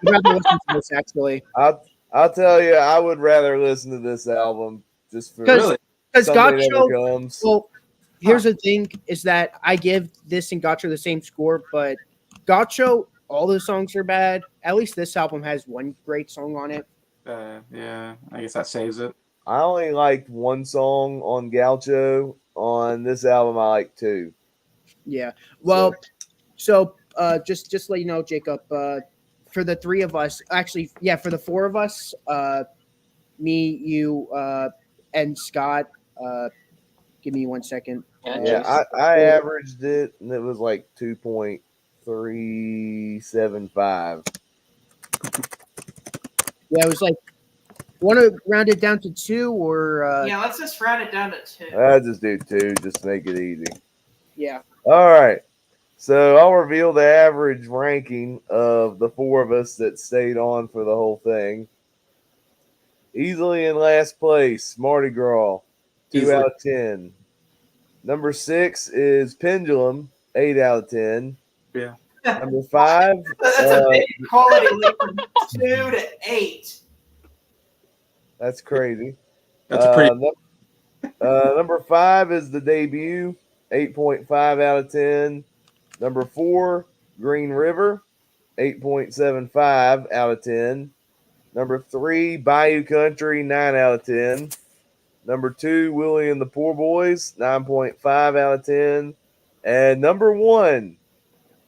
B: rather listen to this actually.
A: I'll tell you, I would rather listen to this album just for
C: Really?
B: Because
A: Someday
B: Gaucho.
A: Never Comes.
B: Well, here's the thing: is that I give this and Gaucho the same score, but Gaucho, all the songs are bad. At least this album has one great song on it.
C: Yeah, I guess that saves it.
A: I only liked one song on Gaucho. On this album, I like 2.
B: Yeah. Well, so just to let you know, Jacob, for the 3 of us, actually, yeah, for the 4 of us, me, you, and Scott. Give me 1 second.
A: Yeah, I averaged it, and it was like 2.375.
B: Yeah, it was like, want to round it down to 2 or?
E: Yeah, let's just round it down to 2.
A: I just do 2, just to make it easy.
B: Yeah.
A: All right. So I'll reveal the average ranking of the 4 of us that stayed on for the whole thing. Easily in last place, Mardi Gras, 2 out of 10. Number 6 is Pendulum, 8 out of 10.
C: Yeah.
A: Number 5.
E: That's a big quality leap from 2 to 8.
A: That's crazy.
C: That's a pretty.
A: Number 5 is The Debut, 8.5 out of 10. Number 4, Green River, 8.75 out of 10. Number 3, Bayou Country, 9 out of 10. Number 2, Willie and the Poor Boys, 9.5 out of 10. And number 1,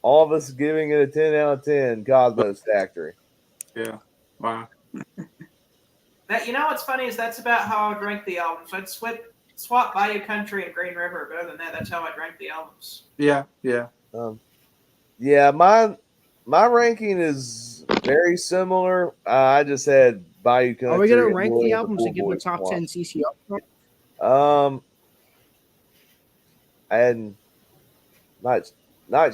A: all of us giving it a 10 out of 10, Cosmos Factory.
C: Yeah. Wow.
E: That, you know what's funny is that's about how I would rank the albums. I'd swap Bayou Country and Green River, but other than that, that's how I'd rank the albums.
C: Yeah.
A: Yeah, my ranking is very similar. I just had Bayou Country.
B: Are we going to
A: and
B: rank
A: Willie
B: the
A: and
B: albums
A: Poor
B: and give them a
A: Boys
B: top
A: one.
B: 10 CCR?
A: And not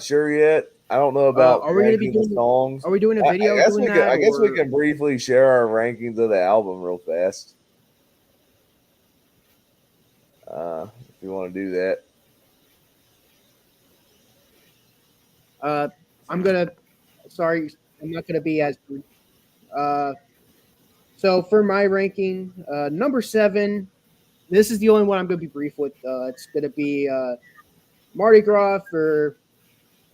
A: sure yet. I don't know about
B: are we going to be
A: ranking the
B: doing?
A: songs.
B: Are we doing a video?
A: I guess
B: doing
A: we
B: that,
A: can. I guess we
B: or-
A: can briefly share our rankings of the album real fast. If you want to do that.
B: I'm not gonna be as. So for my ranking, number 7, this is the only one I'm going to be brief with. It's going to be Mardi Gras for.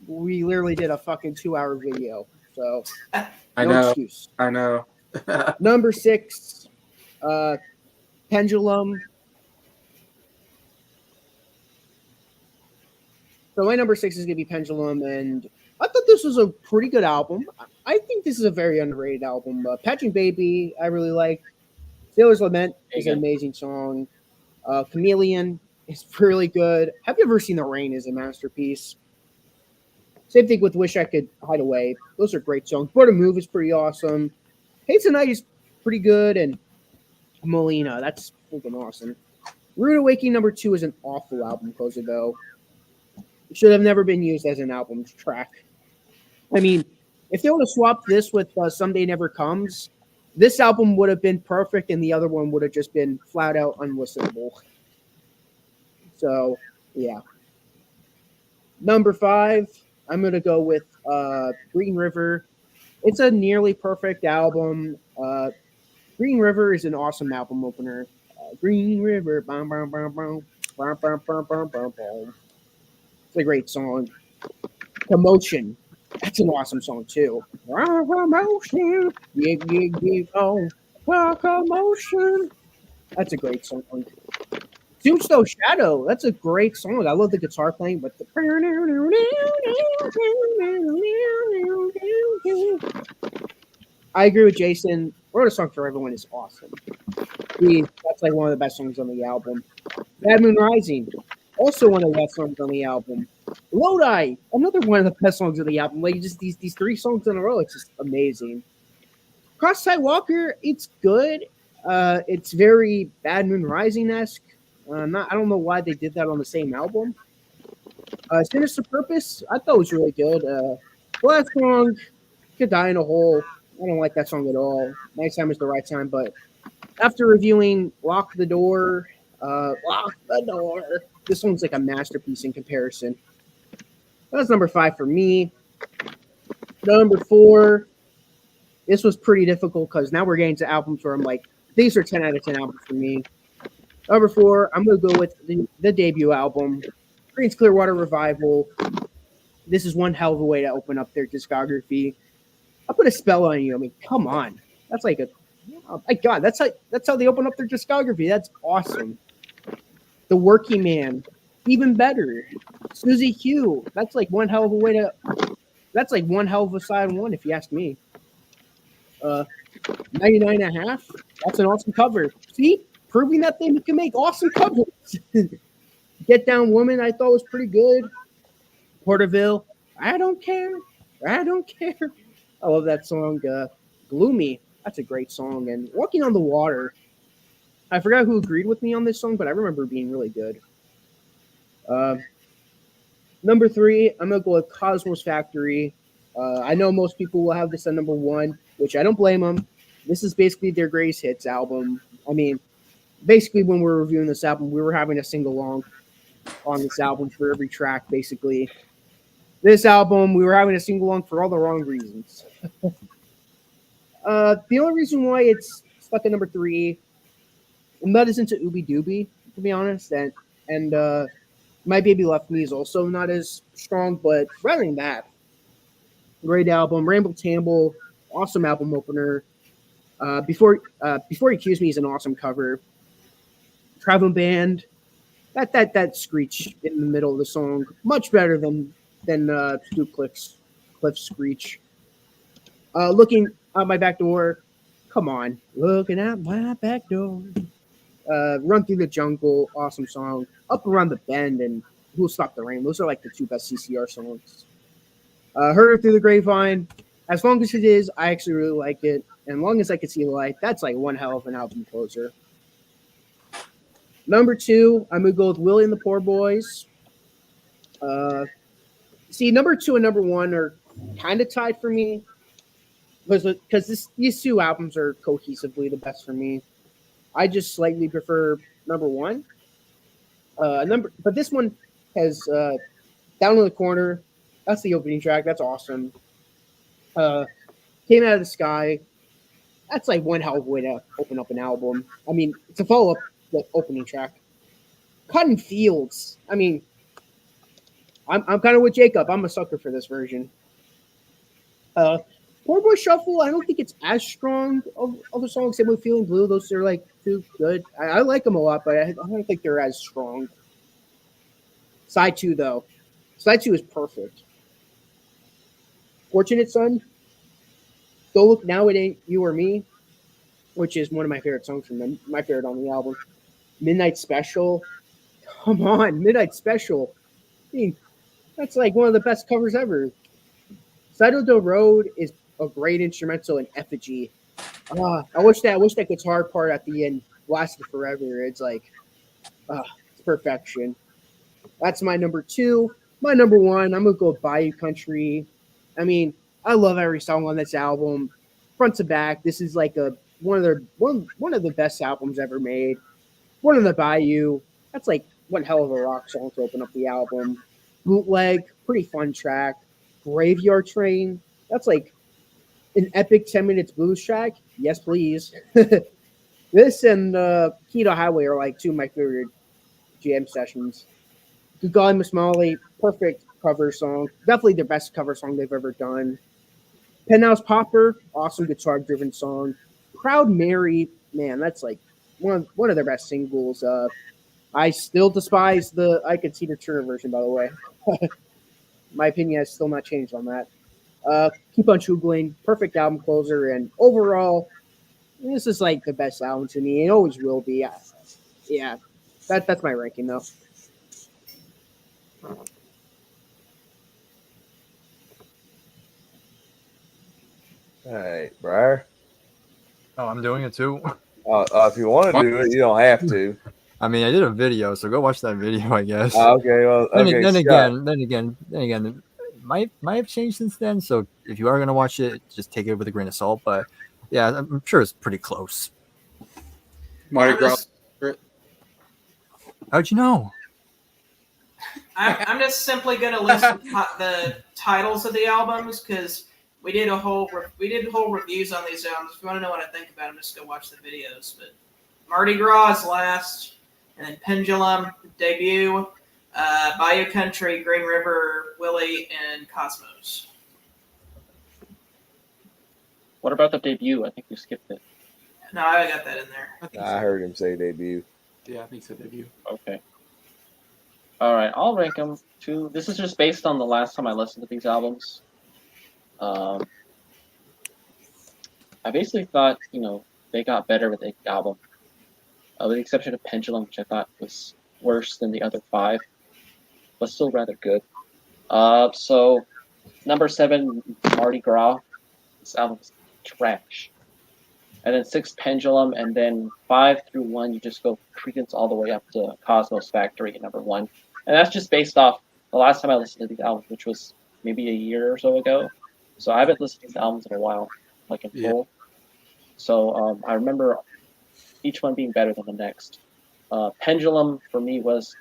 B: We literally did a fucking 2-hour video, so
C: I
B: no
C: know.
B: excuse.
C: I know.
B: Number 6, Pendulum. So my number 6 is going to be Pendulum, and I thought this was a pretty good album. I think this is a very underrated album. Patching Baby, I really like. Sailor's Lament is an amazing song. Chameleon is really good. Have you ever seen The Rain? Is a masterpiece. Same thing with Wish I Could Hide Away. Those are great songs. Born to Move is pretty awesome. Hate Tonight is pretty good, and Molina, that's freaking awesome. Rude Awakening number 2 is an awful album closer, though. It should have never been used as an album track. I mean, if they would have swapped this with Someday Never Comes, this album would have been perfect, and the other one would have just been flat out unlistenable. So, yeah. Number 5, I'm going to go with Green River. It's a nearly perfect album. Green River is an awesome album opener. Green River. Bum, bum, bum, bum, bum, bum, bum, bum, bum, bum. It's a great song. Commotion. That's an awesome song, too. Commotion. Oh. Commotion. That's a great song. Tombstone Shadow. That's a great song. I love the guitar playing, but the I agree with Jason. Wrote a Song for Everyone is awesome. That's like one of the best songs on the album. Bad Moon Rising, also one of the best songs on the album. Lodi, another one of the best songs on the album. Like just these 3 songs in a row, it's just amazing. Cross-Side Walker, it's good. It's very Bad Moon Rising-esque. I don't know why they did that on the same album. Sinister Purpose, I thought was really good. Last song, Could Die in a Hole. I don't like that song at all. Night Time is the Right Time, but after reviewing Lock the Door, this one's like a masterpiece in comparison. That was number 5 for me. Number 4, this was pretty difficult because now we're getting to albums where I'm like, these are 10 out of 10 albums for me. Number 4, I'm going to go with the debut album, Creedence Clearwater Revival. This is one hell of a way to open up their discography. I'll put a spell on you. I mean, come on. That's like oh my God, that's how they open up their discography. That's awesome. The Working Man, even better. Susie Q, that's like one hell of a way to. That's like one hell of a side one, if you ask me. 99 and a half. That's an awesome cover. See, proving that they can make awesome covers. Get Down Woman, I thought was pretty good. Porterville, I don't care. I don't care. I love that song. Gloomy, that's a great song. And Walking on the Water, I forgot who agreed with me on this song, but I remember it being really good. Number 3, I'm going to go with Cosmos Factory. I know most people will have this at number 1, which I don't blame them. This is basically their greatest hits album. I mean, basically when we were reviewing this album, we were having a sing-along on this album for every track, basically. This album, we were having a sing-along for all the wrong reasons. The only reason why it's stuck at number 3, I'm not as into Ooby Dooby, to be honest, and My Baby Left Me is also not as strong, but rather than that, great album. Ramble Tamble, awesome album opener. Before You Accuse Me is an awesome cover. Traveling Band, that screech in the middle of the song, much better than Stu Cliff's screech. Looking out my back door, come on, looking out my back door. Run Through the Jungle, awesome song. Up Around the Bend and Who'll Stop the Rain. Those are like the 2 best CCR songs. Heard Her Through the Grapevine. As long as it is, I actually really like it. And long as I can see the light, that's like one hell of an album closer. Number 2, I'm going to go with Willie and the Poor Boys. See, number 2 and number 1 are kind of tied for me. Because these 2 albums are cohesively the best for me. I just slightly prefer number 1. But this one has Down in the Corner. That's the opening track. That's awesome. Came Out of the Sky. That's like one hell of a way to open up an album. I mean, to follow up the opening track, Cotton Fields. I mean, I'm kind of with Jacob. I'm a sucker for this version. Poor Boy Shuffle. I don't think it's as strong of a song. Same with Feeling Blue. Those are like too good. I like them a lot, but I don't think they're as strong. Side 2 though. Side 2 is perfect. Fortunate Son. Don't Look Now, It Ain't You or Me, which is one of my favorite songs from them. My favorite on the album. Midnight Special. Come on, Midnight Special. I mean, that's like one of the best covers ever. Side of the Road is a great instrumental in Effigy. I wish that guitar part at the end lasted forever. It's like, it's perfection. That's my number 2. My number 1, I'm gonna go with Bayou Country. I mean, I love every song on this album, front to back. This is like one of the best albums ever made. One of the Bayou. That's like one hell of a rock song to open up the album. Bootleg, pretty fun track. Graveyard Train. That's like an epic 10 minutes blues track. Yes, please. This and Keto Highway are like two of my favorite jam sessions. Good Golly Miss Molly, perfect cover song. Definitely the best cover song they've ever done. Penthouse Popper, awesome guitar driven song. Proud Mary, man, that's like one of their best singles. I still despise the I Could See the Turner version, by the way. My opinion has still not changed on that. Keep on Choogling, perfect album closer, and overall, this is like the best album to me. It always will be. Yeah, that's my ranking though.
A: All right, Bryer.
D: Oh, I'm doing it too.
A: If you want to do it, you don't have to.
D: I mean, I did a video, so go watch that video, I guess.
A: Okay, well, okay.
D: Then
A: Scott.
D: again, it might have changed since then. So if you are gonna watch it, just take it with a grain of salt. But yeah, I'm sure it's pretty close.
C: Mardi Gras.
D: How'd you know?
E: I'm just simply going to list the titles of the albums because we did whole reviews on these albums. If you want to know what I think about them, just go watch the videos. But Mardi Gras is last, and then Pendulum, Debut, Bayou Country, Green River, Willie, and Cosmos.
F: What about the debut? I think you skipped it.
E: No, I got that in there.
A: I heard him say Debut.
C: Yeah, I think so. Debut.
F: Okay. All right, I'll rank them too. This is just based on the last time I listened to these albums. I basically thought, they got better with the album, with the exception of Pendulum, which I thought was worse than the other 5, but still rather good. So number 7, Mardi Gras. This album's trash. And then 6, Pendulum, and then 5 through 1, you just go Credence all the way up to Cosmos Factory at number 1. And that's just based off the last time I listened to these albums, which was maybe a year or so ago. So I haven't listened to these albums in a while, like in full. So I remember each one being better than the next. Pendulum, for me, was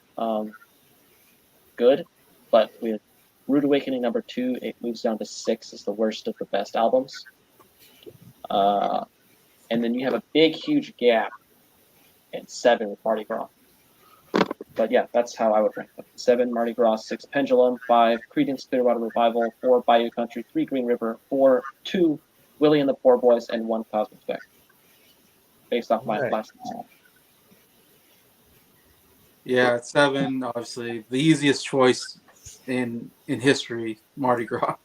F: good, but with Rude Awakening number 2, it moves down to 6 as the worst of the best albums. And then you have a big, huge gap in 7 with Mardi Gras. But yeah, that's how I would rank them. 7, Mardi Gras. 6, Pendulum. 5, Creedence Clearwater Revival. 4, Bayou Country. 3, Green River. 4, 2, Willie and the Poor Boys. And 1, Cosmic Spec. Based off my last list.
C: Yeah, 7, obviously the easiest choice in history, Mardi Gras.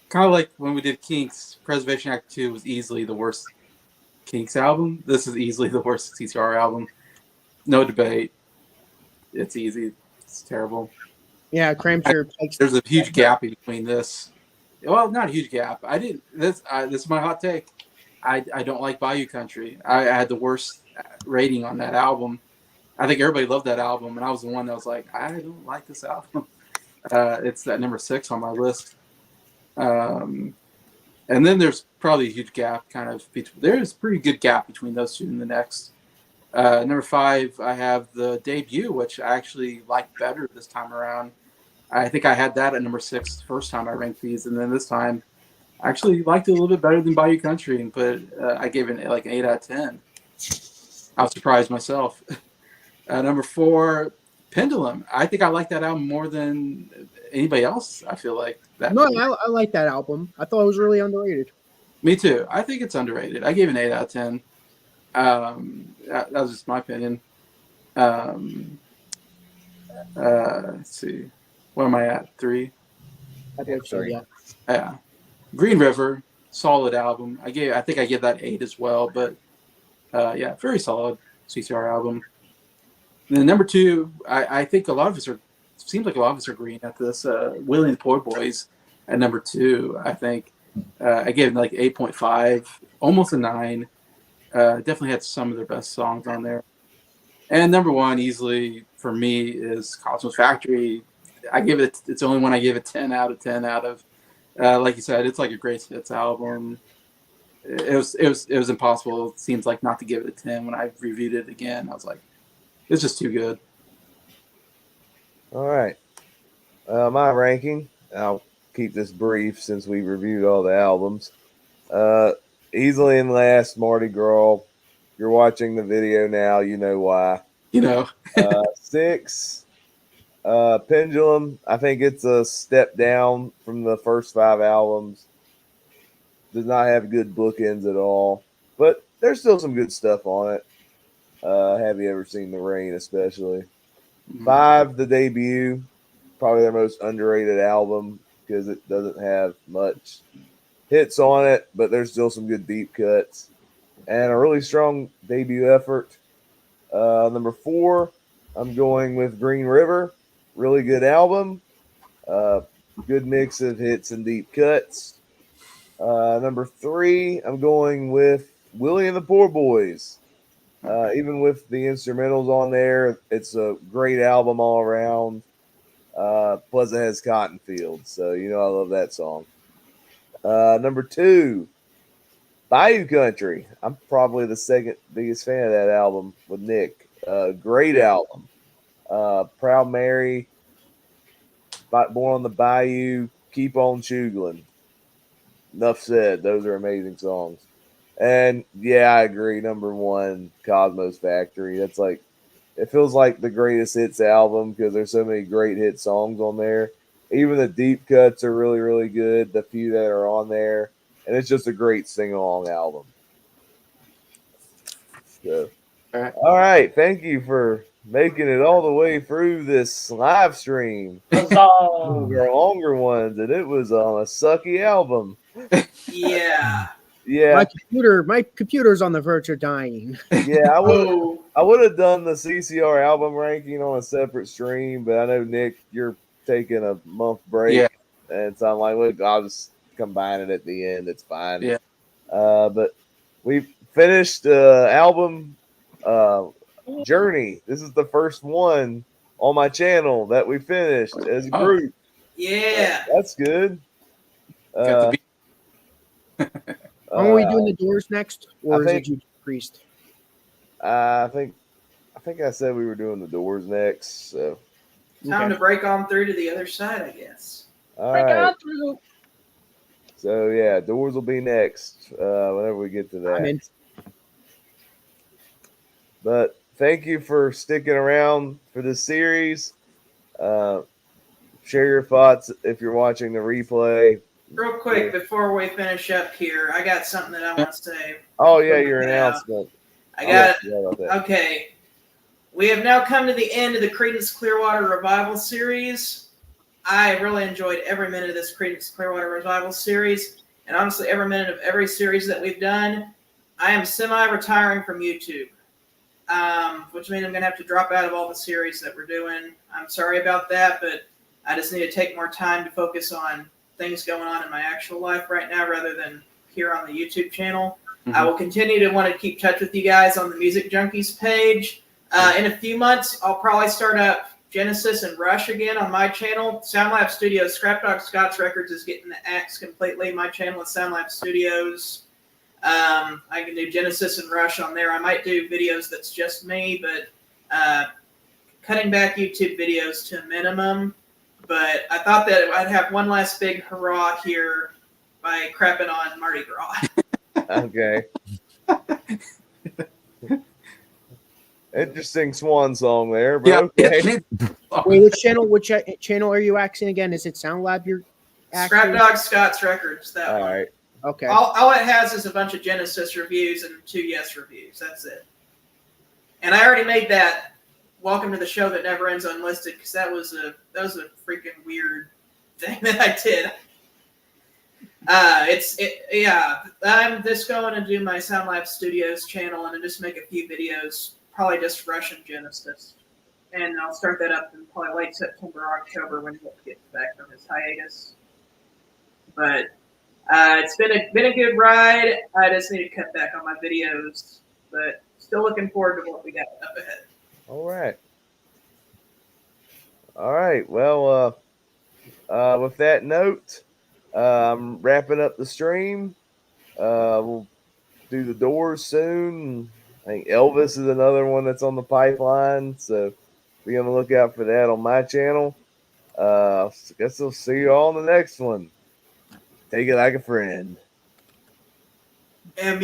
C: Kind of like when we did Kinks, Preservation Act 2 was easily the worst Kinks album. This is easily the worst CCR album. No debate. It's easy. It's terrible.
B: Yeah, Cramshire.
C: There's a huge gap between this. Well, not a huge gap. This is my hot take. I don't like Bayou Country. I had the worst rating on that album. I think everybody loved that album, and I was the one that was like, I don't like this album. It's at number 6 on my list. And then there's probably a huge gap there's a pretty good gap between those two and the next. Number 5, I have the Debut, which I actually liked better this time around. I think I had that at number 6 the first time I ranked these, and then this time actually liked it a little bit better than Bayou Country, and I gave it like an 8 out of 10. I was surprised myself. Number 4, Pendulum. I think I like that album more than anybody else. I feel like that.
B: No, I like that album. I thought it was really underrated.
C: Me too. I think it's underrated. I gave it an 8 out of 10. That was just my opinion. Let's see. What am I at? 3?
B: I believe so, yeah.
C: Yeah. Green River, solid album. I think I give that 8 as well. But yeah, very solid CCR album. And then number 2, I think seems like a lot of us are agreeing at this. Willie and the Poor Boys at number 2. I think I gave it like 8.5, almost a 9. Definitely had some of their best songs on there. And number 1, easily for me, is Cosmos Factory. It's the only one I give it 10 out of 10 out of. Like you said, it's like a great hits album. It was impossible. It seems like not to give it a 10 when I reviewed it again. I was like, it's just too good.
A: All right. My ranking, I'll keep this brief since we reviewed all the albums. Easily in last, Mardi Gras. You're watching the video now, you know why. 6, Pendulum. I think it's a step down from the first 5 albums. Does not have good bookends at all, but there's still some good stuff on it. Have you ever seen the rain, especially? 5, the debut, probably their most underrated album because it doesn't have much hits on it, but there's still some good deep cuts and a really strong debut effort. Number 4, I'm going with Green River. Really good album. Good mix of hits and deep cuts. Number 3, I'm going with Willie and the Poor Boys. Even with the instrumentals on there, it's a great album all around. Plus, it has Cotton Fields, so I love that song. Number 2, Bayou Country. I'm probably the second biggest fan of that album with Nick. Great album. Proud Mary, Born on the Bayou, Keep on Chugling. Enough said. Those are amazing songs. And yeah, I agree. Number 1, Cosmos Factory. That's like, it feels like the greatest hits album because there's so many great hit songs on there. Even the deep cuts are really, really good. The few that are on there, and it's just a great sing-along album. So, all right. Thank you for making it all the way through this live stream. Those are longer ones, and it was on a sucky album.
E: Yeah.
A: Yeah.
B: My computer's on the verge of dying.
A: Yeah, I would have done the CCR album ranking on a separate stream, but I know Nick, you're taking a month break, and so I'm like, look, I'll just combine it at the end. It's fine.
C: Yeah.
A: But we finished album Journey. This is the first one on my channel that we finished as a group.
E: Yeah.
A: That's good.
B: Are we doing the Doors next, or is it Judas Priest?
A: I think I said we were doing the Doors next. So
E: time to break on through to the other side, I guess.
A: All right. So yeah, Doors will be next whenever we get to that. But thank you for sticking around for this series. Share your thoughts if you're watching the replay.
E: Real quick, before we finish up here, I got something that I want to say.
A: Oh, yeah, your announcement.
E: I got it. Okay. We have now come to the end of the Creedence Clearwater Revival series. I really enjoyed every minute of this Creedence Clearwater Revival series, and honestly, every minute of every series that we've done. I am semi-retiring from YouTube, which means I'm going to have to drop out of all the series that we're doing. I'm sorry about that, but I just need to take more time to focus on things going on in my actual life right now rather than here on the YouTube channel. I will continue to want to keep touch with you guys on the Music Junkies page. In a few months, I'll probably start up Genesis and Rush again on my channel. SoundLab Studios, Scrapdog Scott's Records is getting the axe completely. My channel is SoundLab Studios. I can do Genesis and Rush on there. I might do videos that's just me, but cutting back YouTube videos to a minimum. But I thought that I'd have one last big hurrah here by crapping on Mardi Gras.
A: Okay. Interesting swan song there, but okay.
B: Wait, which channel? Which channel are you axing again? Is it Sound Lab? You're
E: Scrap
B: axing?
E: Dog Scott's Records. That
A: All
E: one.
A: right.
B: Okay.
E: All it has is a bunch of Genesis reviews and 2 Yes reviews. That's it. And I already made that Welcome to the Show That Never Ends Unlisted because that was a freaking weird thing that I did. Yeah. I'm just going to do my Sound Lab Studios channel and just make a few videos, probably just Russian Genesis, and I'll start that up in probably late September or October when he gets back from his hiatus. But it's been a good ride. I just need to cut back on my videos, but still looking forward to what we got up ahead.
A: All right. All right. Well, with that note, I'm wrapping up the stream. We'll do the Doors soon. I think Elvis is another one that's on the pipeline, so be on the lookout for that on my channel. I guess I'll see you all in the next one. Take it like a friend.
E: And